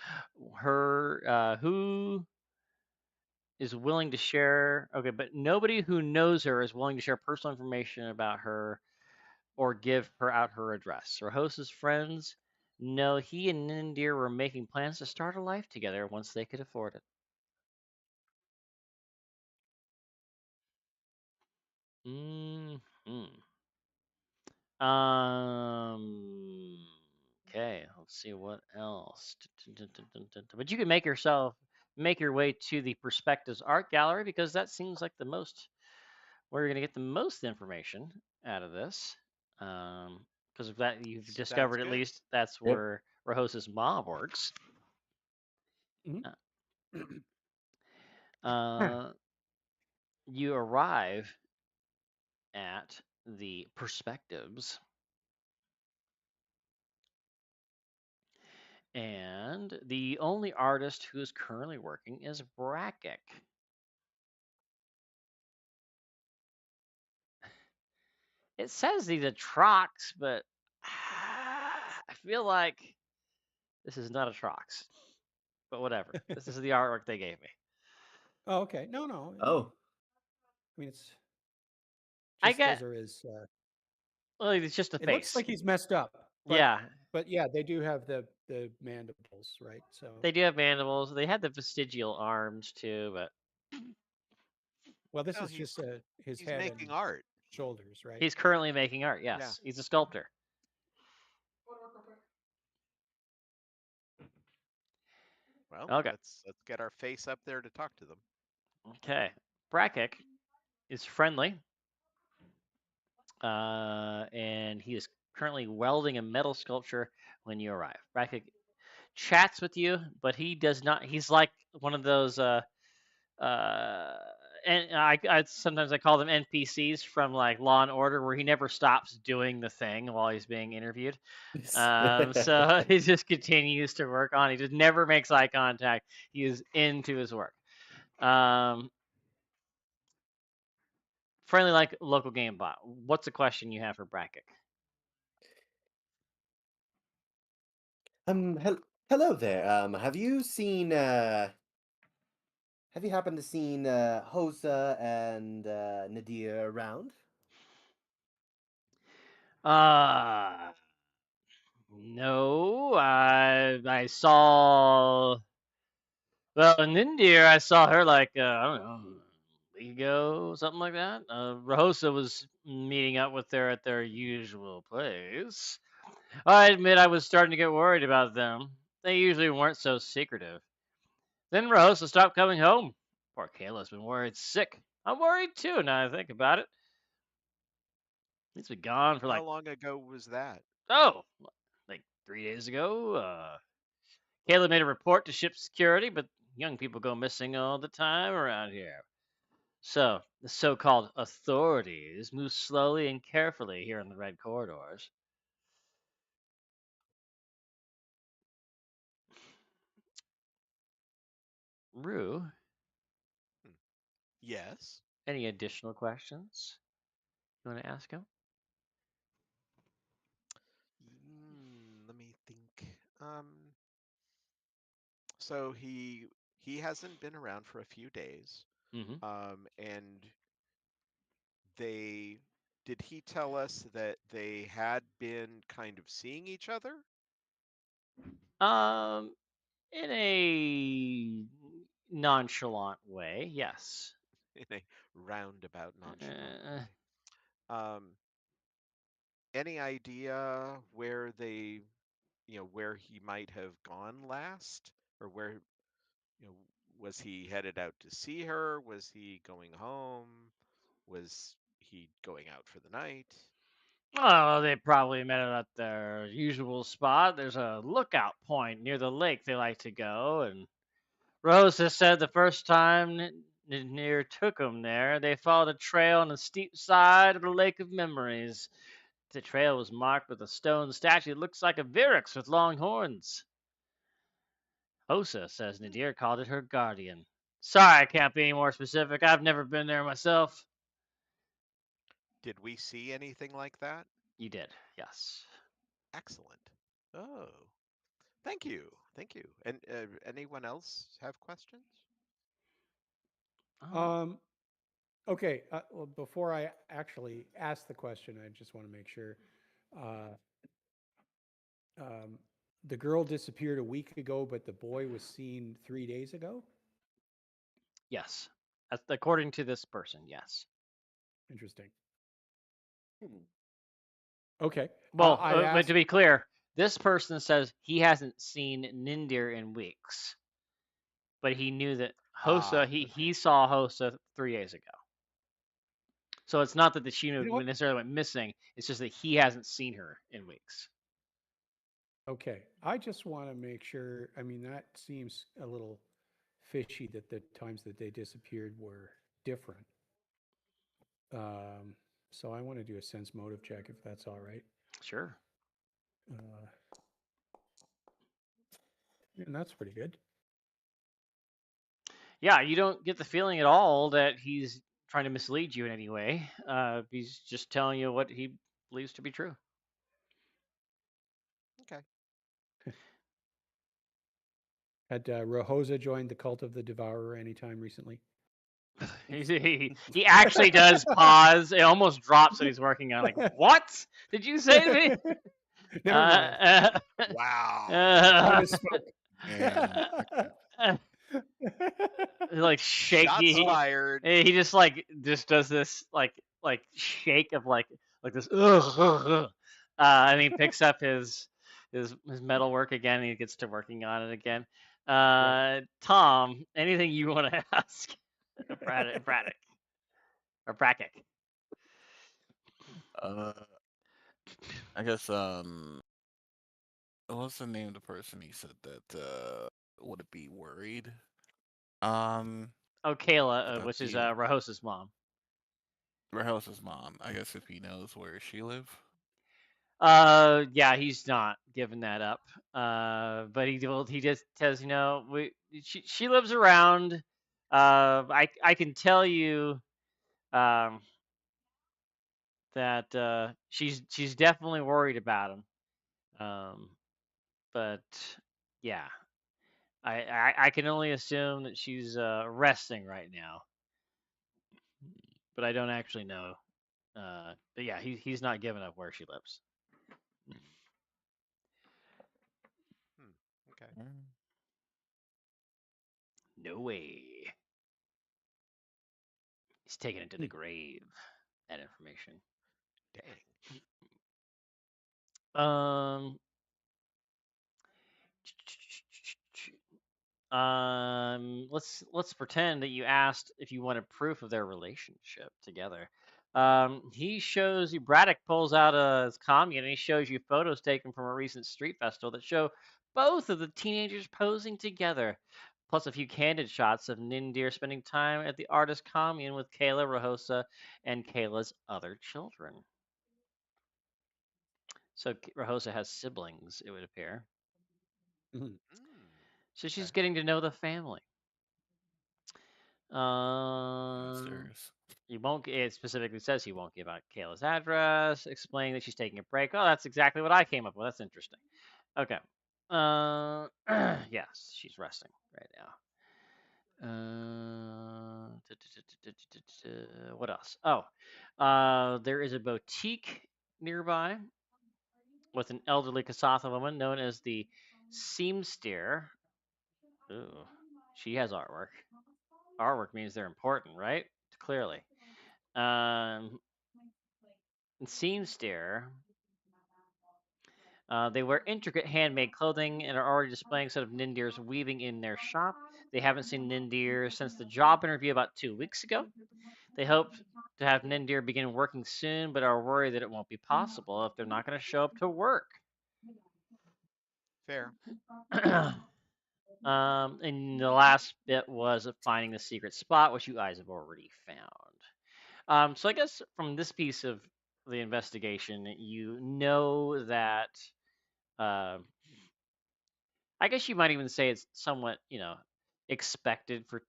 who is willing to share. Okay, but nobody who knows her is willing to share personal information about her or give her out her address. Her host's friends know he and Nindir were making plans to start a life together once they could afford it. Hmm. Okay, let's see what else. But you can make your way to the Perspectives Art Gallery because that seems like the most where you're going to get the most information out of this. Because of that, you've Sounds discovered at good. least that's Yep. where Rahos's mom works. You arrive at the perspectives, and the only artist who is currently working is Brakic. It says he's a Trox, but I feel like this is not a Trox. But whatever. This is the artwork they gave me. Oh, okay. No. Oh, I mean, it's I just get. those are his. Well, it's just a It looks face. like he's messed up, Yeah, but yeah, they do have the mandibles, right? So they do have mandibles. They had the vestigial arms too, but well, this Well, is just his he's head making and art. shoulders, right? he's currently making art. Yeah. Yes, he's a sculptor. Well, Okay. let's get our face up there to talk to them. Okay. Brakic is friendly, and he is currently welding a metal sculpture when you arrive. Brakic chats with you, but he does not. He's like one of those. And I sometimes I call them NPCs from like Law and Order, where he never stops doing the thing while he's being interviewed. So he just continues to work on. He just never makes eye contact. He is into his work. Friendly like local game bot. What's the question you have for Brakic? Hello there. Have you happened to seen Hosa and Nadir around? No. I saw. Well, in India, I saw her like I don't know, a week ago, something like that. Rahosa was meeting up with her at their usual place. I admit I was starting to get worried about them. They usually weren't so secretive. Then Rahosa stopped coming home. Poor Kayla's been worried sick. I'm worried too now I think about it. He's been gone for How like, long ago was that? oh, like 3 days ago. Kayla made a report to ship security, but young people go missing all the time around here. So, the so called authorities move slowly and carefully here in the red corridors. Rue, Hmm. Yes. any additional questions you want to ask him? Let me think. So he hasn't been around for a few days. Mm-hmm. And they did he tell us that they had been kind of seeing each other In a nonchalant way, yes. in a roundabout, nonchalant Uh, way? Um, any idea where they, where he might have gone last, or where, you know, was he headed out to see her? Was he going home? Was he going out for the night? oh, they probably met at their usual spot. There's a lookout point near the lake they like to go, and Rose has said the first time Near took them there, they followed a trail on the steep side of the Lake of Memories. The trail was marked with a stone statue that looks like a Virix with long horns. Osa says Hmm. Nadir called it her guardian. Sorry, I can't be any more specific. I've never been there myself. Did we see anything like that? You did, yes. Excellent. Oh, thank you. Thank you. And anyone else have questions? Oh, Um, okay. Well, before I actually ask the question, I just want to make sure. Uh, um, the girl disappeared a week ago, but the boy was seen 3 days ago. yes. According to this person, yes. Interesting. Hmm. Okay. Well, I'd but ask. to be clear, this person says he hasn't seen Nindir in weeks, but he knew that Hosa. Ah, He okay. saw Hosa 3 days ago. So it's not that the Shino You know what? necessarily went missing. It's just that he hasn't seen her in weeks. Okay, I just want to make sure. I mean, that seems a little fishy that the times that they disappeared were different. Um, so I want to do a sense motive check if that's all right. Sure. Uh, and that's pretty good. Yeah, you don't get the feeling at all that he's trying to mislead you in any way. He's just telling you what he believes to be true. Okay. Had Rohosa joined the cult of the Devourer anytime recently? He actually does pause. It almost drops what he's working on. Like, what did you say to me? Never mind. Wow. I misspoke. Like Shots shaky. fired. He just does this like shake of like this. And he picks up his metal work again. And he gets to working on it again. Tom, anything you want to ask? Braddock or Bracket? I guess what's the name of the person he said that would it be worried? Oh, Kayla, about which is the Rahosa's mom. Rahouse's mom. I guess if he knows where she live. Yeah, he's not giving that up. But he just says, she lives around. I can tell you, um, that she's definitely worried about him. But yeah, I can only assume that she's resting right now. But I don't actually know. But yeah, he's not giving up where she lives. Okay. No way. He's taking it to the grave. That information. Dang. Um. Let's pretend that you asked if you wanted proof of their relationship together. He shows you. Braddock pulls out his commune and he shows you photos taken from a recent street festival that show both of the teenagers posing together, plus a few candid shots of Nindir spending time at the artist commune with Kayla, Rahosa, and Kayla's other children. So Rahosa has siblings, it would appear. So she's Okay. getting to know the family. Downstairs. You won't. It specifically says he won't give out Kayla's address. Explain that she's taking a break. Oh, that's exactly what I came up with. That's interesting. Okay. Yes, she's resting right now. What else? Oh, there is a boutique nearby with an elderly Kasatha woman known as the Seamsteer. Ooh, she has artwork. Artwork means they're important, right? Clearly. Seamsteer. They wear intricate handmade clothing and are already displaying some of Nindir's weaving in their shop. They haven't seen Nindir since the job interview about 2 weeks ago. They hope to have Nindir begin working soon, but are worried that it won't be possible if they're not going to show up to work. Fair. And the last bit was finding the secret spot, which you guys have already found. So I guess from this piece of the investigation, you know that uh, I guess you might even say it's somewhat, expected for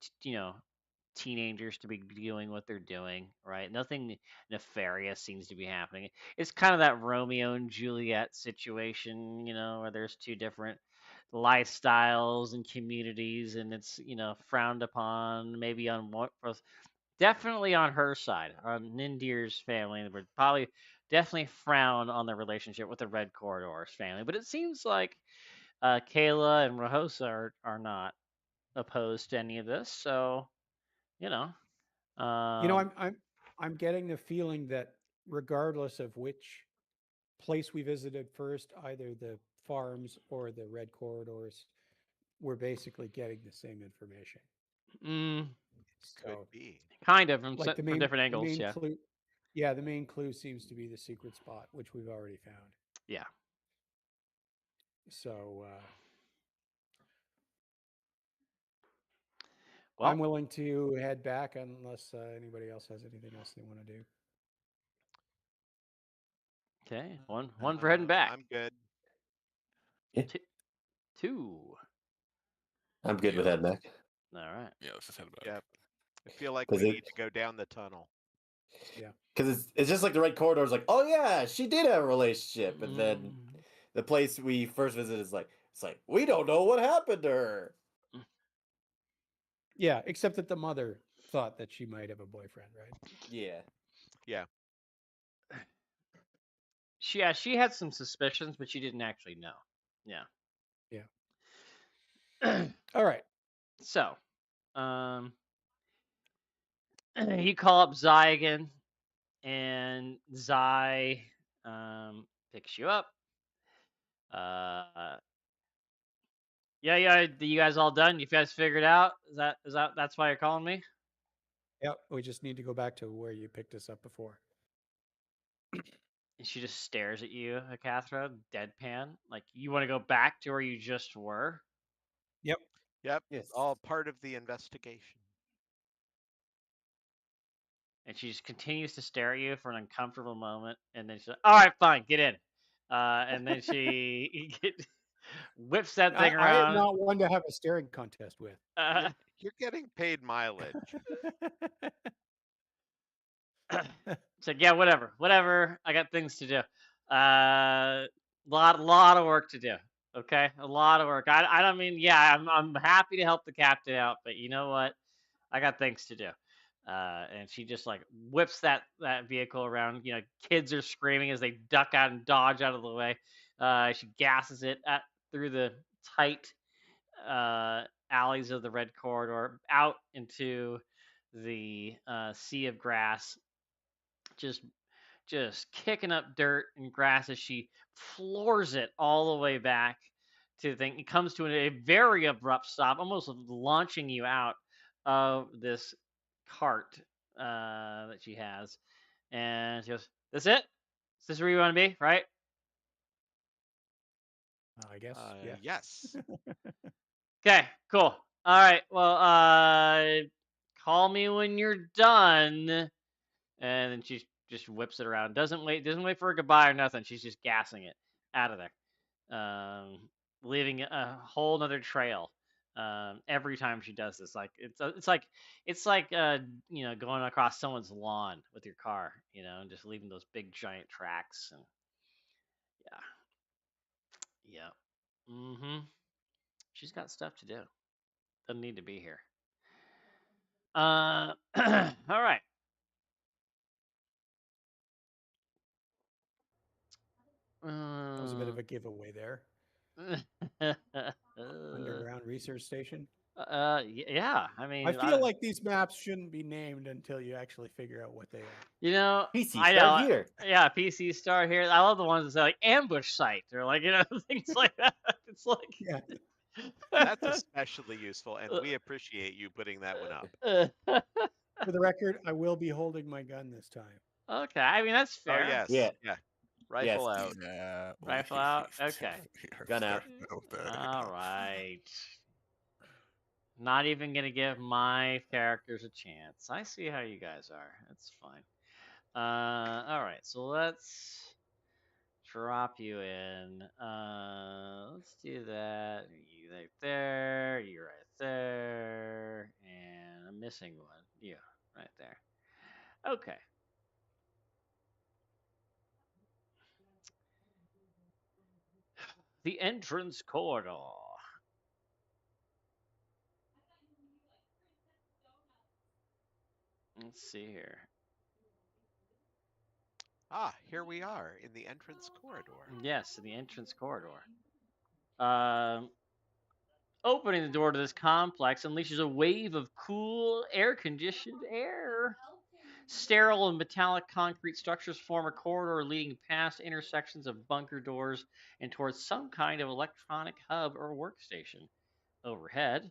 teenagers to be doing what they're doing, right? Nothing nefarious seems to be happening. It's kind of that Romeo and Juliet situation, where there's two different lifestyles and communities, and it's frowned upon. Maybe on one, definitely on her side, on Nindir's family, would probably definitely frown on the relationship with the Red Corridor's family. But it seems like Kayla and Rahosa are not opposed to any of this. So, you know, You know, um, I'm getting the feeling that regardless of which place we visited first, either the farms or the red corridors, we're basically getting the same information. mm, Could So, be. kind of like from different the angles. main Yeah. clue, Yeah, the main clue seems to be the secret spot, which we've already found. Yeah. So Well, I'm willing to head back unless anybody else has anything else they want to do. okay. One for heading back. I'm good. Two. I'm good with Yeah. heading back. All right. Yeah, let's just head back. Yep. I feel like 'Cause we it- need to go down the tunnel. Because it's just like the red corridor is like, oh yeah, she did have a relationship, and then Mm. the place we first visited is like, it's like we don't know what happened to her. Yeah, except that the mother thought that she might have a boyfriend, right? Yeah. Yeah. She had some suspicions, but she didn't actually know. Yeah. All right. So, you call up Zai again, and Zai picks you up. Yeah. You guys all done? You guys figured out? That's why you're calling me? Yep. We just need to go back to where you picked us up before. And she just stares at you, Akathra, deadpan. Like, you want to go back to where you just were? Yep. Yep. Yes. All part of the investigation. And she just continues to stare at you for an uncomfortable moment, and then she's like, "All right, fine, get in." And then she whips that thing I am around. not one to have a staring contest with. You're getting paid mileage. It's like, yeah, whatever. I got things to do. Lot of work to do. Okay, a lot of work. I don't mean, yeah, I'm happy to help the captain out, but you know what? I got things to do. And she just like whips that vehicle around. You know, kids are screaming as they duck out and dodge out of the way. She gasses it through the tight alleys of the red corridor out into the sea of grass, just kicking up dirt and grass as she floors it all the way back to the thing. It comes to a very abrupt stop, almost launching you out of this cart that she has. And she goes, "That's it? Is this where you want to be, right?" I guess. Yeah. Yes. Okay, cool. All right. Well, call me when you're done. And then she just whips it around. Doesn't wait for a goodbye or nothing. She's just gassing it out of there, leaving a whole nother trail. Every time she does this, like it's like going across someone's lawn with your car, and just leaving those big giant tracks. And yeah. She's got stuff to do. Doesn't need to be here. All right. That was a bit of a giveaway there. Underground research station. Yeah. I mean, I feel like these maps shouldn't be named until you actually figure out what they are. PC I start know. here. Yeah, PC start here. I love the ones that say like ambush site or like things like that. It's like Yeah. That's especially useful, and we appreciate you putting that one up. For the record, I will be holding my gun this time. Okay, I mean that's Oh fair. yes. Yeah. Rifle out. Yeah. Rifle out? Okay. Gun out. All right. Not even gonna give my characters a chance. I see how you guys are. That's fine. All right. So let's drop you in. Let's do that. You right there. You right there. And I'm missing one. You right there. Okay. The entrance corridor. Let's see here. Ah, here we are in the entrance corridor. Yes, the entrance corridor. Opening the door to this complex unleashes a wave of cool, air-conditioned air. Sterile and metallic concrete structures form a corridor leading past intersections of bunker doors and towards some kind of electronic hub or workstation. Overhead,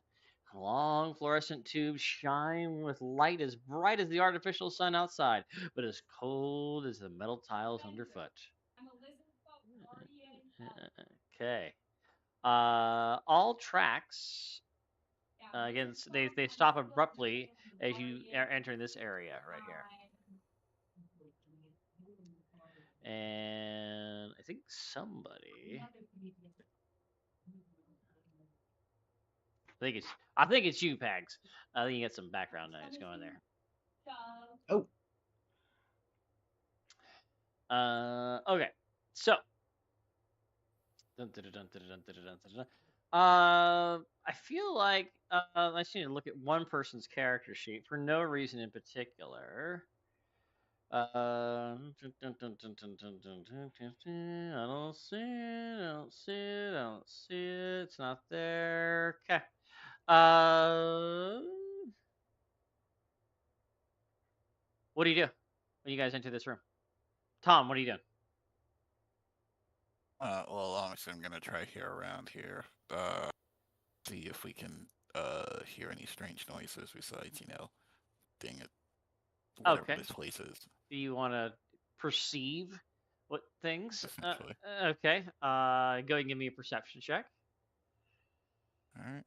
Long fluorescent tubes shine with light as bright as the artificial sun outside, but as cold as the metal tiles underfoot. Okay. All tracks, again, they stop abruptly as you enter this area right here. And I think somebody. I think it's you, Pags. I think you get some background noise going there. Oh, Okay. So. I feel like I just need to look at one person's character sheet for no reason in particular. I don't see it. I don't see it. I don't see it. It's not there. Okay. What do you do when you guys enter this room? Tom, what are you doing? Well, honestly, I'm gonna try here around here. See if we can hear any strange noises besides, dang it, whatever Okay. this place is. Do you want to perceive what things? Essentially. Okay. Go and give me a perception check. All right.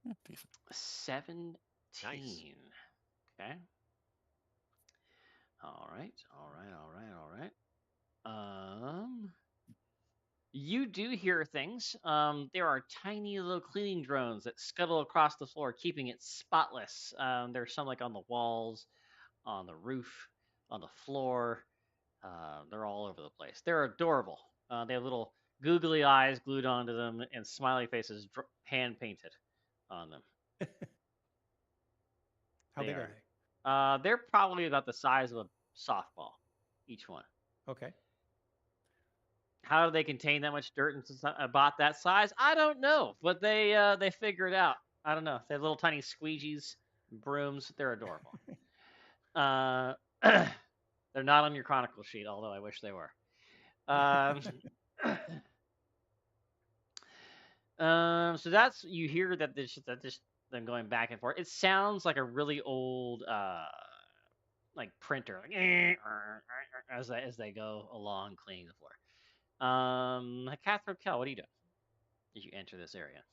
Yeah, decent. 17. Nice. Okay. All right. You do hear things. There are tiny little cleaning drones that scuttle across the floor, keeping it spotless. There's some like on the walls, on the roof, on the floor. They're all over the place. They're adorable. They have little googly eyes glued onto them and smiley faces hand painted on them. How They big are. are they? They're probably about the size of a softball, each one. Okay. How do they contain that much dirt and about that size? I don't know, but they figure it out. I don't know. They have little tiny squeegees, brooms. They're adorable. They're not on your chronicle sheet, although I wish they were. So that's you hear that this them going back and forth. It sounds like a really old like printer, like, as they go along cleaning the floor. Catherine Kell, what are you doing as you enter this area?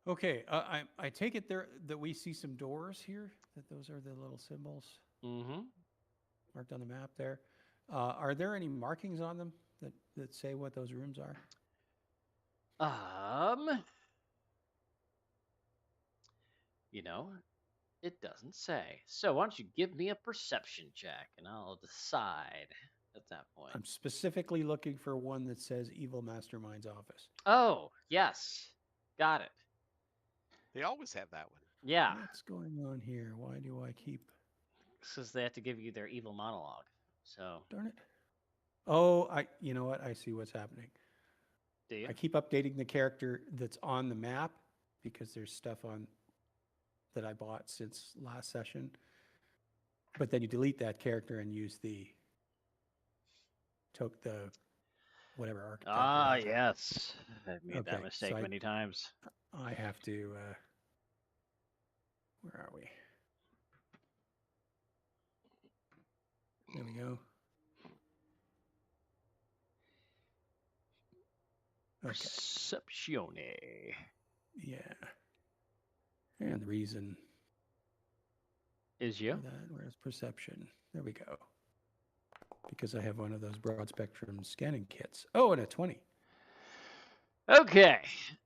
Okay. I take it there that we see some doors here. That those are the little symbols Mm-hmm. marked on the map there. Are there any markings on them that say what those rooms are? It doesn't say. So why don't you give me a perception check, and I'll decide at that point. I'm specifically looking for one that says Evil Mastermind's office. Oh, yes. Got it. They always have that one. Yeah. What's going on here? Why do I keep... Because they have to give you their evil monologue. So. Darn it. Oh, you know what? I see what's happening. Do you? I keep updating the character that's on the map because there's stuff on that I bought since last session. But then you delete that character and use the whatever archetype. Ah, yes. I've made that Okay, mistake so many times. I have to. Where are we? There we go. Okay. Perceptione. Yeah. And the reason Is you? for that, where's perception? There we go. Because I have one of those broad spectrum scanning kits. Oh, and a 20. Okay.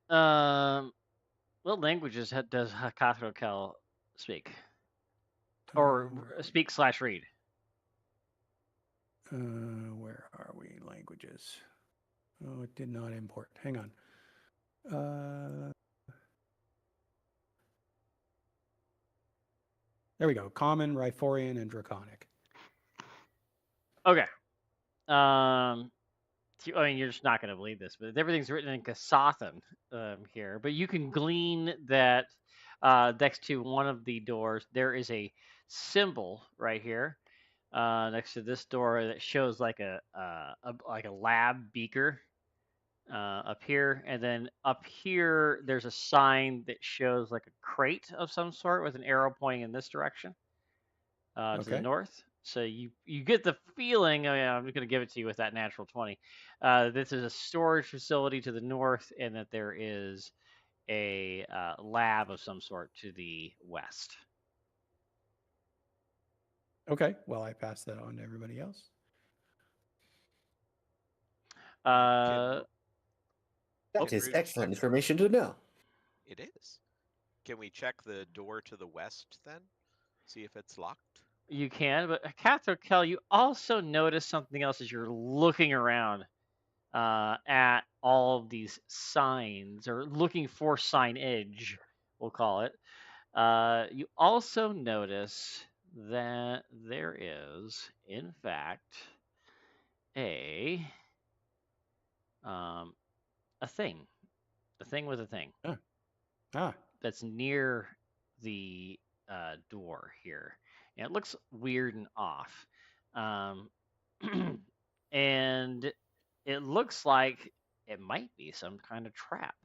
What languages does Hakato Kel speak? Or speak/read? Where are we? Languages. Oh, it did not import. Hang on. There we go. Common, Riforian, and Draconic. Okay. You're just not going to believe this, but everything's written in Kasathan here. But you can glean that next to one of the doors, there is a symbol right here next to this door that shows like a lab beaker up here, and then up here there's a sign that shows like a crate of some sort with an arrow pointing in this direction to the Okay. north. So you get the feeling. Oh yeah, I'm just gonna give it to you with that natural 20. This is a storage facility to the north, and that there is a lab of some sort to the west. Okay. Well, I pass that on to everybody else. Uh, That Can is Rue excellent check- information to know. It is. Can we check the door to the west then? See if it's locked? you can, but Catherine Kell, you also notice something else as you're looking around at all of these signs, or looking for signage, we'll call it. You also notice that there is, in fact, a a thing with a thing Ah. that's near the door here. And it looks weird and off. Um, and it looks like it might be some kind of trap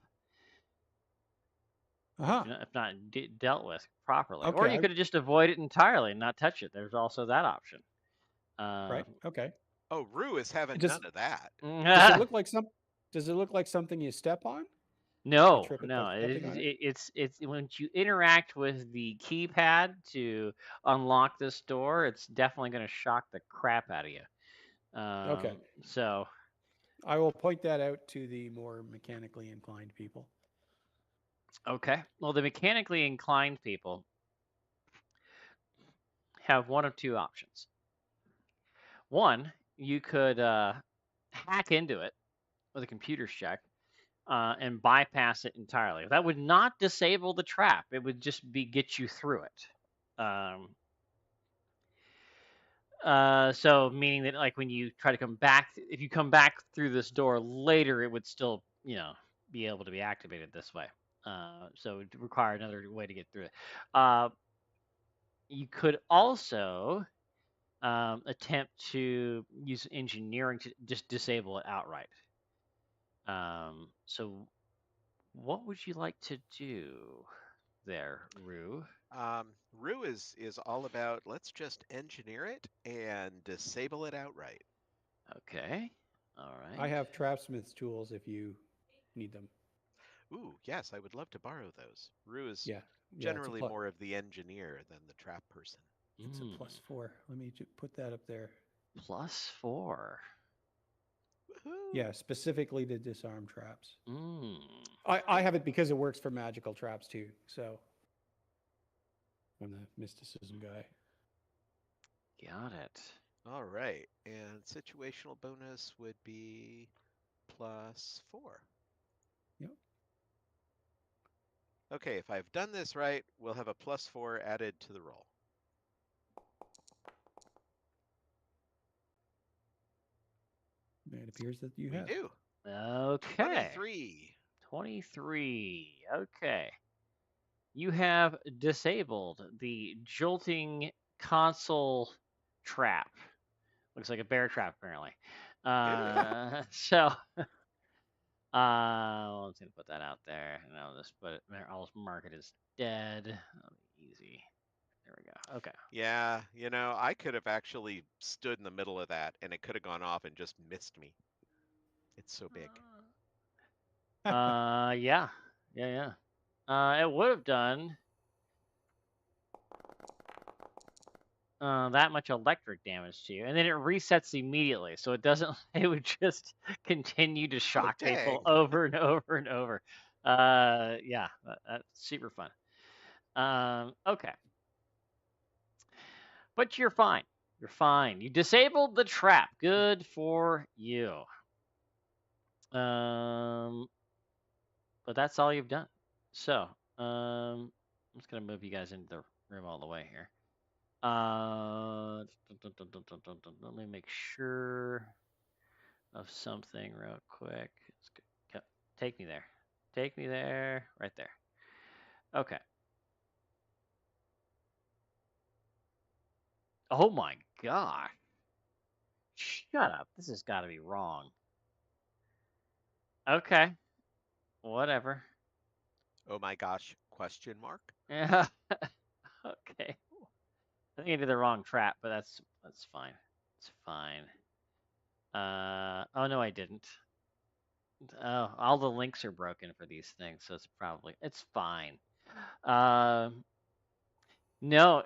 Aha. if not dealt with properly. Or Okay. you could just avoid it entirely and not touch it. There's also that option. Right. Okay. Oh, Rue is having Just- none of that. Does it look like Does it look like something you step on? No, trip it no. by stepping on it? It's when you interact with the keypad to unlock this door, it's definitely going to shock the crap out of you. Okay. So I will point that out to the more mechanically inclined people. okay. Well, the mechanically inclined people have one of two options. One, you could hack into it with a computer's check and bypass it entirely. That would not disable the trap. It would just get you through it. So meaning that like when you try to come back, if you come back through this door later, it would still be able to be activated this way. So it would require another way to get through it. You could also attempt to use engineering to just disable it outright. So what would you like to do there, Rue? Rue is all about let's just engineer it and disable it outright. Okay. All right. I have Trapsmith's tools if you need them. Ooh, yes, I would love to borrow those. Rue is Yeah. generally more of the engineer than the trap person. It's a +4. Let me put that up there. +4. Woohoo! Yeah, specifically to disarm traps. Mm. I have it because it works for magical traps too. So I'm the mysticism guy. Got it. All right, and situational bonus would be +4. Yep. Okay, if I've done this right, we'll have a +4 added to the roll. It appears that you We have. do. Okay. 23. 23. Okay. You have disabled the jolting console trap. Looks like a bear trap, apparently. So, I'm just gonna put that out there, and I'll just put it. I'll mark it as dead. That'll be easy. There we go. Okay. Yeah, I could have actually stood in the middle of that, and it could have gone off and just missed me. It's so big. Yeah. It would have done that much electric damage to you, and then it resets immediately, so it doesn't. It would just continue to shock people dang. over and over and over. Yeah, that's super fun. Okay, but you're fine. You're fine. You disabled the trap. Good for you. But that's all you've done. So, I'm just gonna move you guys into the room all the way here. Let me make sure of something real quick. Take me there. Take me there. Right there. Okay. Oh my gosh. Shut up. This has got to be wrong. Okay. Whatever. Oh my gosh, question mark? Yeah. Okay. I think I did the wrong trap, but that's fine. It's fine. Oh no, I didn't. Oh, all the links are broken for these things, so it's fine. No,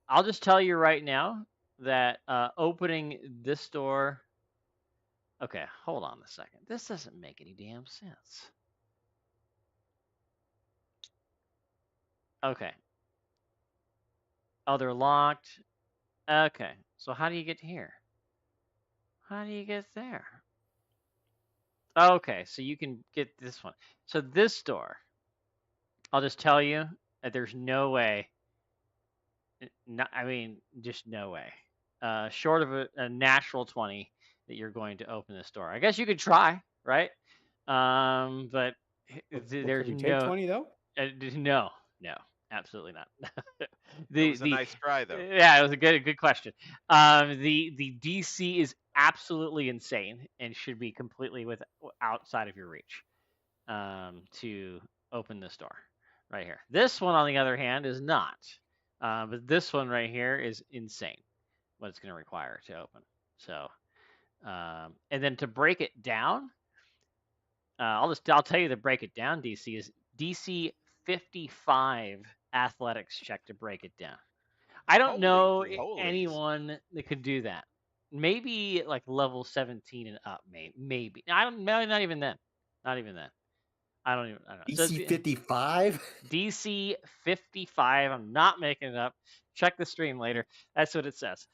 I'll just tell you right now that opening this door. Okay, hold on a second. This doesn't make any damn sense. Okay. Oh, they're locked. Okay, so how do you get here? How do you get there? Okay, so you can get this one. So this door, I'll just tell you that there's no way. I mean, just no way. Short of a natural 20 that you're going to open this door. I guess you could try, right? But there's Can we take no, 20 though? no, absolutely not. It was a nice try, though. Yeah, it was a good question. The DC is absolutely insane and should be completely outside of your reach to open this door right here. This one, on the other hand, is not. But this one right here is insane. What it's going to require to open. So, and then to break it down, I'll tell you to break it down. DC is DC 55 athletics check to break it down. I don't know anyone that could do that. Maybe like level 17 and up, maybe. I don't know. Not even then. Not even then. I don't know. DC 55? DC 55. I'm not making it up. Check the stream later. That's what it says.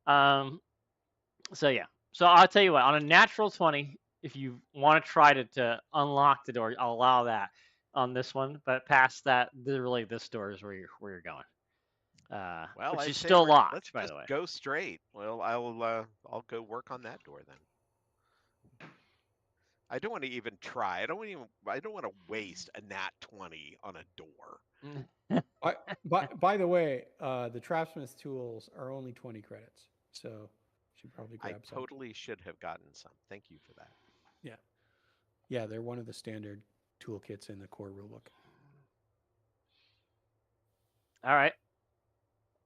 So yeah. So I'll tell you what. On a natural 20, if you want to try to unlock the door, I'll allow that on this one. But past that, really, this door is where you're going. Well, which I'd is say still locked, let's by just the way. go straight. Well, I'll go work on that door then. I don't want to even try. I don't want to waste a nat 20 on a door. By the way, the Trapsmith tools are only 20 credits, so you should probably grab some. I totally should have gotten some. Thank you for that. Yeah, they're one of the standard toolkits in the core rulebook. All right.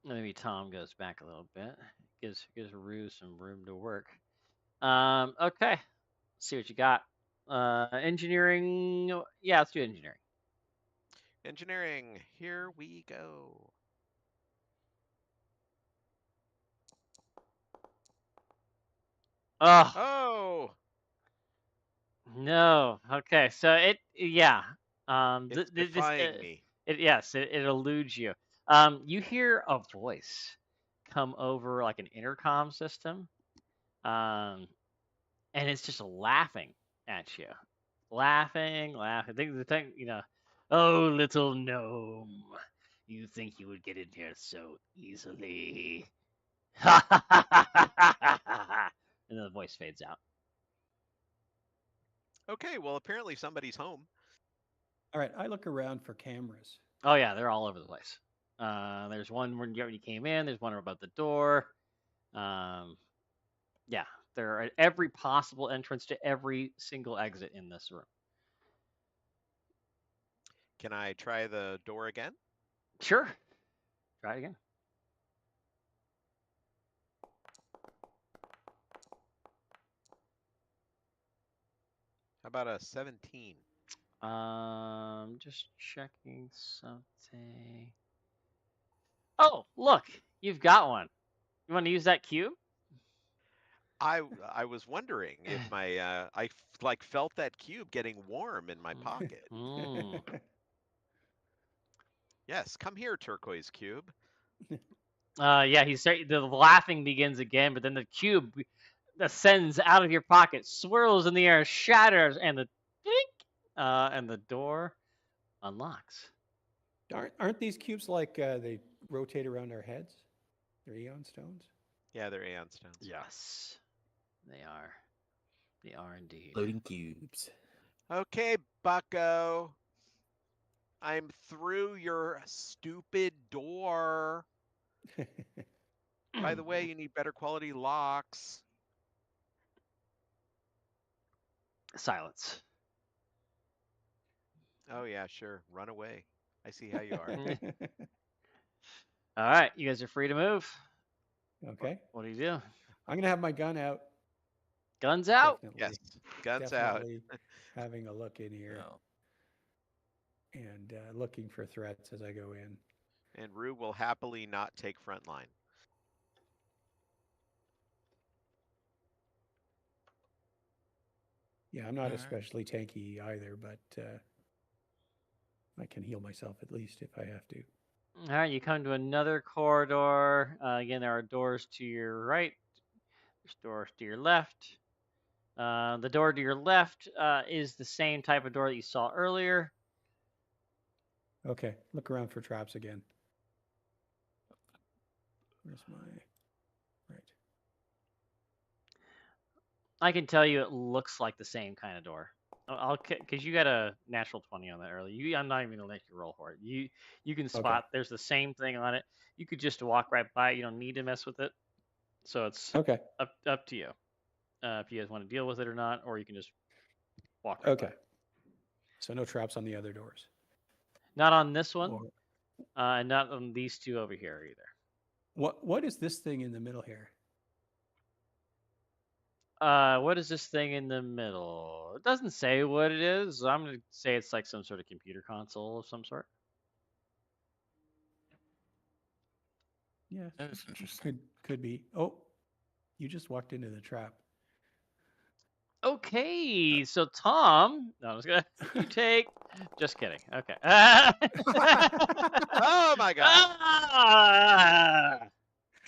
Maybe Tom goes back a little bit. Gives Rue some room to work. Okay. Let's see what you got. Engineering. Yeah, let's do engineering. Engineering. Here we go. Oh. No. Okay. So yeah. It's defying me. It eludes you. You hear a voice come over like an intercom system. And it's just laughing at you. Laughing. The thing, oh, little gnome. You think you would get in here so easily. And then the voice fades out. Okay, well, apparently somebody's home. All right, I look around for cameras. Oh, yeah, they're all over the place. There's one when you came in. There's one about the door. Yeah, they're at every possible entrance to every single exit in this room. Can I try the door again? Sure. Try it again. How about a 17? Just checking something. Oh, look, you've got one. You want to use that cube? I was wondering if my I felt that cube getting warm in my pocket. Yes, come here, turquoise cube. Yeah, the laughing begins again, but then the cube ascends out of your pocket, swirls in the air, shatters, and the door unlocks. Aren't these cubes like they rotate around our heads? They're Aeon stones? Yeah, they're Aeon stones. Yes, they are. They are indeed. Floating cubes. Okay, bucko. I'm through your stupid door. By the way, you need better quality locks. Silence. Oh yeah, sure. Run away. I see how you are. All right, you guys are free to move. Okay. What do you do? I'm gonna have my gun out. Guns out. Definitely. Yes. Guns out. Definitely having a look in here and looking for threats as I go in. And Rue will happily not take front line. Yeah, I'm not Alright. especially tanky either, but I can heal myself at least if I have to. All right, you come to another corridor. Again, there are doors to your right. There's doors to your left. The door to your left is the same type of door that you saw earlier. Okay, look around for traps again. Where's my right? I can tell you it looks like the same kind of door. I'll because you got a natural 20 on that earlier. I'm not even gonna let you roll for it. You can spot there's the same thing on it. You could just walk right by it. You don't need to mess with it. So it's Okay. up to you if you guys want to deal with it or not, or you can just walk right by. Okay. So no traps on the other doors. Not on this one, Or and not on these two over here either. what is this thing in the middle here? What is this thing in the middle? It doesn't say what it is. I'm gonna say it's like some sort of computer console of some sort. Yeah, That is interesting. could be. Oh, you just walked into the trap. Okay, so Tom, no, I was gonna you take. Just kidding. Okay. Oh my god. Ah!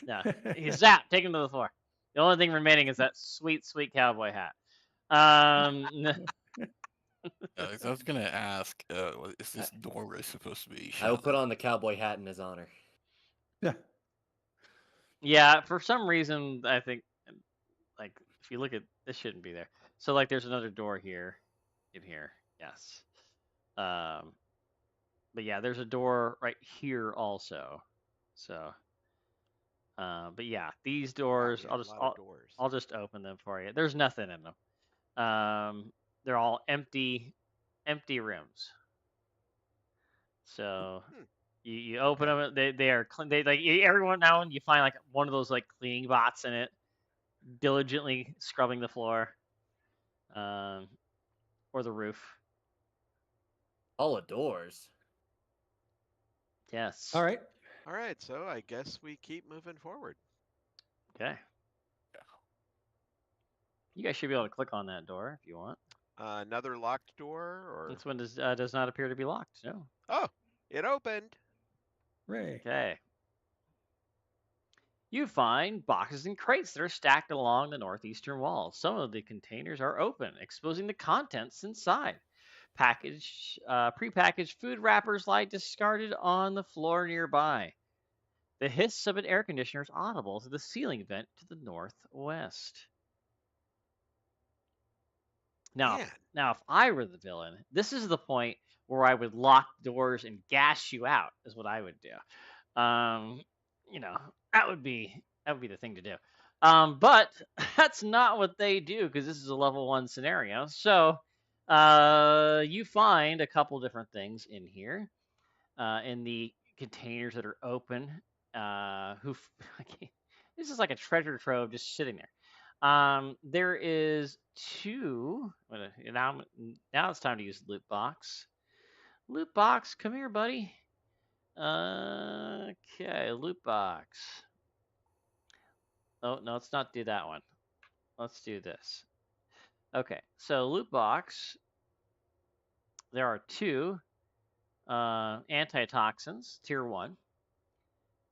No, he's zapped. Take him to the floor. The only thing remaining is that sweet, sweet cowboy hat. I was gonna ask, is this doorway supposed to be I will shut? put on the cowboy hat in his honor. Yeah. Yeah, for some reason, I think, like, if you look at this, shouldn't be there. So, like, there's another door here, in here. Yes. But yeah, there's a door right here also. So, but yeah, these Wow, doors, we have a lot of doors. I'll just open them for you. There's nothing in them. They're all empty rooms. So you open them. They are clean. They like every now and you find like one of those like cleaning bots in it, diligently scrubbing the floor, or the roof. All the doors. Yes. All right. All right, so I guess we keep moving forward. Okay. You guys should be able to click on that door if you want. Another locked door, or This one does not appear to be locked. No. oh, it opened. Ray. Okay. You find boxes and crates that are stacked along the northeastern wall. Some of the containers are open, exposing the contents inside. Prepackaged food wrappers lie discarded on the floor nearby. The hiss of an air conditioner is audible to the ceiling vent to the northwest. Now, Man. if I were the villain, this is the point where I would lock doors and gas you out. Is what I would do. That would be the thing to do. But that's not what they do because this is a level 1 scenario. So, you find a couple different things in here, in the containers that are open. This is like a treasure trove just sitting there. There is 2. Now it's time to use loot box. Loot box, come here, buddy. Okay, loot box. Oh, no, let's not do that one. Let's do this. Okay, so loot box. There are 2 antitoxins, tier 1.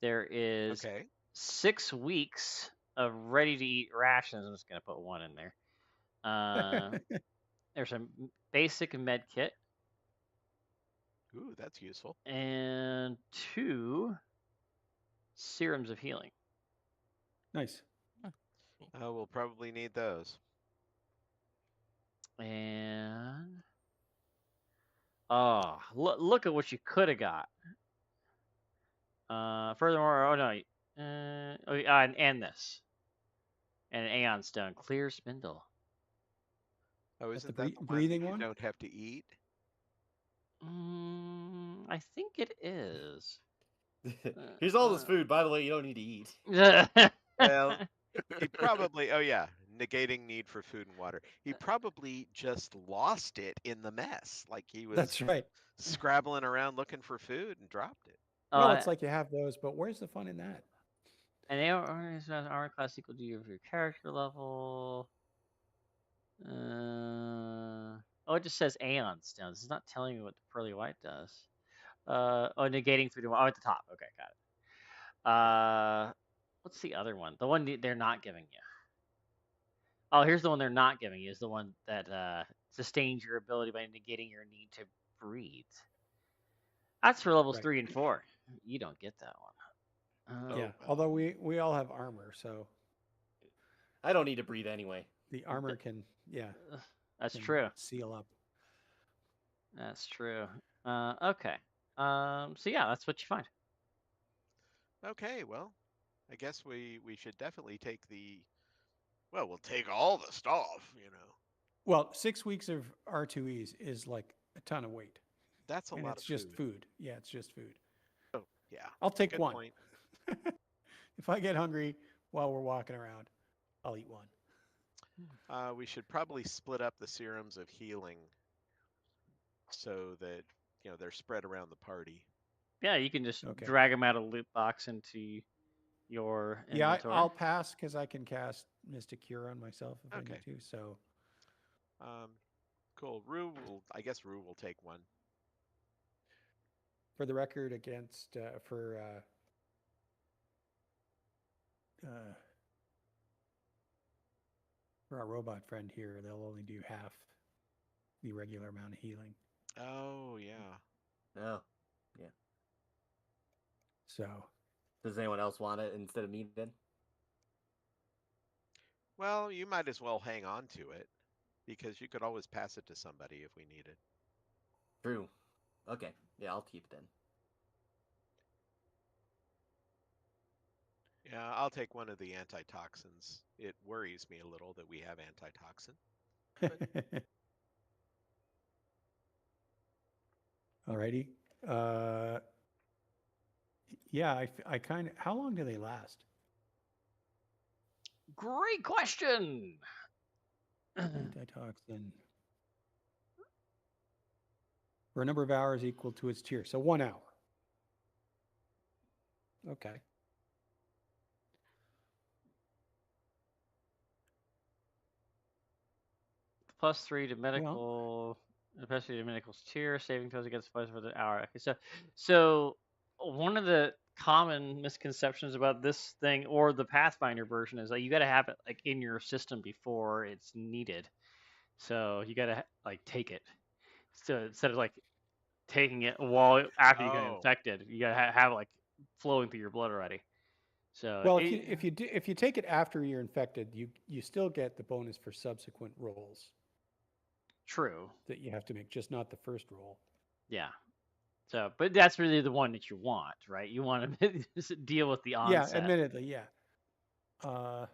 There is 6 weeks of ready-to-eat rations. I'm just going to put 1 in there. There's a basic med kit. Ooh, that's useful. And 2 serums of healing. Nice. We'll probably need those. And look at what you could have got. Furthermore, and this. And an Aeon Stone. Clear Spindle. Oh, That's the isn't that the one breathing that you one? don't have to eat? I think it is. Here's all this food. By the way, you don't need to eat. Well, he probably, oh yeah, negating need for food and water. He probably just lost it in the mess. Like he was That's right. scrabbling around looking for food and dropped it. Well, it's like you have those, but where's the fun in that? An armor class equal to your character level. Oh, it just says Aeon Stones. It's not telling me what the pearly white does. Negating 3 to 1. Oh, at the top. Okay, got it. What's the other one? The one they're not giving you. Oh, here's the one they're not giving you. Is the one that sustains your ability by negating your need to breathe. That's for levels Right. 3 and 4. You don't get that one. Yeah. Although we all have armor, so I don't need to breathe anyway. the armor can That's can true. seal up. That's true. Okay. So yeah, that's what you find. Okay, well, I guess we should definitely take well, we'll take all the stuff, you know. Well, 6 weeks of R2Es is like a ton of weight. That's a And lot it's of just food. Yeah, it's just food. Oh, yeah. I'll take Good one. point. If I get hungry while we're walking around, I'll eat one. We should probably split up the serums of healing so that, you know, they're spread around the party. Yeah, you can just Okay. drag them out of loot box into your Yeah, inventory. I'll pass because I can cast Mystic Cure on myself if I Okay. need to. So Cool. I guess Rue will take one. for the record, against for our robot friend here, they'll only do half the regular amount of healing. Oh, yeah. Oh, yeah. So Does anyone else want it instead of me then? Well, you might as well hang on to it because you could always pass it to somebody if we need it. True. Okay. Yeah, I'll keep it then. Yeah, I'll take one of the antitoxins. It worries me a little that we have antitoxin. Alrighty. Yeah, I kind of. How long do they last? Great question. Antitoxin. For a number of hours equal to its tier. So 1 hour. Okay. +3 to medical. Especially to medical's tier, saving throws against foes for the hour. Okay, so one of the common misconceptions about this thing or the Pathfinder version is that you got to have it like in your system before it's needed. So you got to like take it. So instead of like taking it after you get infected, you got to have like flowing through your blood already. So well, if you take it after you're infected, you still get the bonus for subsequent rolls. True. That you have to make, just not the first roll. Yeah. So, but that's really the one that you want, right? You want to deal with the onset. Yeah, admittedly, yeah. Okay,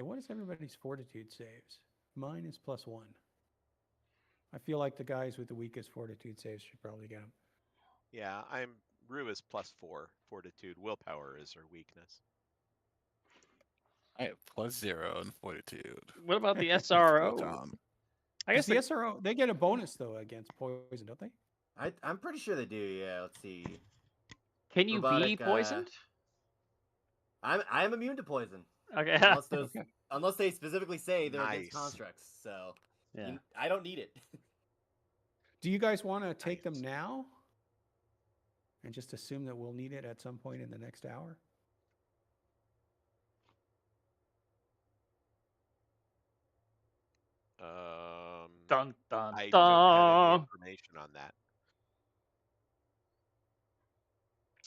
what is everybody's fortitude saves? Mine is +1. I feel like the guys with the weakest fortitude saves should probably get them. Yeah, Rue is +4 fortitude. Willpower is her weakness. I have +0 in fortitude. What about the SRO? I guess the SRO, they get a bonus though against poison, don't they? I'm pretty sure they do. Yeah, let's see. Can you be poisoned? I'm immune to poison. Okay. Unless they specifically say they're against constructs. So yeah. I don't need it. Do you guys want to take them now? And just assume that we'll need it at some point in the next hour? Dun, dun, I dun. don't have any information on that.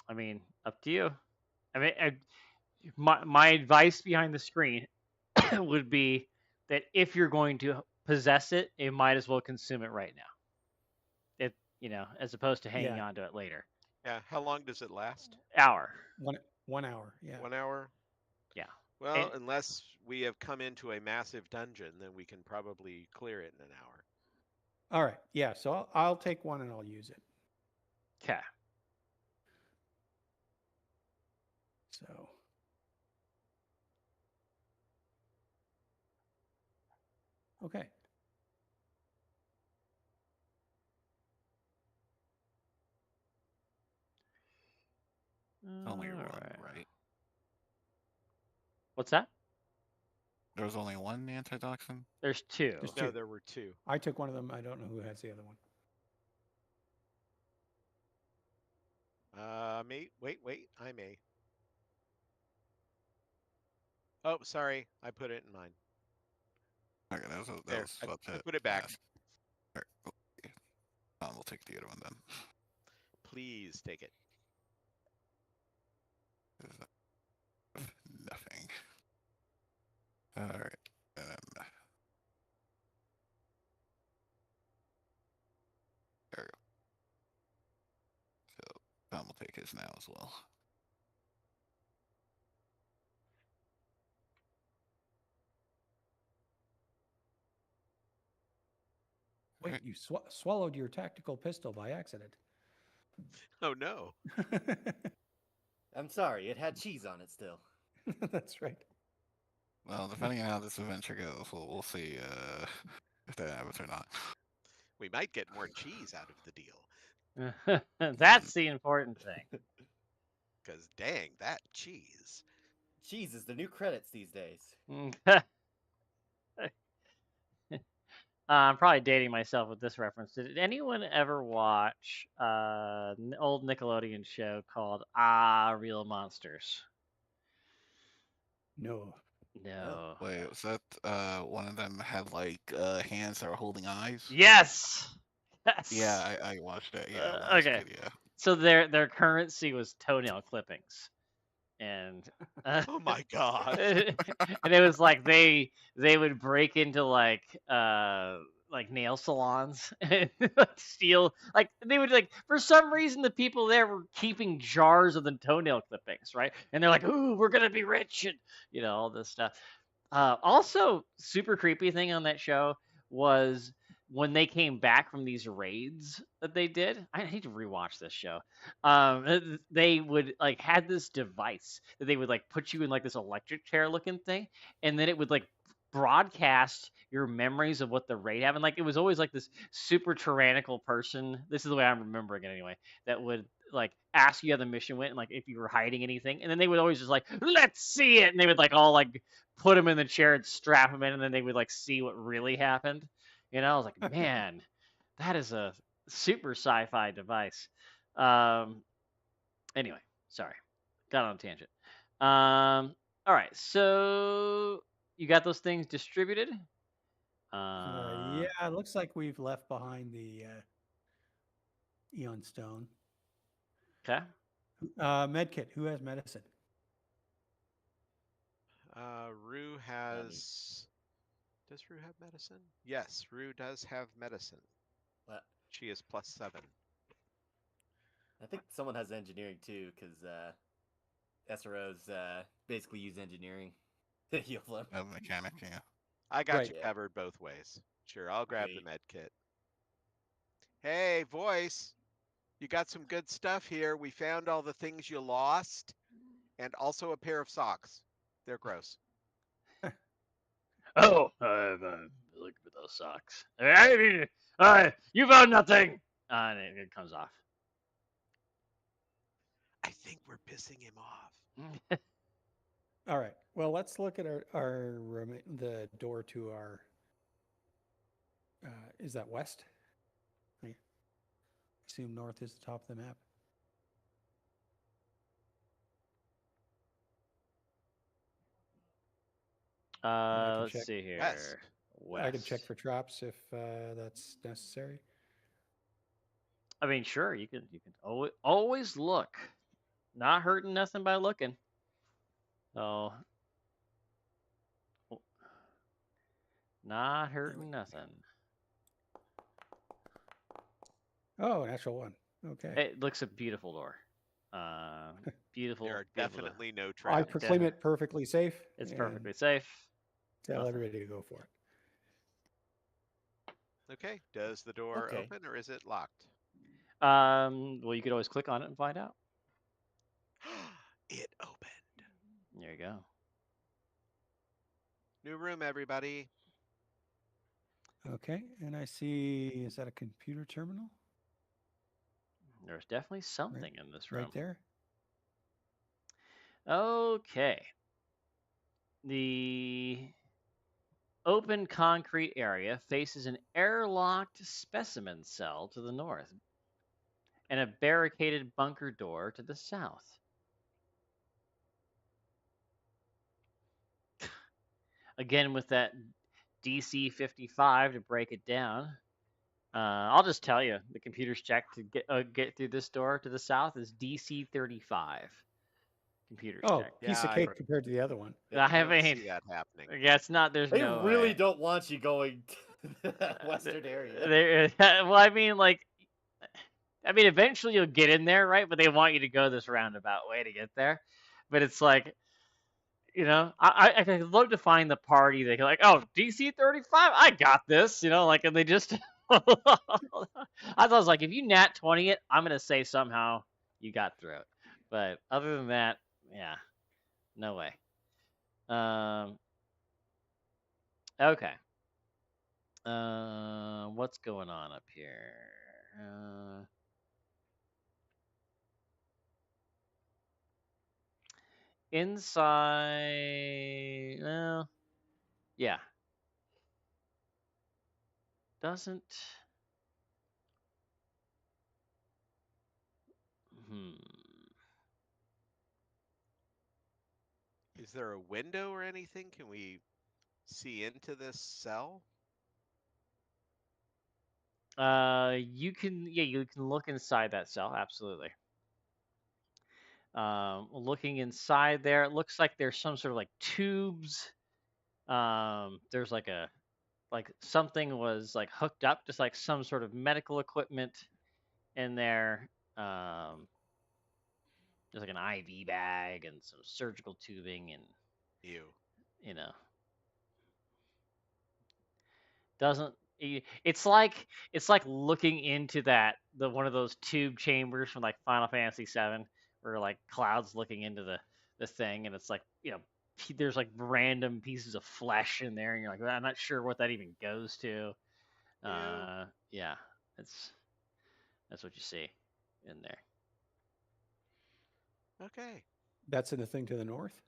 I mean, up to you. I mean, my advice behind the screen would be that if you're going to possess it, you might as well consume it right now. As opposed to hanging on to it later. Yeah. How long does it last? Hour. 1 hour. Yeah. 1 hour? Yeah. Well, And unless we have come into a massive dungeon, then we can probably clear it in an hour. All right. Yeah. So I'll take one and I'll use it. okay. So. Okay. Only one, Alright. right? What's that? There was only one anti-toxin? There's two. There's No, two. there were 2. I took one of them. I don't know who has the other one. Wait. I may. Oh, sorry. I put it in mine. Okay, that was There, what I put it back. ask. Alright, cool. We'll take the other one then. Please take it. Nothing. Alright, and then there we go. So Tom will take his now as well. Wait, Right. you swallowed your tactical pistol by accident. Oh no. I'm sorry, it had cheese on it still. That's right. Well, depending on how this adventure goes, we'll see if that happens or not. We might get more cheese out of the deal. That's the important thing. Because dang, that cheese. Cheese is the new credits these days. I'm probably dating myself with this reference. Did anyone ever watch an old Nickelodeon show called Real Monsters? No. No. Wait, was that one of them had like hands that were holding eyes? Yes. Yes. Yeah, I watched it. Yeah, when I was a okay. kid, yeah. So their currency was toenail clippings, and Oh my god. and it was like they would break into like nail salons and steal, like they would, like, for some reason the people there were keeping jars of the toenail clippings, right? And they're like, ooh, we're gonna be rich, and all this stuff. Also, super creepy thing on that show was when they came back from these raids that they did. I need to rewatch this show. They would like had this device that they would like put you in like this electric chair looking thing, and then it would like broadcast your memories of what the raid happened. Like it was always like this super tyrannical person. This is the way I'm remembering it anyway. That would like ask you how the mission went and like if you were hiding anything, and then they would always just like, let's see it, and they would like all like put him in the chair and strap him in, and then they would like see what really happened. I was like, man, that is a super sci-fi device. Anyway, sorry, got on a tangent. All right, so you got those things distributed. Yeah, it looks like we've left behind the Eon Stone. Okay. Medkit. Who has medicine? Rue has. Does Rue have medicine? Yes, Rue does have medicine. Well, She is +7. I think someone has engineering too, because SROs basically use engineering to heal them. Mechanic, yeah. I got Right. you covered both ways. Sure, I'll grab the Great. med kit. Hey, voice. You got some good stuff here. We found all the things you lost, and also a pair of socks. They're gross. Oh, look at those socks. You found nothing. And it comes off. I think we're pissing him off. All right. Well, let's look at the door to our. Is that west? I assume north is the top of the map. can Let's check- see here. West. I can check West. for traps if that's necessary. I mean, sure, you can always look. Not hurting nothing by looking. So, not hurting nothing. Oh, natural one. Okay. It looks a beautiful door. Beautiful. There are beautiful door. definitely no I traps. proclaim it perfectly safe. It's and perfectly safe. Tell Nothing. everybody to go for it. Okay. Does the door Okay. open or is it locked? Well, you could always click on it and find out. It opened. There you go. New room, everybody. Okay, and I see, is that a computer terminal There's definitely something in this room. right there? Okay. The open concrete area faces an airlocked specimen cell to the north and a barricaded bunker door to the south. Again, with that DC 55 to break it down. I'll just tell you, the computer's check to get through this door to the south is DC 35. Computer's Oh, check. piece Yeah, of cake compared to the other one. I I don't mean, see that happening. yeah, it's not. There's They no really way. don't want you going to that western area. Well, I mean, like, eventually you'll get in there, right? But they want you to go this roundabout way to get there. But it's like, I'd love to find the party that like, oh, DC 35, I got this, like, and they just. I thought it was like, if you nat 20 it, I'm gonna say somehow you got through it. But other than that, yeah, no way. Okay. What's going on up here? Inside, well, yeah. Doesn't. Is there a window or anything? Can we see into this cell? You can look inside that cell, absolutely. Looking inside there, it looks like there's some sort of like tubes. There's like something was like hooked up, just like some sort of medical equipment in there. There's like an IV bag and some surgical tubing, and Ew. doesn't. It's like looking into the one of those tube chambers from like Final Fantasy VII, where like Cloud's looking into the thing, and it's like there's like random pieces of flesh in there, and you're like, well, I'm not sure what that even goes to. Yeah, that's what you see in there. Okay. That's in the thing to the north?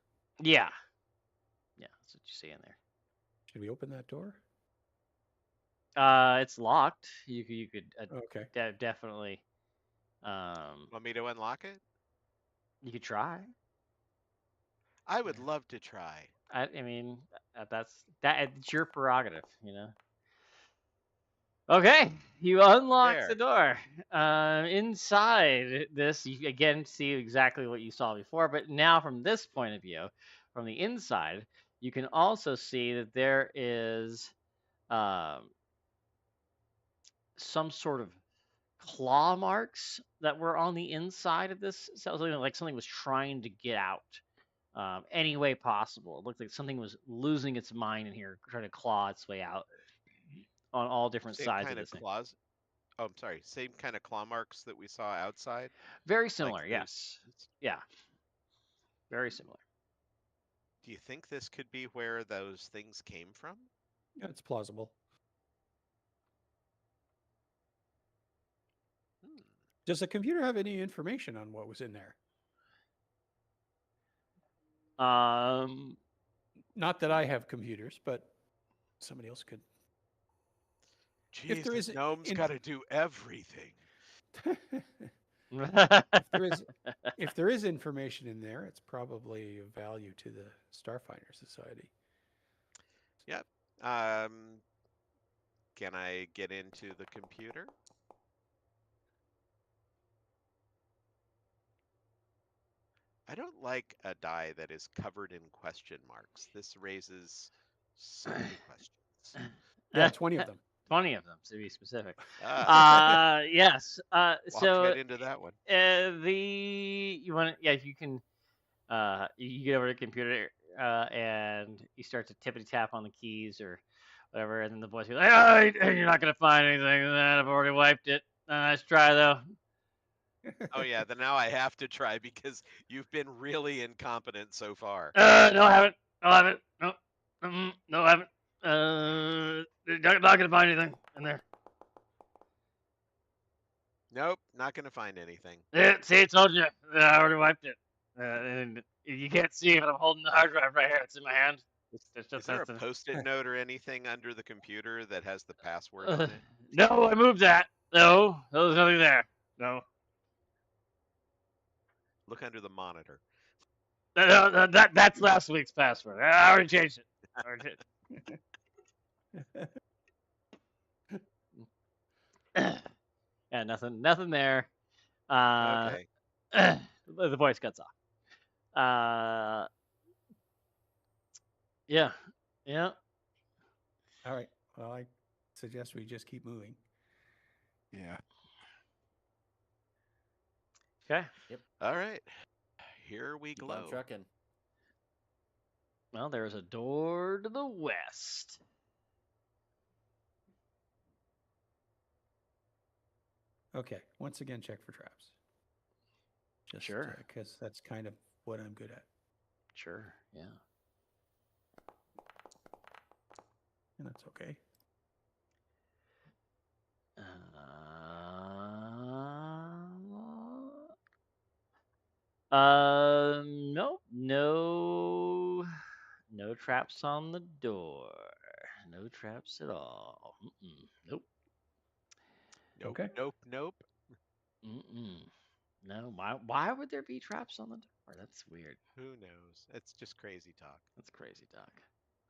Yeah, that's what you see in there. Should we open that door? It's locked. You could Okay. definitely. Want me to unlock it? You could try. I would love to try. I mean, it's your prerogative, Okay, you unlock the door. Inside this, you again see exactly what you saw before, but now from this point of view, from the inside, you can also see that there is some sort of claw marks that were on the inside of this cell, like something was trying to get out any way possible. It looked like something was losing its mind in here, trying to claw its way out on all different Same sides kind of of this thing. claws. Oh, I'm sorry. Same kind of claw marks that we saw outside. Very similar, Like yes. Yeah, very similar. Do you think this could be where those things came from? Yeah, it's plausible. Does the computer have any information on what was in there? Not that I have computers, but somebody else could. Jeez, there the is gnome's got to do everything. If there is information in there, it's probably of value to the Starfinder Society. Yep. Can I get into the computer? I don't like a die that is covered in question marks. This raises so many questions. Yeah, 20 of them. 20 of them to be specific. Yes. Walked So right into that one. you want to, yeah, you can you get over to the computer and you start to tippity tap on the keys or whatever, and then the voice goes, "Oh, you're not gonna find anything. I've already wiped it. Nice try though." Oh yeah, then now I have to try because you've been really incompetent so far. No, I haven't. No, I haven't. No, no, I haven't. Not gonna find anything in there. Nope, not gonna find anything. See, I told you. I already wiped it. And you can't see it, but I'm holding the hard drive right here. It's in my hand. Is there a post-it note or anything under the computer that has the password on it? No, I moved that. No, there's nothing there. No. Look under the monitor. That's last week's password. I already changed it. Yeah, nothing there. Okay. The voice cuts off. Yeah. All right. Well, I suggest we just keep moving. Yeah. Okay. All right. Here we Keep on glow. trucking. Well, there's a door to the west. Okay. Once again, check for traps. Just Sure. because that's kind of what I'm good at. Sure. Yeah. And that's okay. Nope. No traps on the door. No traps at all. Nope. Nope. Okay. Nope. No. Why would there be traps on the door? That's weird. Who knows? It's just crazy talk. That's crazy talk.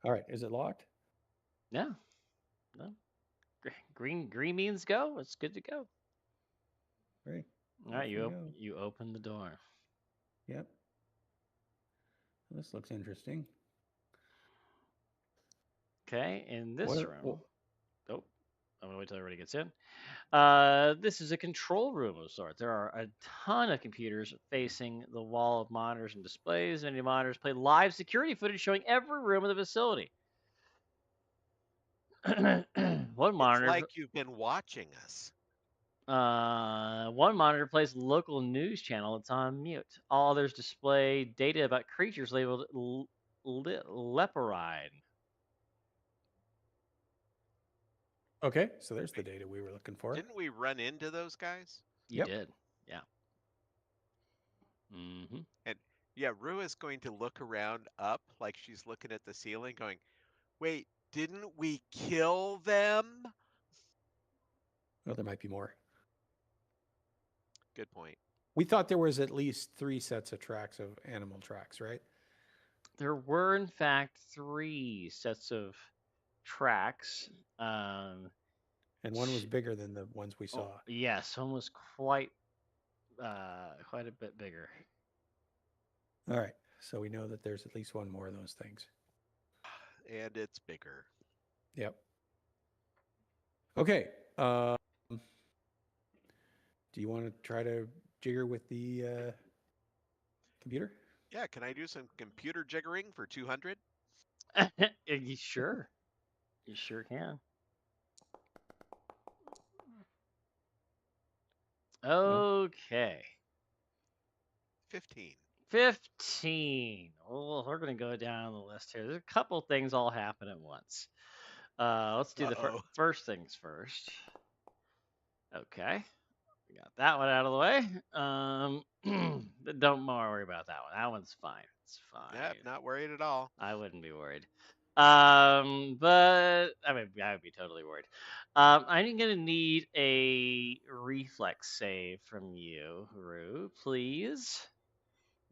All right. Is it locked? No. Green means go. It's good to go. Great. All right, Off we go. you open the door. Yep. This looks interesting. Okay, in this What- room. Oh, I'm gonna wait till everybody gets in. This is a control room of sorts. There are a ton of computers facing the wall of monitors and displays. Many monitors play live security footage showing every room of the facility. One monitor. It's like you've been watching us. One monitor plays a local news channel that's on mute. All others display data about creatures labeled leporine. Okay. So there's the data we were looking for. Didn't we run into those guys? You Yep. did, yeah. Mm-hmm. And yeah, Rue is going to look around up like she's looking at the ceiling going, wait, didn't we kill them? Well, there might be more. Good point. We thought there was at least 3 sets of tracks of animal tracks, right? There were, in fact, 3 sets of tracks. And one was bigger than the ones we saw. Yes, one was quite a bit bigger. All right. So we know that there's at least one more of those things. And it's bigger. Yep. Okay. Do you want to try to jigger with the computer? Yeah, can I do some computer jiggering for 200? You sure? You sure can. Okay. 15. 15. Well, we're going to go down the list here. There's a couple things all happen at once. Let's do the first things first. Okay. We got that one out of the way. Don't worry about that one. That one's fine. It's fine. Yep, not worried at all. I wouldn't be worried. But I mean, I would be totally worried. I'm gonna need a reflex save from you, Rue, please.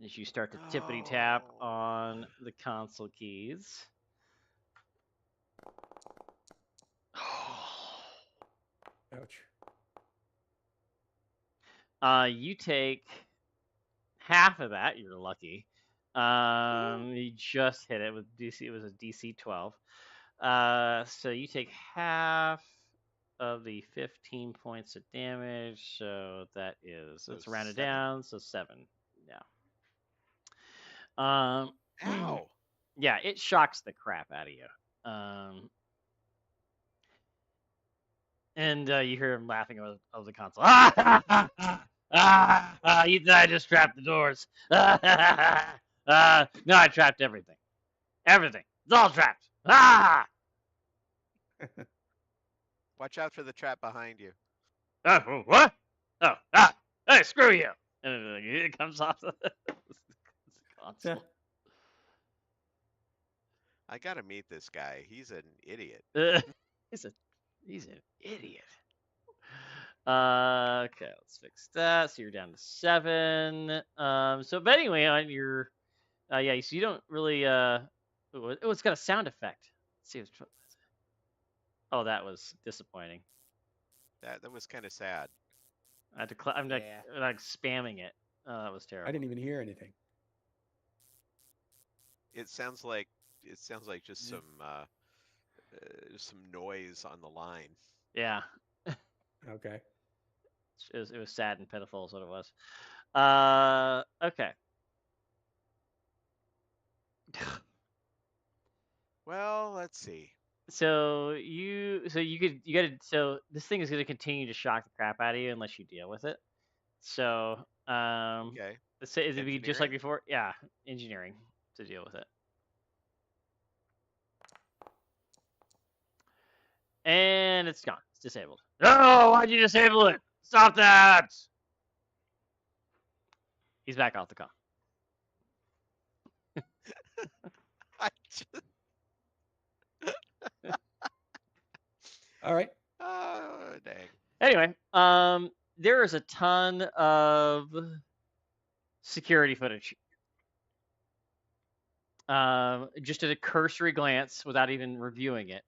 As you start to tippity tap on the console keys. Ouch. You take half of that. You're lucky. You just hit it with DC. It was a DC 12. So you take half of the 15 points of damage. So that is, So let's round it 7. down. So 7. Yeah. Ow! Yeah, it shocks the crap out of you. And you hear him laughing over the console. You thought I just trapped the doors. No, I trapped everything. Everything. It's all trapped. Ah! Watch out for the trap behind you. What? Oh, hey, screw you. And it comes off the console. I gotta meet this guy. He's an idiot. He's an idiot. Okay, let's fix that. So you're down to 7. But anyway, on your, yeah, so you don't really, it's got a sound effect. Let's see. Oh, that was disappointing. That was kind of sad. I had to, I'm like spamming it. Oh, that was terrible. I didn't even hear anything. It sounds like just some noise on the line. Yeah. Okay. It was sad and pitiful is what it was. Okay. Well, let's see. So this thing is going to continue to shock the crap out of you unless you deal with it. So, Okay. let's say it'd be just like Engineering? before. Yeah, engineering to deal with it. And it's gone. It's disabled. No, why'd you disable it? Stop that! He's back off the call. I just... All right. Oh, dang. Anyway, there is a ton of security footage. Just at a cursory glance, without even reviewing it,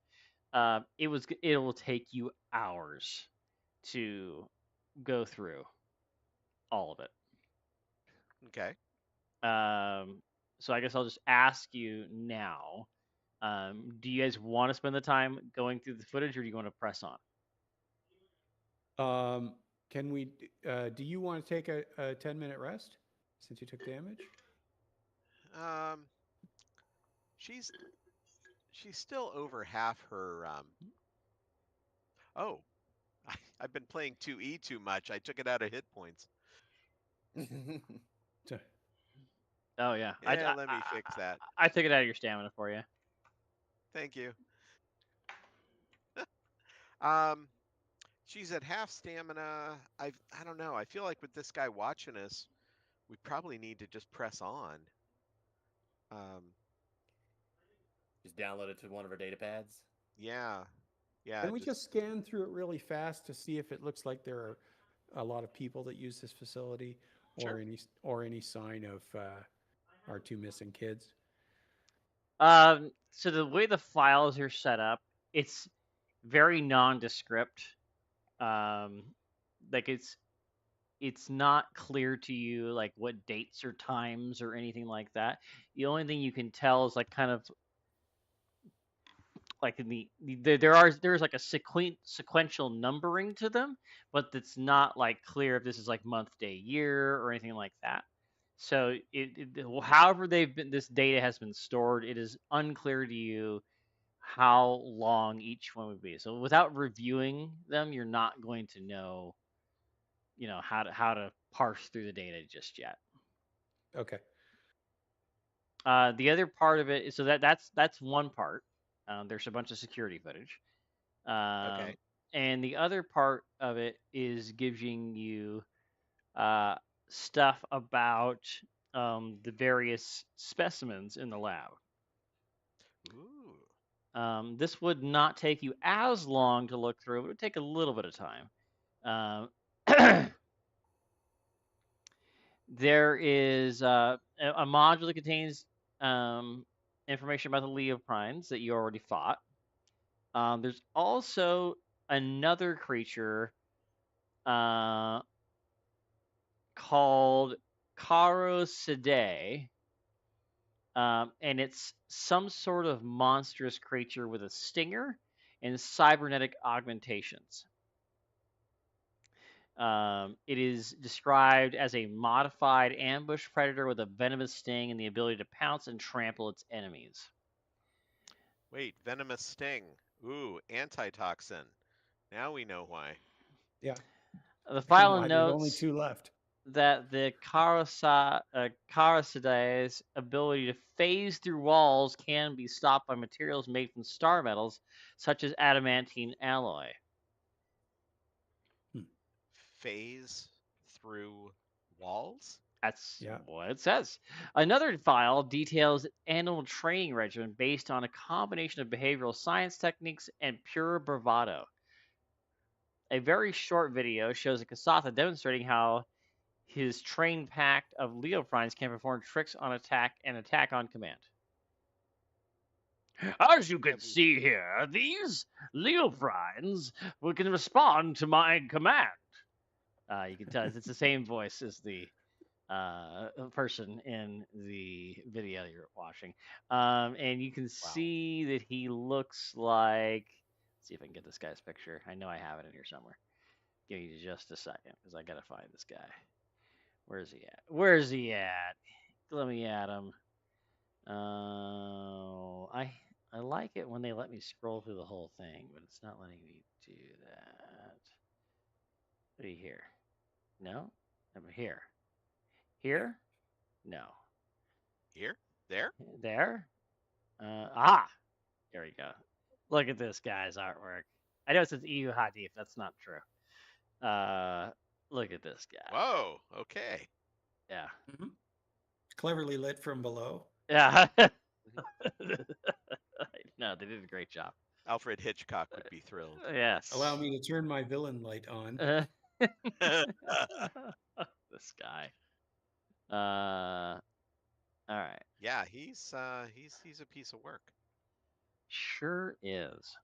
it will take you hours to go through all of it. Okay. So I guess I'll just ask you now. Do you guys want to spend the time going through the footage, or do you want to press on? Can we? Do you want to take a 10-minute rest since you took damage? She's still over half her. Oh, I've been playing 2E too much. I took it out of hit points. Oh yeah. Yeah, let me fix that. I took it out of your stamina for you. Thank you. She's at half stamina. I don't know. I feel like with this guy watching us, we probably need to just press on. Just download it to one of our data pads. Yeah. Yeah. Can we just scan through it really fast to see if it looks like there are a lot of people that use this facility, Sure. or any sign of our 2 missing kids? So the way the files are set up, it's very nondescript. Like it's not clear to you like what dates or times or anything like that. The only thing you can tell is like kind of like in there's like a sequential numbering to them, but it's not like clear if this is like month, day, year or anything like that. So however this data has been stored, it is unclear to you how long each one would be. So without reviewing them, you're not going to know, how to parse through the data just yet. Okay. The other part of it is that's one part. There's a bunch of security footage. Okay. And the other part of it is giving you stuff about the various specimens in the lab. Ooh. This would not take you as long to look through. It would take a little bit of time. There is a module that contains information about the Leoprines that you already fought. There's also another creature called Karosidae, and it's some sort of monstrous creature with a stinger. and cybernetic augmentations. It is described as a modified ambush predator with a venomous sting and the ability to pounce and trample its enemies. Wait, venomous sting. Ooh, antitoxin. Now we know why. Yeah. The file Why there's only notes 2 left. that the Karasidae's ability to phase through walls can be stopped by materials made from star metals, such as adamantine alloy. Phase through walls? That's Yeah. what it says. Another file details animal training regimen based on a combination of behavioral science techniques and pure bravado. A very short video shows a Kasatha demonstrating how his trained pack of Leofrines can perform tricks on attack and attack on command. As you can see here, these Leofrines can respond to my command. You can tell it's the same voice as the person in the video you're watching. And you can see that he looks like. Let's see if I can get this guy's picture. I know I have it in here somewhere. Give me just a second, because I gotta find this guy. Where's he at? Where's he at? Let me at him. I like it when they let me scroll through the whole thing, but it's not letting me do that. What do you hear? No? I'm here. Here? No. Here? There? There? There we go. Look at this guy's artwork. I know it says EU Hadif. That's not true. Look at this guy. Whoa, okay. Yeah. Mm-hmm. Cleverly lit from below. Yeah. No, they did a great job. Alfred Hitchcock would be thrilled. Yes. Allow me to turn my villain light on. This guy. All right. Yeah, he's a piece of work. Sure is.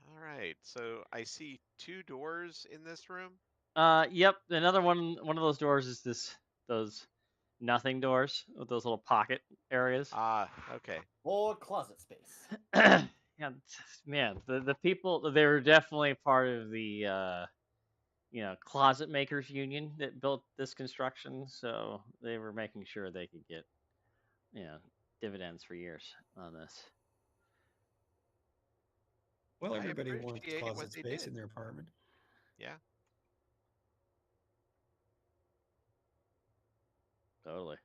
All right, so I see 2 doors in this room. Yep. Another one of those doors is those nothing doors with those little pocket areas. Ah, okay. Or closet space. Yeah, man, the people, they were definitely part of the closet makers union that built this construction, so they were making sure they could get dividends for years on this. Well, I everybody wants appreciate what closet they space did. in their apartment. Yeah. Totally.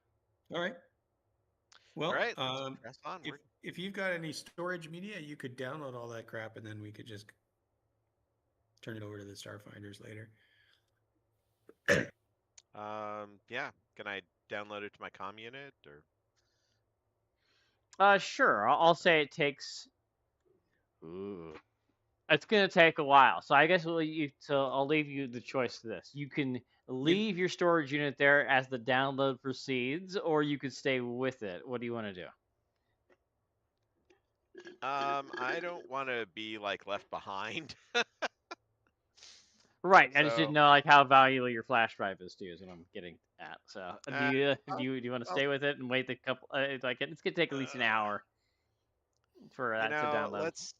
All right. Well, All right, let's press onward. if you've got any storage media, you could download all that crap, and then we could just turn it over to the Starfinders later. Yeah. Can I download it to my comm unit or? Sure. I'll say it takes. Ooh. It's gonna take a while, so I guess I'll leave you the choice to this. You can leave your storage unit there as the download proceeds, or you could stay with it. What do you want to do? I don't want to be like left behind. Right. I just So- didn't know like how valuable your flash drive is to you. Is what I'm getting at. So do you want to I'll- stay with it and wait the couple? Like it's gonna take at least an hour for that to download.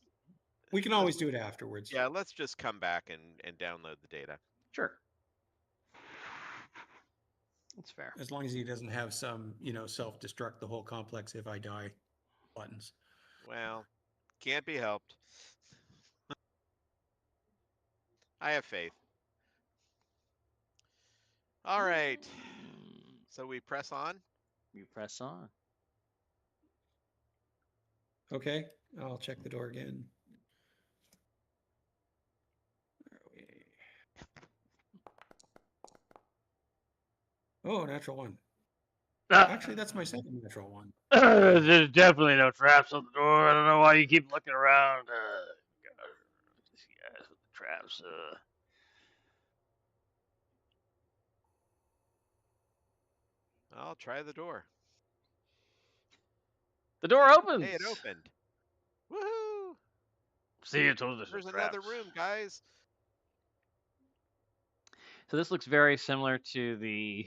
We can always do it afterwards. Yeah, let's just come back and download the data. Sure. That's fair. As long as he doesn't have some, self-destruct the whole complex if I die buttons. Well, can't be helped. I have faith. All right. So we press on. You press on. Okay, I'll check the door again. Where are we? Oh, natural one. Actually, that's my second natural one. There's definitely no traps on the door. I don't know why you keep looking around. These guys with the traps. I'll try the door. The door opens. Hey, it opened. Woohoo! See, I told you There's another room, guys. So this looks very similar to the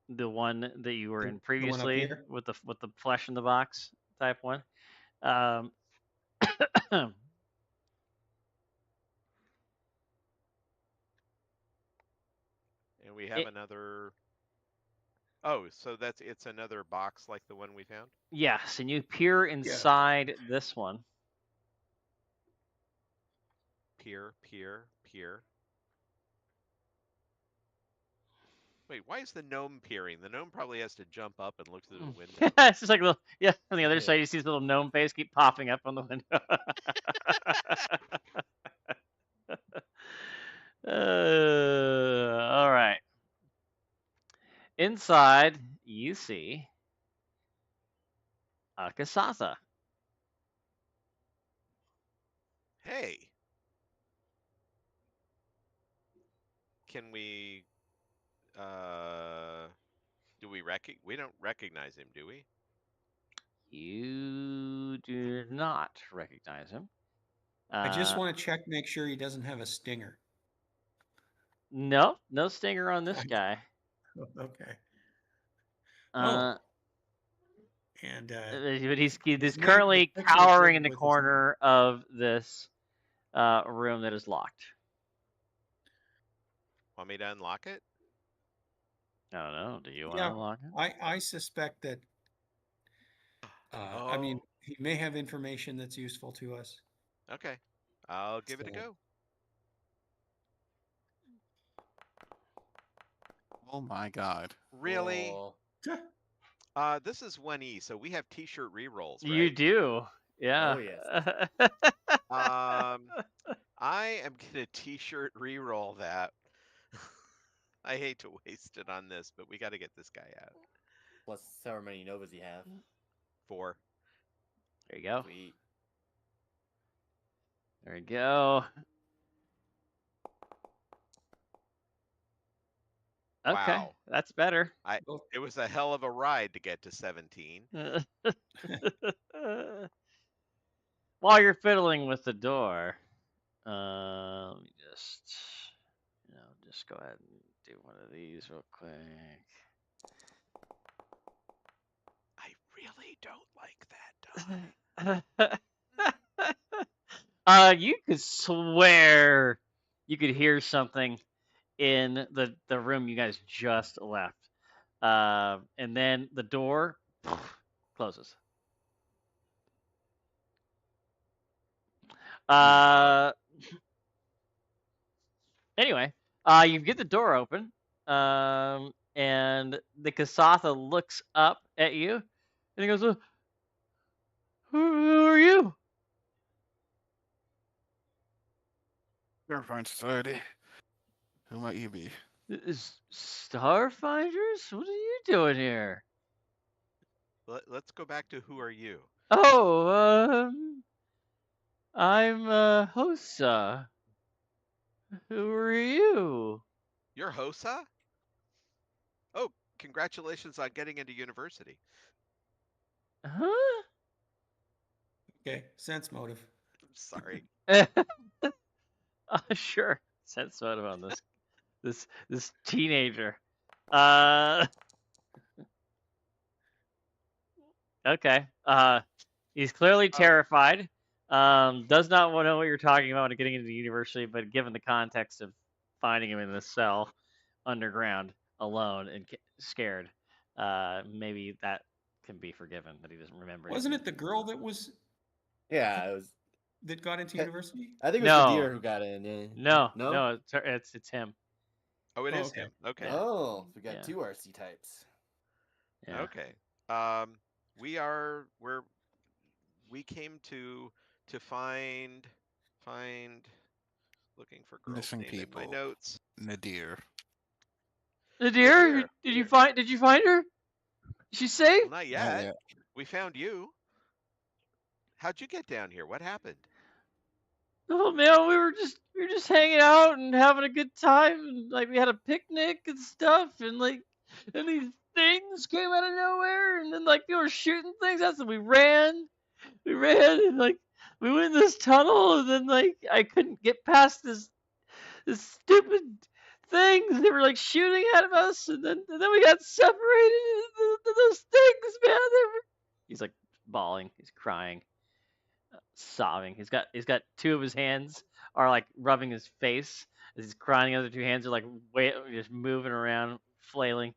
the one that you were The- in the one up previously here? with the flesh in the box type one. Um, And we have it, another. Oh, so it's another box like the one we found. yes, and you peer inside this one. Peer, peer, peer. Wait, why is the gnome peering? The gnome probably has to jump up and look through the window. It's just like little, yeah. On the other Yeah. side, you see this little gnome face keep popping up on the window. All right. Inside, you see a Kasatha. Hey, can we? Do we We don't recognize him, do we? You do not recognize him. I just want to check, make sure he doesn't have a stinger. No, no stinger on this guy. Okay. Uh, And but he's his currently the picture is cowering in the with his name. corner of this room that is locked. Want me to unlock it? I don't know. Do you want Yeah, to unlock it? I suspect that. I mean, he may have information that's useful to us. Okay, I'll give it a So- go. Oh my god. Really? Oh, This is 1E, so we have T-shirt rerolls, right? You do. Yeah. Oh, yes. I am gonna T-shirt reroll that. I hate to waste it on this, but we got to get this guy out. plus however many Novas you have. 4. There you go. Sweet. There you go. Okay, Wow. that's better. It was a hell of a ride to get to 17. While you're fiddling with the door, let me just go ahead and do one of these real quick. I really don't like that die. You could swear you could hear something in the room you guys just left. And then the door closes. Anyway, you get the door open, and the Kasatha looks up at you, and he goes, "Who are you?" Starfinder Society. Who might you be? Starfinders? What are you doing here? Let's go back to who are you? Oh, I'm Hosa. Who are you? You're Hosa? Oh, congratulations on getting into university. Huh? Okay, sense motive. I'm sorry. Sure. Sense motive on this teenager. Okay. He's clearly terrified. Does not want to know what you're talking about getting into the university, but given the context of finding him in this cell underground alone and scared, maybe that can be forgiven that he doesn't remember. Wasn't it the girl that was Yeah, it was. that got into university? I think it was No. the deer who got in. Yeah. No, No? it's him. Oh, it Oh, is okay. him. Okay. Oh, so we got Yeah. 2 RC types. Yeah. Okay. We came to find looking for girl's Missing name in my people. notes. Nadir. The deer? deer. Did you find her? Is she safe? Well, not yet. We found you. How'd you get down here? What happened? Oh man, we were just hanging out and having a good time, and like we had a picnic and stuff, and these things came out of nowhere, and then like they were shooting things. That's when we ran, and like we went in this tunnel, and then like I couldn't get past this stupid things. They were like shooting at us, and then we got separated. Those things, man. He's like bawling. He's crying, sobbing. He's got two of his hands are like rubbing his face as he's crying. The other two hands are like just moving around, flailing.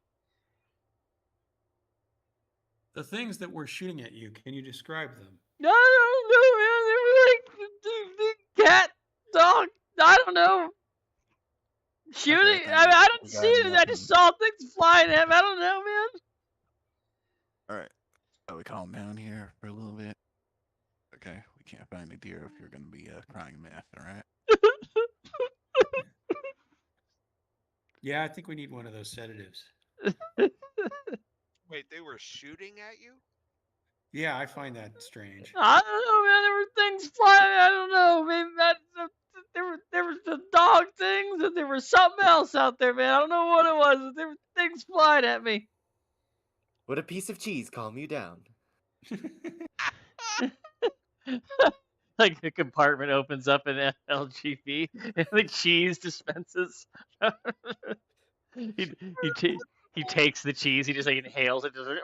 The things that were shooting at you, can you describe them? I don't know, man. They were like cat, dog. I don't know. Shooting. Okay, I don't we see got it. I nothing. just saw things flying at him. I don't know, man. All right. So we calm down here for a little bit. Okay, we can't find a deer if you're gonna be crying meth. All right. Yeah, I think we need one of those sedatives. Wait, they were shooting at you? Yeah, I find that strange. I don't know, man. There were things flying. I don't know. Maybe there were the dog things, and there was something else out there, man. I don't know what it was. But there were things flying at me. Would a piece of cheese calm you down? Like the compartment opens up in LGB, and the cheese dispenses. he takes the cheese. He just like inhales it. Just like,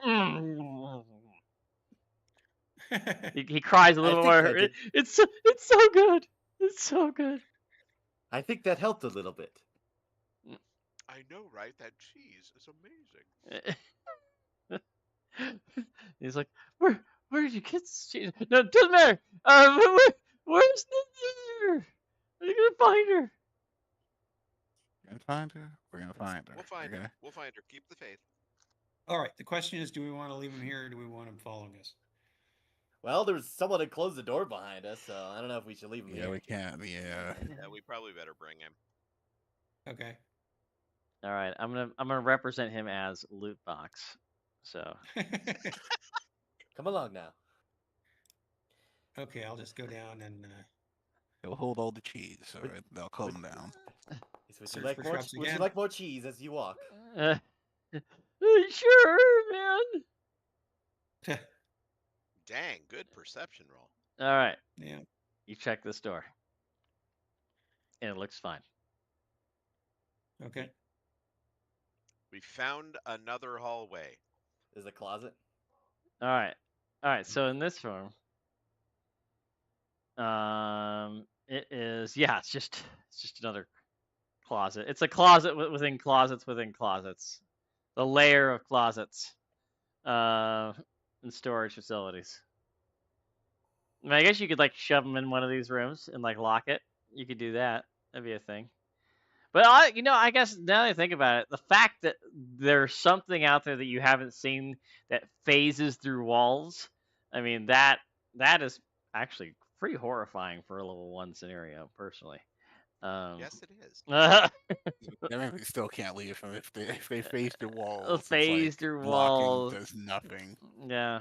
he cries a little think more. that did- It's so good. It's so good. I think that helped a little bit. I know, right? That cheese is amazing. He's like, where did you get this cheese? No, it doesn't matter. Where's the deer? Are you gonna find her? Gonna find her. We're gonna find her. We'll find okay? her. We'll find her. Keep the faith. All right, the question is, do we want to leave him here or do we want him following us? Well, there was someone that closed the door behind us, so I don't know if we should leave him Yeah, here. we can't. Yeah. Yeah, we probably better bring him. Okay. All right, I'm gonna represent him as loot box. So Come along now. Okay, I'll just go down and He'll hold all the cheese, so they'll calm down. Would Search you like for more? shrubs Would you again? like more cheese as you walk? sure, man. Dang, good perception roll. All right, Yeah. you check this door, and it looks fine. Okay. We found another hallway. There's a closet. All right. So in this room, it is it's just another closet. It's a closet within closets within closets. The layer of closets, and storage facilities. I mean, I guess you could like shove them in one of these rooms and like lock it. You could do that. That'd be a thing. But I guess now that I think about it, the fact that there's something out there that you haven't seen that phases through walls, I mean that is actually pretty horrifying for a level 1 scenario, personally. Yes, it is. I mean, we still can't leave them if they face the walls. Phase it's like through blocking walls. does nothing. Yeah.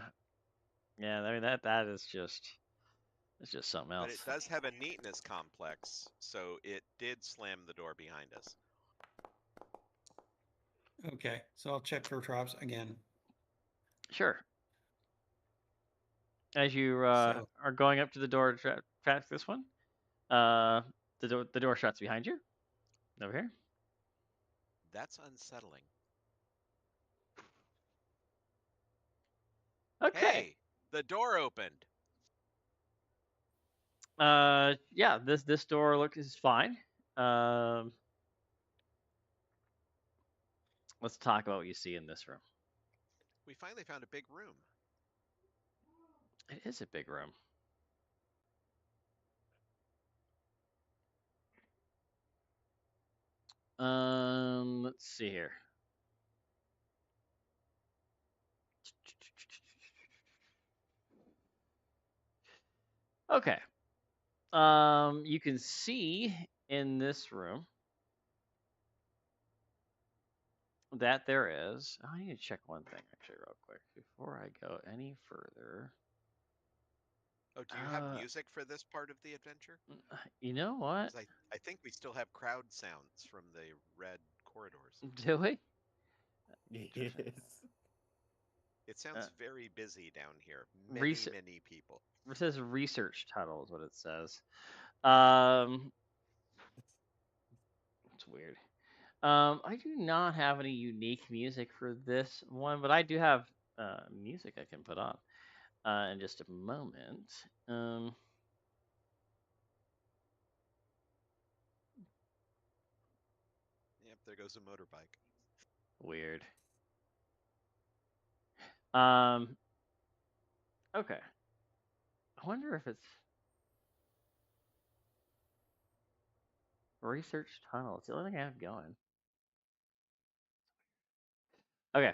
I mean that is just. It's just something else. But it does have a neatness complex, so it did slam the door behind us. Okay, so I'll check for traps again. Sure. As you So- are going up to the door to track this one, the door shuts behind you. Over here. That's unsettling. Okay. Hey, the door opened. Yeah, this door is fine. Let's talk about what you see in this room. We finally found a big room. It is a big room. Let's see here. Okay. You can see in this room that there is. I need to check one thing actually real quick before I go any further. Oh, do you have music for this part of the adventure? You know what? 'Cause I think we still have crowd sounds from the red corridors. Do we? Yes. It sounds very busy down here. Rese- Many people. It says research tunnel is what it says. It's weird. I do not have any unique music for this one, but I do have music I can put on in just a moment. Yep, there goes a motorbike. Weird. Okay. I wonder if it's research tunnel. It's the only thing I have going. Okay.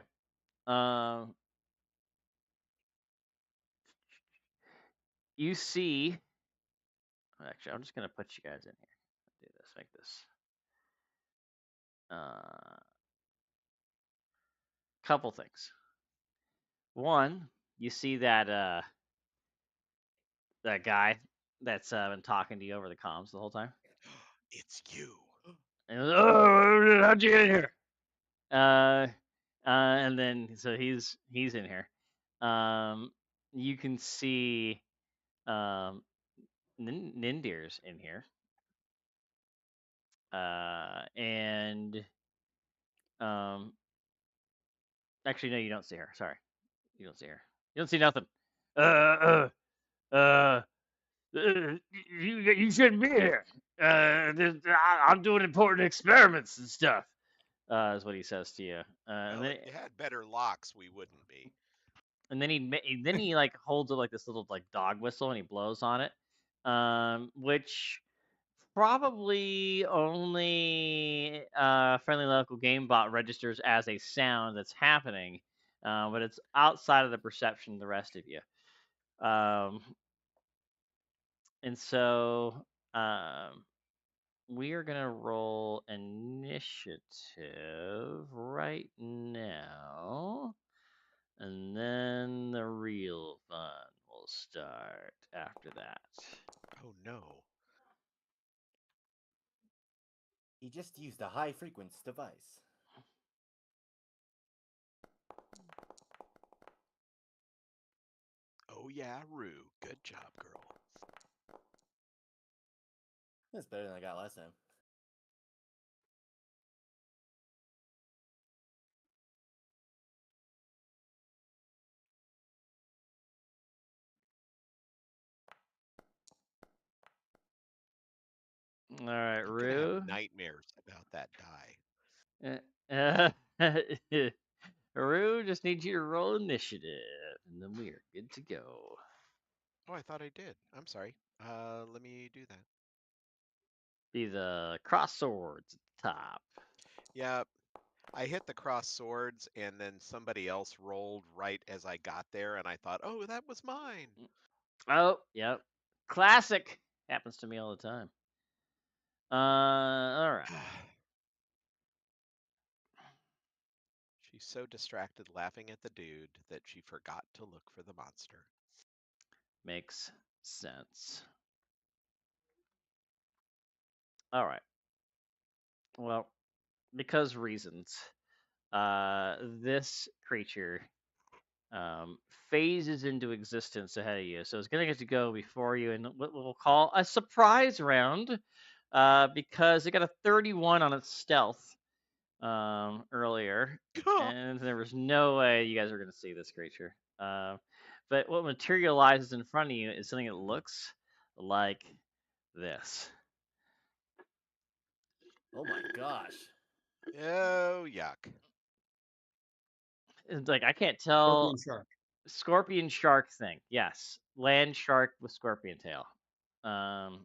You see. Actually, I'm just gonna put you guys in here. Do this. Make this. Couple things. One, you see that that guy that's been talking to you over the comms the whole time. It's you. And oh, how'd you get in here? And then so he's in here. You can see Nindir's in here. And actually no, you don't see her. Sorry, you don't see her. You don't see nothing. Uh, uh, uh. You shouldn't be here. I'm doing important experiments and stuff. Is what he says to you. Well, if you had better locks, we wouldn't be. And then he like holds it like this little like dog whistle and he blows on it, which probably only friendly local game bot registers as a sound that's happening, but it's outside of the perception of the rest of you. And so we are gonna roll initiative right now. And then the real fun will start after that. Oh no. He just used a high frequency device. Oh yeah, Rue. Good job, girl. That's better than I got last time. All right, I'm gonna Rue. have nightmares about that die. Rue just needs you to roll initiative, and then we are good to go. Oh, I thought I did. I'm sorry. Let me do that. Be the cross swords at the top. Yeah, I hit the cross swords, and then somebody else rolled right as I got there, and I thought, oh, that was mine. Oh, yep. Classic. Happens to me all the time. All right. She's so distracted laughing at the dude that she forgot to look for the monster. Makes sense. All right. Well, because reasons, this creature phases into existence ahead of you. So it's going to get to go before you in what we'll call a surprise round because it got a 31 on its stealth earlier. And there was no way you guys were going to see this creature. But what materializes in front of you is something that looks like this. Oh my gosh. Oh, yuck. It's like, I can't tell. Scorpion shark. Scorpion shark thing. Yes. Land shark with scorpion tail. Wow.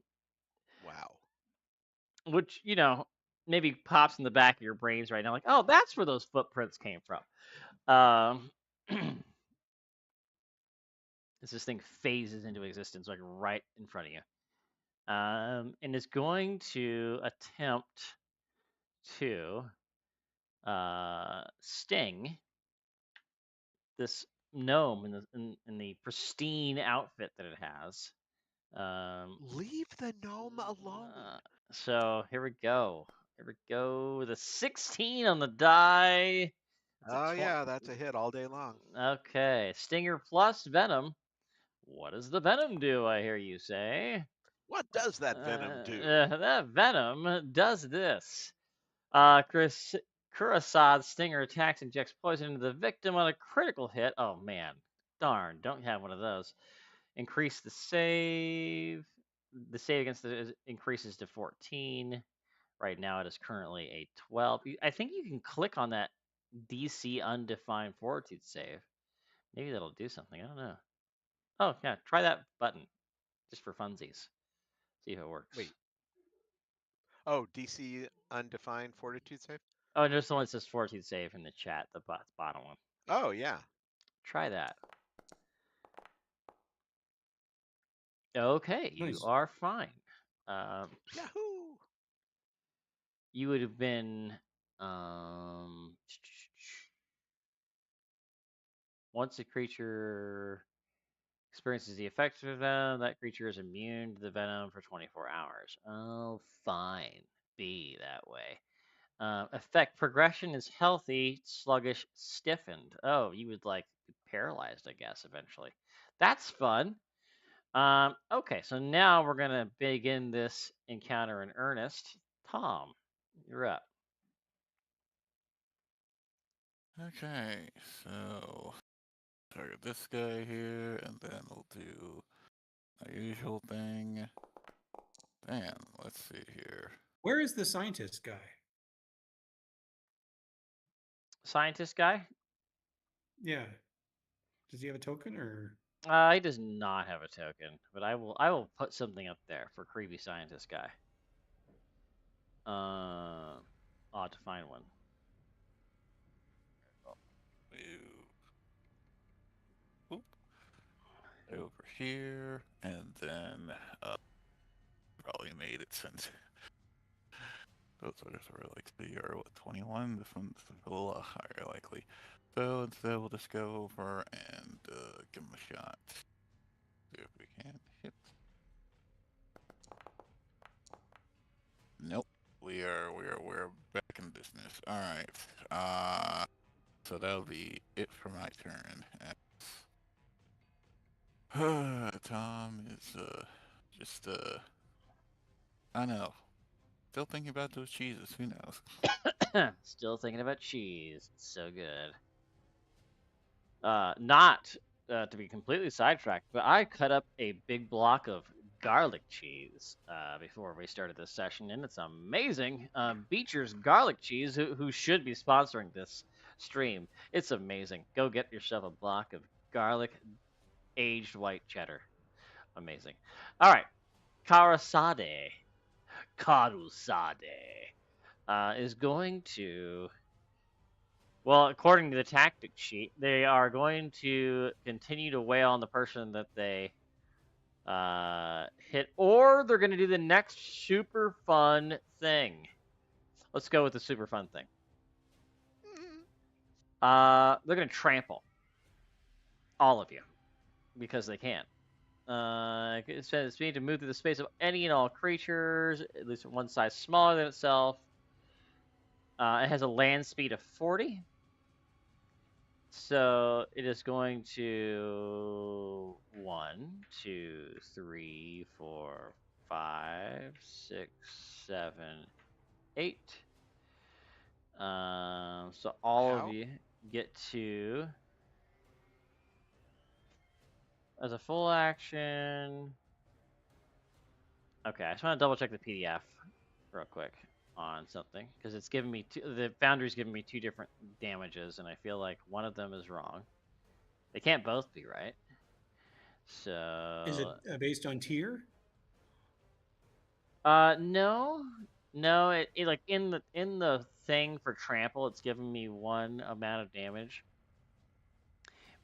Which, maybe pops in the back of your brains right now, like, oh, that's where those footprints came from. This thing phases into existence, like right in front of you. And is going to attempt to sting this gnome in the pristine outfit that it has. Leave the gnome alone. So here we go. Here we go. The 16 on the die. Oh, yeah, that's a hit all day long. Okay. Stinger plus Venom. What does the Venom do, I hear you say? What does that venom do? That Venom does this. Kurasad's stinger attacks injects poison into the victim on a critical hit. Oh man, darn! Don't have one of those. Increase the save. The save against the increases to 14. Right now it is currently a 12. I think you can click on that DC undefined fortitude save. Maybe that'll do something. I don't know. Oh yeah, try that button just for funsies. See if it works. Wait. Oh, DC undefined fortitude save? Oh, and there's the one that says fortitude save in the chat, the bottom one. Oh, yeah. Try that. Okay, you Nice. are fine. Um, Yahoo! you would have been once a creature experiences the effects of venom, that creature is immune to the venom for 24 hours. Oh, fine. Be that way. Effect progression is healthy, sluggish, stiffened. Oh, you would like be paralyzed, I guess, eventually. That's fun. Okay, so now we're gonna begin this encounter in earnest. Tom, you're up. Okay, so target this guy here, and then we'll do our usual thing. Then let's see here. Where is the scientist guy? Scientist guy? Yeah. Does he have a token or? He does not have a token, but I will put something up there for creepy scientist guy. I'll have to find one. Move over here, and then probably made it since those others were like 21. This one's a little higher likely. So instead, we'll just go over and give him a shot. See if we can hit. Nope. We're back in business. All right. So that'll be it for my turn. Tom is just I don't know. Still thinking about those cheeses. Who knows? Still thinking about cheese. It's so good. Not to be completely sidetracked, but I cut up a big block of garlic cheese before we started this session, and it's amazing. Beecher's garlic cheese, who should be sponsoring this stream, it's amazing. Go get yourself a block of garlic aged white cheddar. Amazing. All right, Karasade is going to. Well, according to the tactic sheet, they are going to continue to wail on the person that they hit, or they're going to do the next super fun thing. Let's go with the super fun thing. They're going to trample all of you because they can. It says speed to move through the space of any and all creatures, at least one size smaller than itself. It has a land speed of 40. So it is going to 1, 2, 3, 4, 5, 6, 7, 8. So all of Ow. you get to, as a full action. Okay, I just want to double check the PDF real quick on something because it's giving me the Foundry's giving me 2 different damages, and I feel like one of them is wrong. They can't both be right. So Is it based on tier? No, no. It like in the thing for trample, it's giving me 1 amount of damage,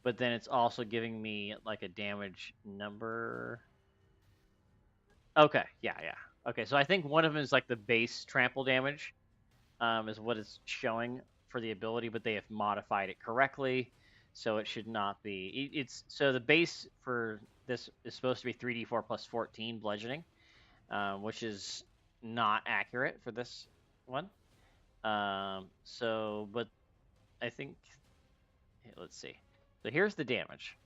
but then it's also giving me like a damage number. Okay, yeah. Okay, so I think one of them is like the base trample damage, is what it's showing for the ability, but they have modified it correctly, so it should not be. It's so the base for this is supposed to be 3d4 plus 14 bludgeoning, which is not accurate for this one. But I think, let's see. So here's the damage.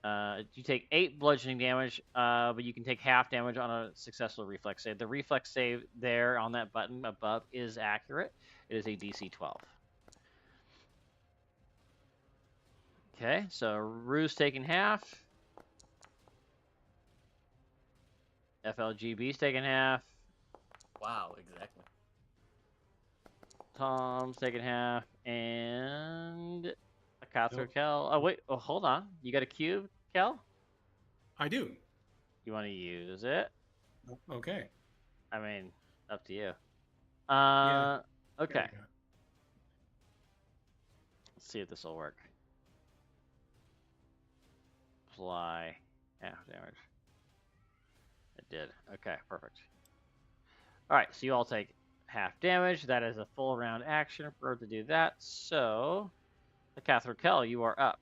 You take 8 bludgeoning damage, but you can take half damage on a successful reflex save. The reflex save there on that button above is accurate. It is a DC 12. Okay, so Rue's taking half. FLGB's taking half. Wow, exactly. Tom's taking half, and a Catherine Nope. Kel. Oh wait, hold on. You got a cube, Kel? I do. You want to use it? Okay. I mean, up to you. Yeah. Okay. Yeah. Let's see if this will work. Apply half damage. It did. Okay, perfect. All right, so you all take half damage. That is a full round action for her to do that. So, Catherine Kell, you are up.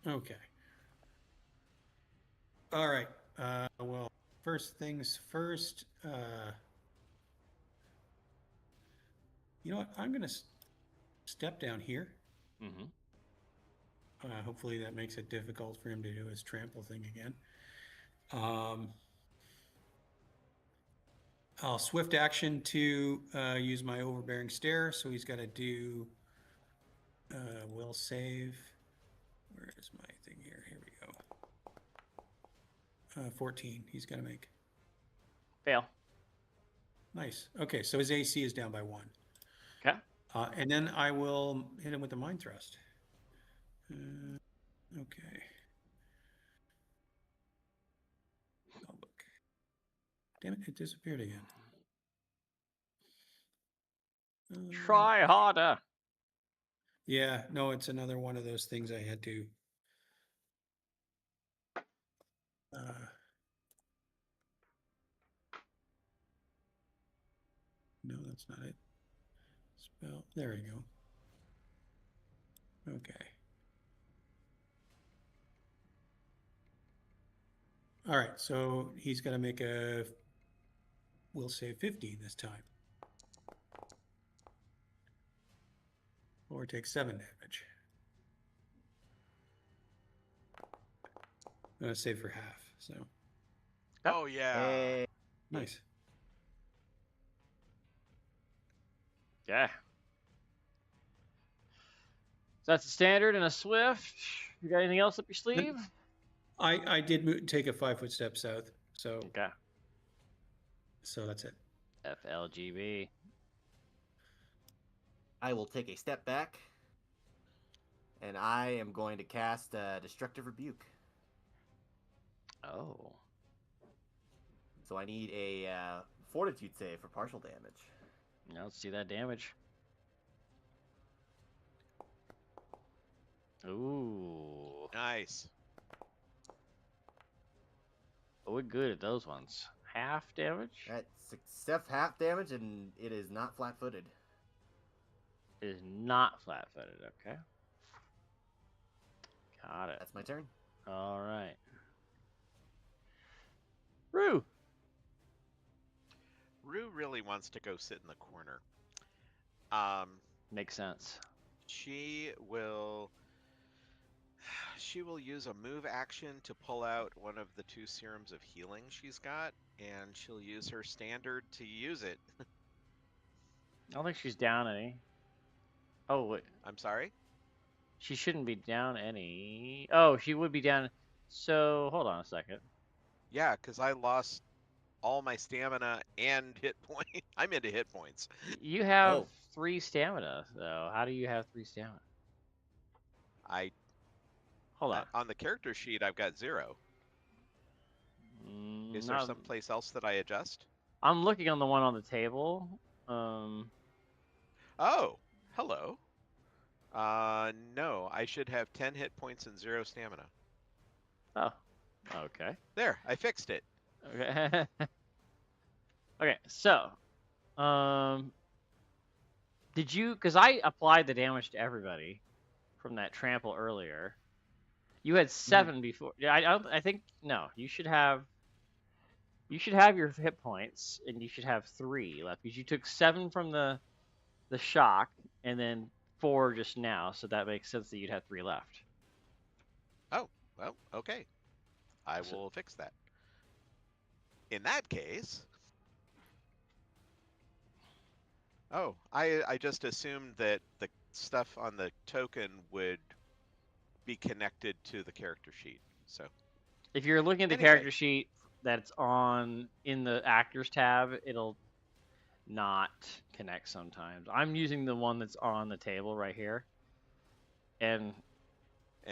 Okay. All right. Well, first things first. You know what? I'm going to step down here. Mm-hmm. Hopefully that makes it difficult for him to do his trample thing again. I'll swift action to use my overbearing stare. So he's got to do will save. Where is my thing here? Here we go. 14. He's got to make. Fail. Nice. Okay, so his AC is down by 1. Okay. And then I will hit him with a mind thrust. Okay. Oh, look. Damn it, it disappeared again. Try harder. Yeah, no, it's another one of those things I had to. No, that's not it. Spell. There we go. Okay. All right, so he's going to make a. We'll say 15 this time. Or take 7 damage. I'm going to save for half. So Oh yeah. Hey, nice. Okay. So that's a standard and a swift. You got anything else up your sleeve? I did take a 5-foot step south. So Okay. So that's it. FLGB. I will take a step back, and I am going to cast Destructive Rebuke. Oh. So I need a Fortitude save for partial damage. Now let's see that damage. Ooh. Nice. Oh, we're good at those ones. Half damage? That's half damage, and it is not flat-footed. It is not flat-footed, okay. Got it. That's my turn. All right. Rue. Rue really wants to go sit in the corner. Makes sense. She will use a move action to pull out one of the 2 serums of healing she's got, and she'll use her standard to use it. I don't think she's down any. Oh, wait. I'm sorry? She shouldn't be down any. Oh, she would be down. So, hold on a second. Yeah, because I lost all my stamina and hit point. I'm into hit points. You have Oh. 3 stamina, though. How do you have 3 stamina? Hold on. On the character sheet, I've got 0. Is there someplace else that I adjust? I'm looking on the one on the table. Oh, hello. No, I should have 10 hit points and 0 stamina. Oh, okay. There, I fixed it. Okay. Okay, so, did you? Because I applied the damage to everybody from that trample earlier. You had 7 before. Yeah, I think no. You should have. You should have your hit points, and you should have 3 left because you took 7 from the shock, and then 4 just now, so that makes sense that you'd have 3 left. Oh, well, okay. I So- will fix that. In that case... Oh, I just assumed that the stuff on the token would be connected to the character sheet. So If you're looking at the Anyway. character sheet that's on in the actors tab, it'll not connect sometimes. I'm using the one that's on the table right here. And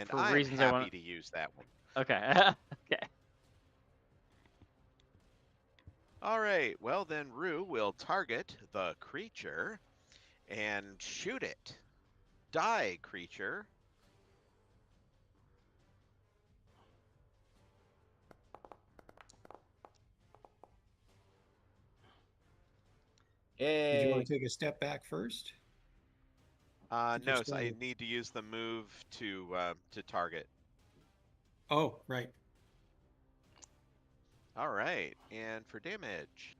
for I'm reasons I happy want to use that one. Okay. Okay. All right. Well, then Rue will target the creature and shoot it. Die, creature. Did you Yay. want to take a step back first? Think you're No, so I standing. need to use the move to target. Oh, right. All right, and for damage,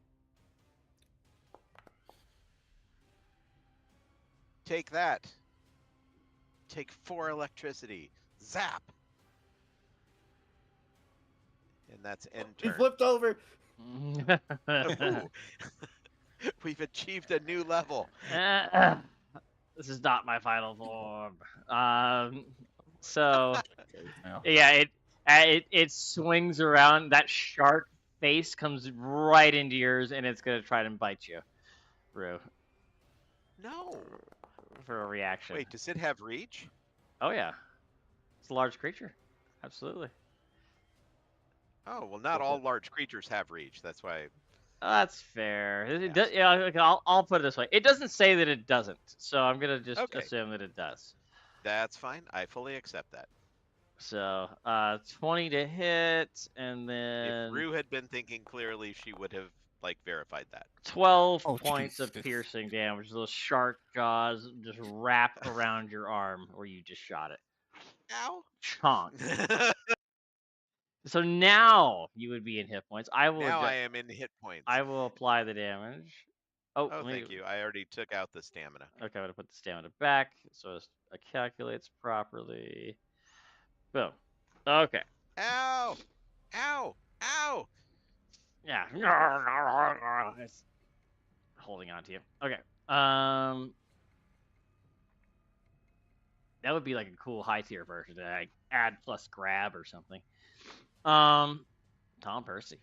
take that. Take 4 electricity. Zap. And that's end He turn. flipped over. Ooh. We've achieved a new level. This is not my final form. So Yeah. yeah, it swings around. That shark face comes right into yours, and it's gonna try to bite you, Rue, No. for a reaction. Wait, does it have reach? Oh yeah, it's a large creature. Absolutely. Oh, well, not all large creatures have reach. That's why. That's fair. It Yes. does, yeah, okay, I'll put it this way. It doesn't say that it doesn't, so I'm gonna just Okay. assume that it does. That's fine. I fully accept that. So 20 to hit, and then If Rue had been thinking clearly, she would have verified that. 12 Oh, points of Jesus. piercing damage. Those shark jaws just wrap around your arm where you just shot it. Ow. Chonk. So now you would be in hit points. I will Now I adjust, am in hit points. I will apply the damage. Oh, Oh, let me- thank you. I already took out the stamina. Okay, I'm gonna put the stamina back so it calculates properly. Boom. Okay. Ow! Ow! Ow! Yeah. It's holding on to you. Okay. That would be like a cool high tier version to like add plus grab or something. Tom Percy.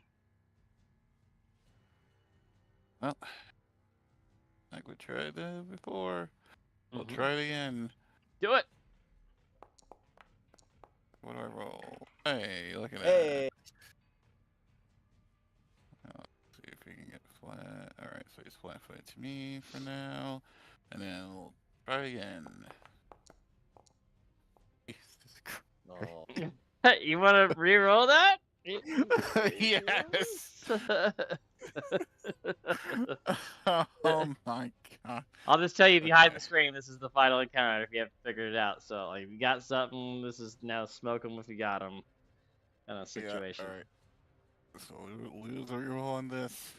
Well, like we tried before. We'll Mhm. try it again. Do it. What do I roll? Hey, look at Hey. that. See if we can get flat. Alright, so he's flat footed to me for now. And then we'll try again. Jesus Christ. Oh. You want to re-roll that? Yes. Oh my god. I'll just tell you behind the Okay. screen, this is the final encounter if you haven't figured it out. So, like, if you got something, this is now smoke 'em if you got 'em kind of situation. Yeah, alright. So lose or roll on this.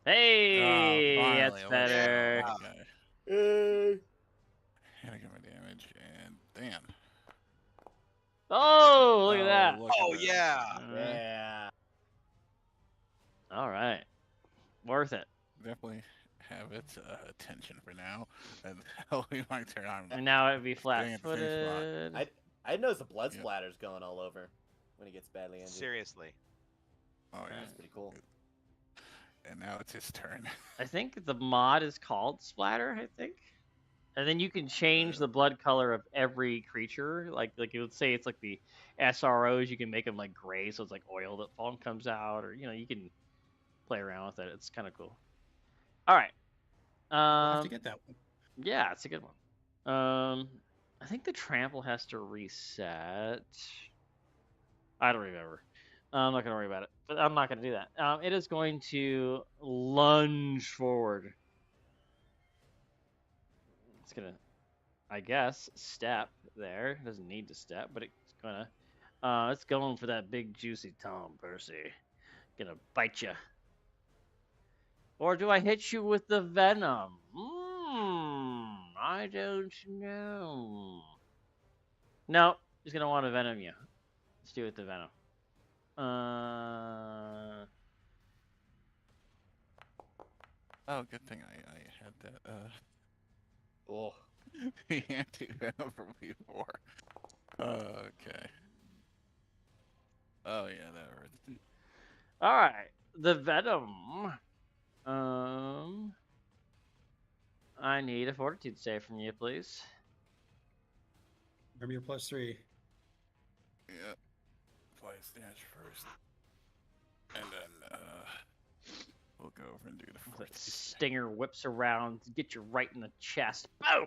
Hey, Finally, that's I better. like that. Hey. Gotta get my damage, and damn. Oh, look at that. Look at Oh, that. yeah. Yeah. All right. Worth it. Definitely have its attention for now, and that'll be my turn. And now it'd be Staying at the same spot. flat-footed. I noticed the blood Yep. splatters going all over when he gets badly injured. Seriously. Oh yeah. That's pretty cool. And now it's his turn. I think the mod is called Splatter, I think. And then you can change the blood color of every creature. Like it would say it's like the SROs, you can make them like gray, so it's like oil that comes out, or you can play around with it. It's kind of cool. All right. I'll have to get that one. Yeah, it's a good one. I think the trample has to reset. I don't remember. I'm not gonna worry about it, but I'm not gonna do that. It is going to lunge forward. It's gonna, I guess, step there. It doesn't need to step, but it's gonna. It's going for that big juicy Tom Percy. Gonna bite you. Or do I hit you with the venom? I I don't know. No, he's gonna want to venom you. Let's do it with the venom. Oh, good thing I had that Oh. anti-venom from before. Okay. Oh yeah, that hurts. All right, the venom. I need a fortitude save from you, please. Remember your +3. Yeah. Play snatch first, and then we'll go over and do the The 40. stinger whips around, get you right in the chest. Boom!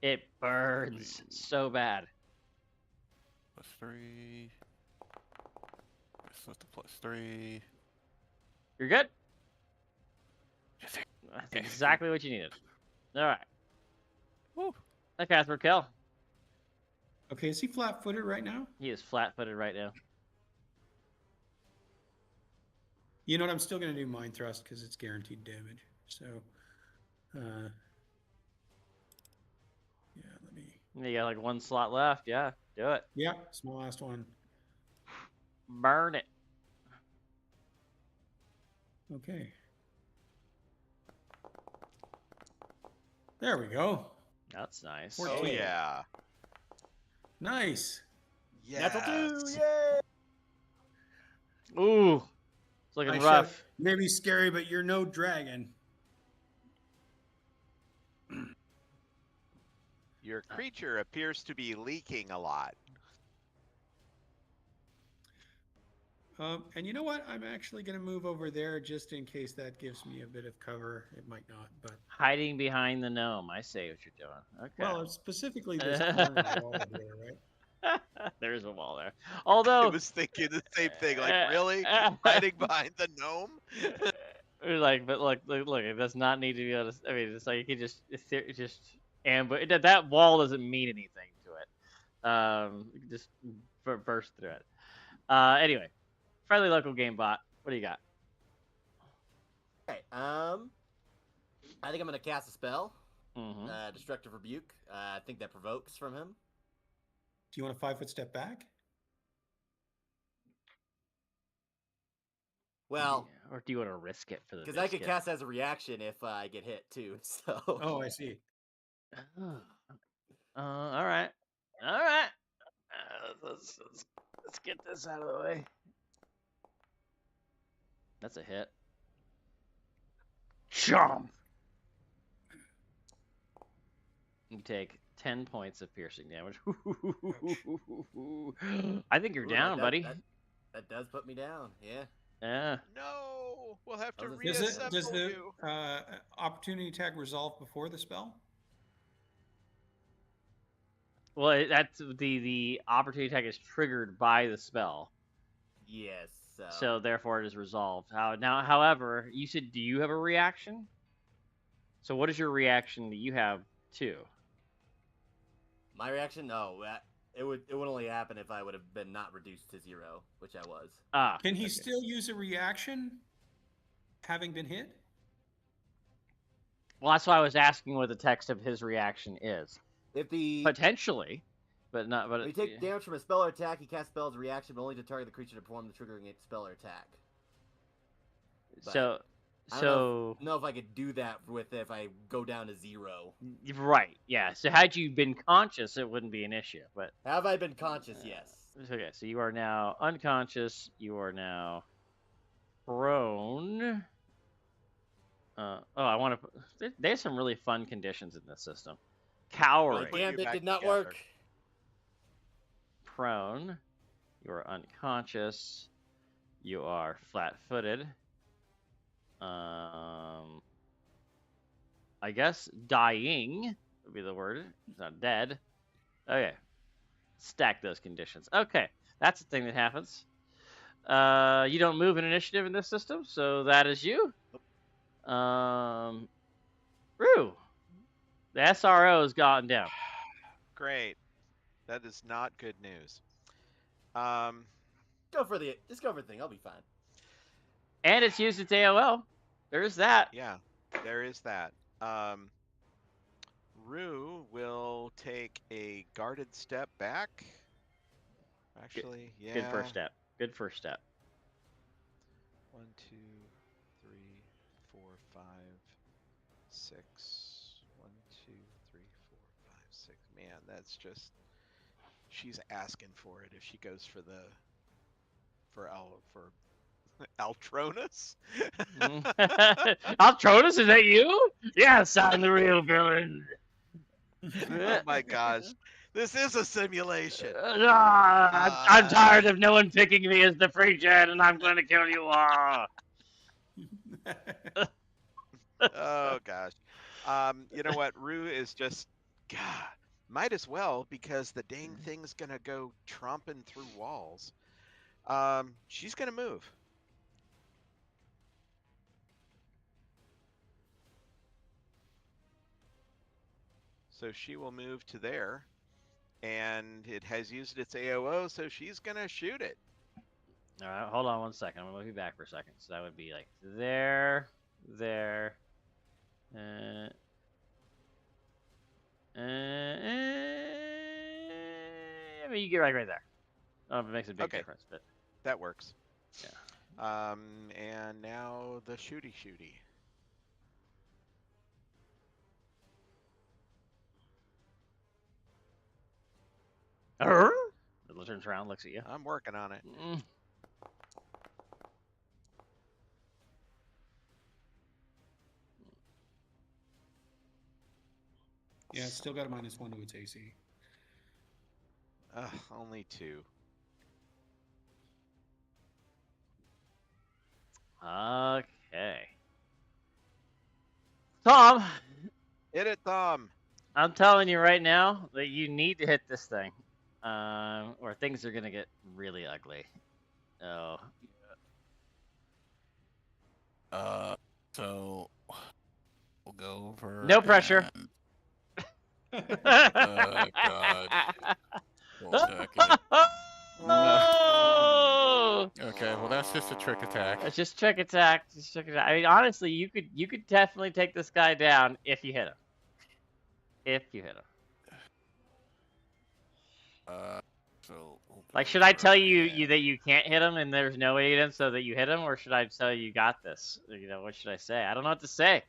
It burns so bad. +3. This was the +3. You're good? That's exactly what you needed. All right. Woo. That Casper kill. Okay, is he flat-footed right now? He is flat-footed right now. You know what? I'm still going to do Mind Thrust because it's guaranteed damage. So, yeah, let me. You got like one slot left. Yeah, do it. Yeah, it's my last one. Burn it. Okay. There we go. That's nice. Oh 14. yeah. Nice. Natural 2, Yes. yay! Ooh, it's looking I rough. showed- maybe scary, but you're no dragon. Your creature appears to be leaking a lot. And you know what? I'm actually going to move over there just in case that gives me a bit of cover. It might not, but Hiding behind the gnome. I see what you're doing. Okay. well, specifically this corner wall there, right? There's a wall there. I Although, was thinking the same thing. Like, really? Hiding behind the gnome? like, but look, it does not need to be able to. I mean, it's like you can just ambush. That wall doesn't mean anything to it. You can just burst through it. Anyway, friendly local game bot. What do you got? Okay, I think I'm gonna cast a spell. Mm-hmm. Destructive Rebuke. I think that provokes from him. Do you want a 5-foot step back? Well, Or do you want to risk it for the? because I could biscuit? cast as a reaction if I get hit too. So. Oh, I see. All right. All right. Let's get this out of the way. That's a hit. Chomp. You take 10 points of piercing damage. I think you're Ooh, down, buddy. That does put me down. Yeah. Yeah. No, we'll have to Does Does reassemble the you. opportunity attack resolve before the spell? Well, that's the opportunity attack is triggered by the spell, Yes. so therefore it is resolved. However, you said, do you have a reaction? So what is your reaction that you have too? My reaction? No, it would only happen if I would have been not reduced to 0, which I was. Can he okay. still use a reaction having been hit? Well, that's why I was asking what the text of his reaction is. If the Potentially, but not. But When you take damage from a spell or attack, he casts spells reaction, but only to target the creature to perform the triggering spell or attack. so I don't know if I could do that if I go down to 0. Right, yeah. So had you been conscious, it wouldn't be an issue. But Have I been conscious? Yes. okay, so you are now unconscious. You are now prone. I want to. There's some really fun conditions in this system. Cowering, Put you Damn, that back did not together. work. prone. You are unconscious. You are flat-footed. I guess dying would be the word. It's not dead. Okay. Stack those conditions. Okay. That's the thing that happens. You don't move an initiative in this system, so that is you. Rue. The SRO has gotten down. Great. That is not good news. Just go for the thing. I'll be fine. And it's used its AOL. There's that. Yeah, there is that. Rue will take a guarded step back. Actually, yeah. Good first step. Good first step. 1, 2, 3, 4, 5, 6. 1, 2, 3, 4, 5, 6. Man, that's just. She's asking for it if she goes for Altronus. Altronus, is that you? Yes, I'm the real villain. Oh my gosh, this is a simulation. I'm tired of no one picking me as the free jet, and I'm going to kill you all. Oh gosh. You know what? Rue is just, God, might as well because the dang thing's gonna go tromping through walls. She's gonna move. So she will move to there, and it has used its AOO, so she's gonna shoot it. All right, hold on 1 second. I'm going to move you back for a second. So that would be like there. I mean, you get right there. I don't know if it makes a big Okay. difference, but That works. yeah. And now the shooty. It turns around, looks at you. I'm working on it. Yeah, it's still got a -1 to its AC. Only 2. Okay. Tom, Hit it, Tom. I'm telling you right now that you need to hit this thing, or things are gonna get really ugly. Oh. So we'll go over. No pressure. God. One second. No. Okay, well that's just a trick attack. It's just trick attack. I mean, honestly, you could definitely take this guy down if you hit him. So we'll Like, go should I over tell you and- that you can't hit him and there's no way to hit him so that you hit him, or should I tell you got this? You know, what should I say? I don't know what to say.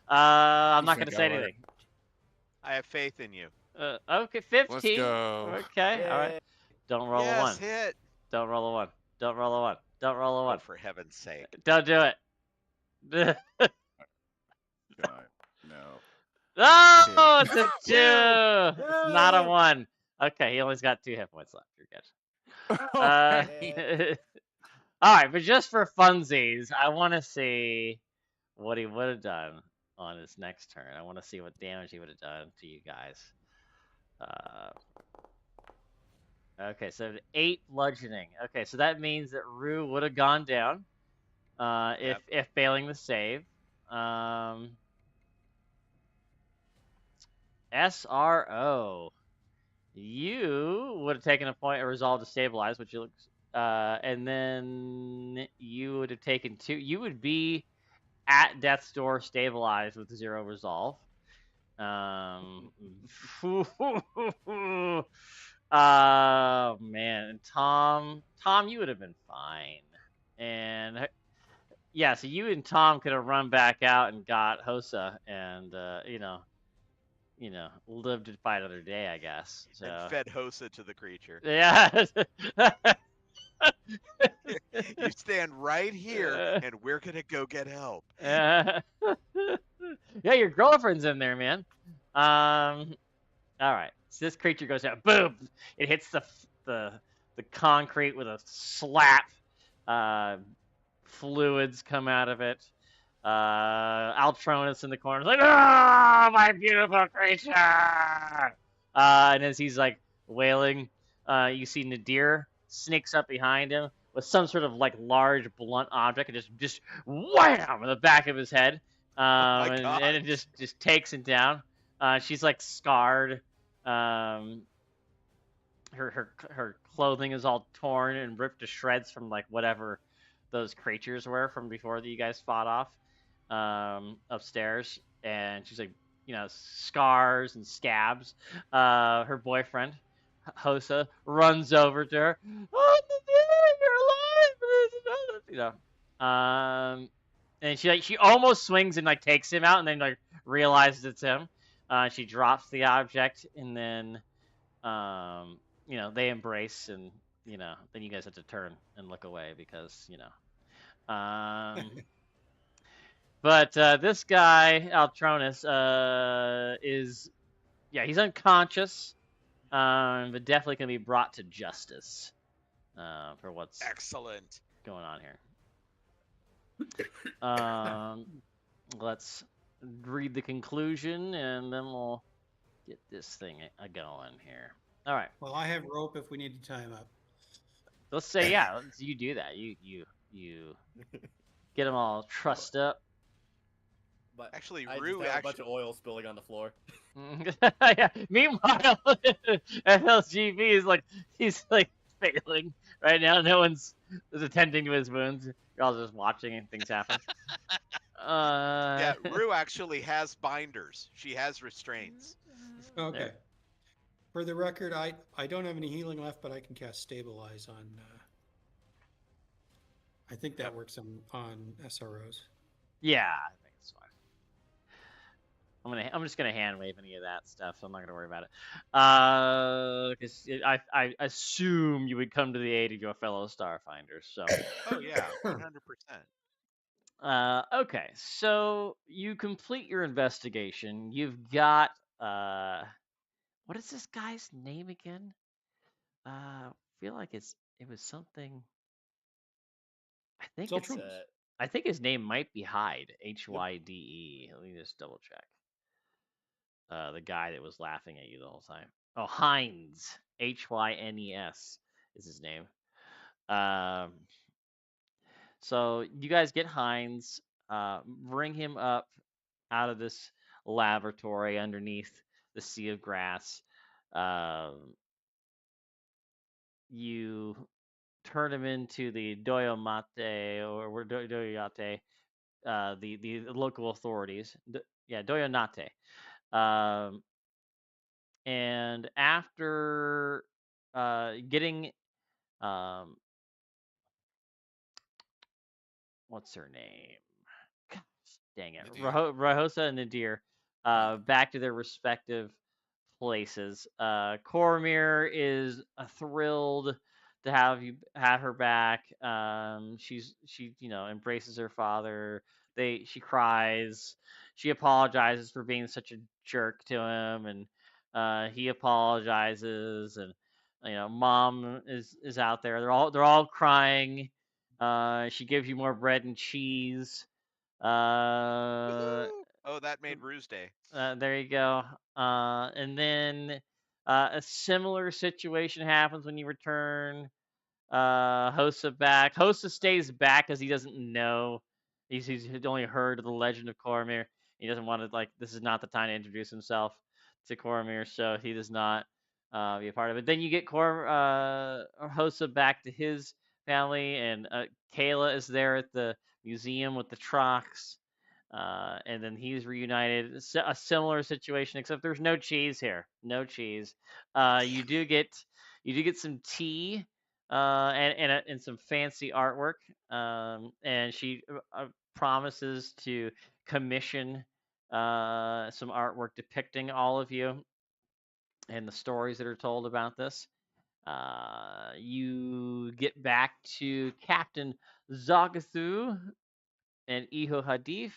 I'm not gonna say anything. I have faith in you. Okay, 15. Let's go. Okay, all right. Don't roll a 1. Yes, hit. Don't roll a 1. Don't roll a 1. Don't roll a 1. Oh, for heaven's sake. Don't do it. God, no. Oh, it's a 2. No. It's not a 1. Okay, he only's got 2 hit points left. You're good. All right, but just for funsies, I want to see what he would have done on his next turn. I want to see what damage he would have done to you guys. Okay, so 8 bludgeoning. Okay, so that means that Rue would have gone down if failing the save. SRO. You would have taken a point of resolve to stabilize, which you look, and then you would have taken 2. You would be at death's door, stabilized with 0 resolve. Oh man, and Tom, you would have been fine, and yeah, so you and Tom could have run back out and got Hosa, and lived to fight another day, I guess. So. And fed Hosa to the creature. Yeah. You stand right here, and we're gonna go get help. Yeah, your girlfriend's in there, man. All right. So this creature goes out. Boom! It hits the concrete with a slap. Fluids come out of it. Altronus in the corner is like, "Oh, my beautiful creature!" And as he's like wailing, you see Nadir sneaks up behind him with some sort of like large blunt object and just wham in the back of his head. And it just takes him down. She's like scarred. Her clothing is all torn and ripped to shreds from like whatever those creatures were from before that you guys fought off upstairs. And she's like scars and scabs. Her boyfriend, Hosa, runs over to her. Oh, you're alive! And she almost swings and takes him out, and then realizes it's him. She drops the object, and then they embrace, and then you guys have to turn and look away because But this guy, Altronus, he's unconscious, but definitely can be brought to justice for what's Excellent. going on here. Let's read the conclusion, and then we'll get this thing going here. All right. Well, I have rope if we need to tie him up. Let's say, you do that. You get them all trussed up. But Actually, I Rue just have a bunch of oil spilling on the floor. Yeah. Meanwhile, FLGB is he's failing right now. No one's attending to his wounds. You're all just watching and things happen. Yeah, Rue actually has binders. She has restraints. Okay. There. For the record, I don't have any healing left, but I can cast Stabilize on. I think that works on SROs. Yeah, I think it's fine. I'm just gonna hand wave any of that stuff, so I'm not gonna worry about it. Because I assume you would come to the aid of your fellow Starfinders. So. Oh yeah, 100%. Okay, so you complete your investigation. You've got what is this guy's name again? I feel like it was something. I think his name might be Hyde, Hyde. Let me just double check. The guy that was laughing at you the whole time. Oh, Hines, Hynes is his name. So you guys get Hines, bring him up out of this laboratory underneath the sea of grass. You turn him into the Doyomate or Doyote, the local authorities. Doyonate. And after getting what's her name? Gosh, dang it, Nadir. Rahosa and Nadir, back to their respective places. Cormir is thrilled to have her back. She embraces her father. She cries. She apologizes for being such a jerk to him, and he apologizes. And mom is out there. They're all crying. She gives you more bread and cheese. Oh, that made Rue's day. There you go. And then a similar situation happens when you return Hosa back. Hosa stays back because he doesn't know. He's only heard of the legend of Cormir. He doesn't want to this is not the time to introduce himself to Cormir, so he does not be a part of it. Then you get Hosa back to his family, and Kayla is there at the museum with the Trox. And then he's reunited. A similar situation, except there's no cheese here. No cheese. You do get some tea, and some fancy artwork. And she promises to commission some artwork depicting all of you and the stories that are told about this. You get back to Captain Zagathu and Iho Hadif,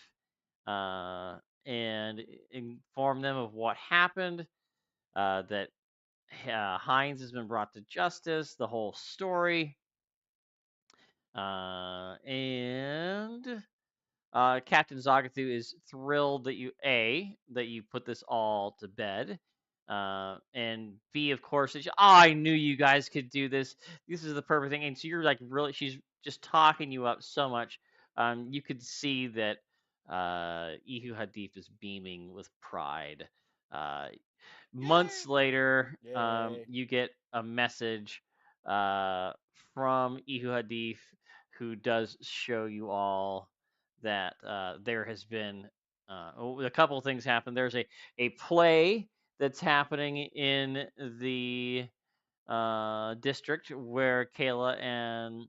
and inform them of what happened, that Hines has been brought to justice, the whole story, and Captain Zagathu is thrilled that you put this all to bed, and B, of course, I knew you guys could do this. This is the perfect thing, and so you're really, she's just talking you up so much. You could see that Ihu Hadif is beaming with pride. Months later, Yay. you get a message from Ihu Hadif, who does show you all that there has been a couple of things happen. There's a play that's happening in the district where Kayla and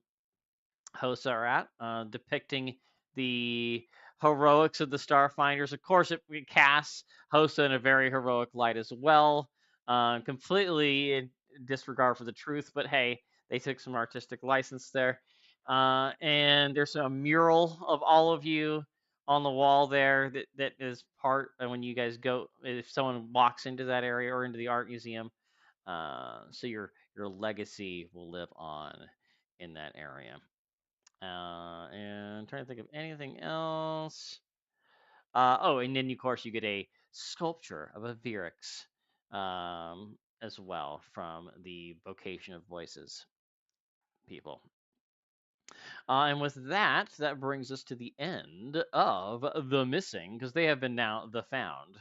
Hosa are at, depicting the heroics of the Starfinders. Of course, it casts Hosa in a very heroic light as well, completely in disregard for the truth. But hey, they took some artistic license there. And there's a mural of all of you on the wall there that is part when you guys go, if someone walks into that area or into the art museum. So your legacy will live on in that area. And I'm trying to think of anything else. Oh, and then of course you get a sculpture of a Virix as well from the Vocation of Voices people. And with that, that brings us to the end of the missing, because they have been now the found.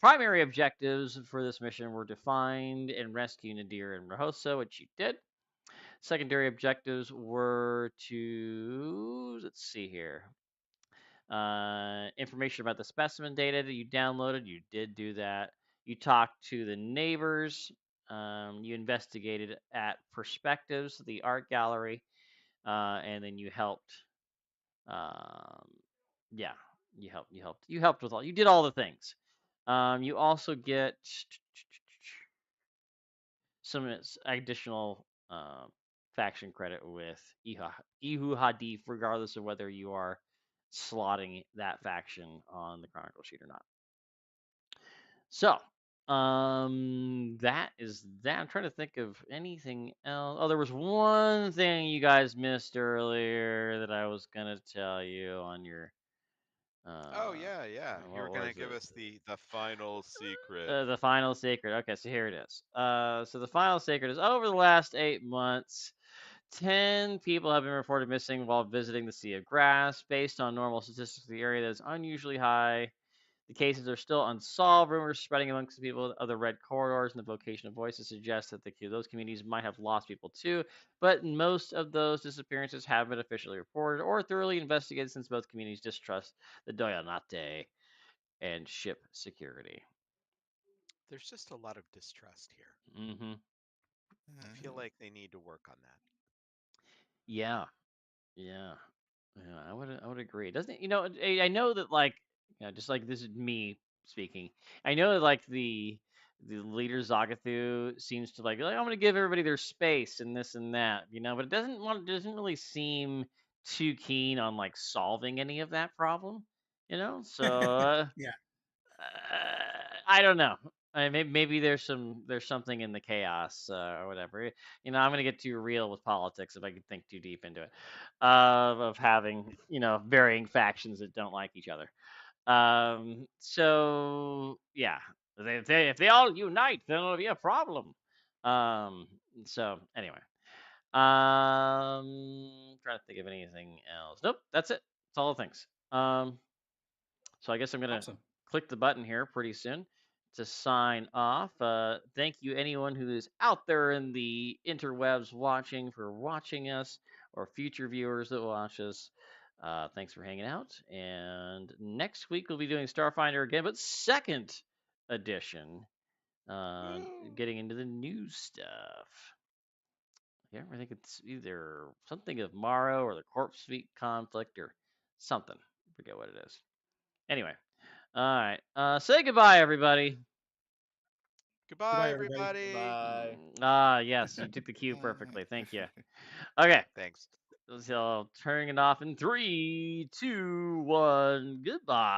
Primary objectives for this mission were to find and rescue Nadir and Rahosa, which you did. Secondary objectives were to, let's see here, information about the specimen data that you downloaded. You did do that. You talked to the neighbors. You investigated at Perspectives, the art gallery, and then you helped. Yeah, you helped with all. You did all the things. You also get some additional faction credit with Ihu Hadif, regardless of whether you are slotting that faction on the Chronicle sheet or not. So, that is that. I'm trying to think of anything else. Oh, there was one thing you guys missed earlier that I was gonna tell you on your. Oh yeah, yeah. You were What gonna was give it? us the final secret. The final secret. Okay, so here it is. So the final secret is over the last 8 months, 10 people have been reported missing while visiting the Sea of Grass. Based on normal statistics of the area, that is unusually high. The cases are still unsolved. Rumors spreading amongst the people of the red corridors and the Vocation of Voices suggest that those communities might have lost people too, but most of those disappearances have been officially reported or thoroughly investigated since both communities distrust the Doyanate and ship security. There's just a lot of distrust here. Mm-hmm. I feel like they need to work on that. Yeah. Yeah. Yeah, I would agree. Doesn't it, I know that like just like this is me speaking. I know that like the leader Zagathu seems to like I'm gonna give everybody their space and this and that, but it doesn't really seem too keen on like solving any of that problem, So Yeah, I don't know. Maybe there's something in the chaos or whatever. I'm gonna get too real with politics if I could think too deep into it, of having varying factions that don't like each other. So yeah, if they all unite, then it'll be a problem. So anyway, trying to think of anything else. Nope, that's it. That's all the things. So I guess I'm gonna awesome. click the button here pretty soon to sign off. Thank you anyone who is out there in the interwebs watching us, or future viewers that watch us. Thanks for hanging out. And next week we'll be doing Starfinder again, but second edition, getting into the new stuff. Yeah, I think it's either something of Morrow or the Corpse Fleet conflict or something. I forget what it is. Anyway, all right. Say goodbye, everybody. Goodbye, Goodbye, everybody. everybody. Bye. Yes, you took the cue perfectly. Thank you. Okay, Thanks. so turning it off in 3, 2, 1. Goodbye.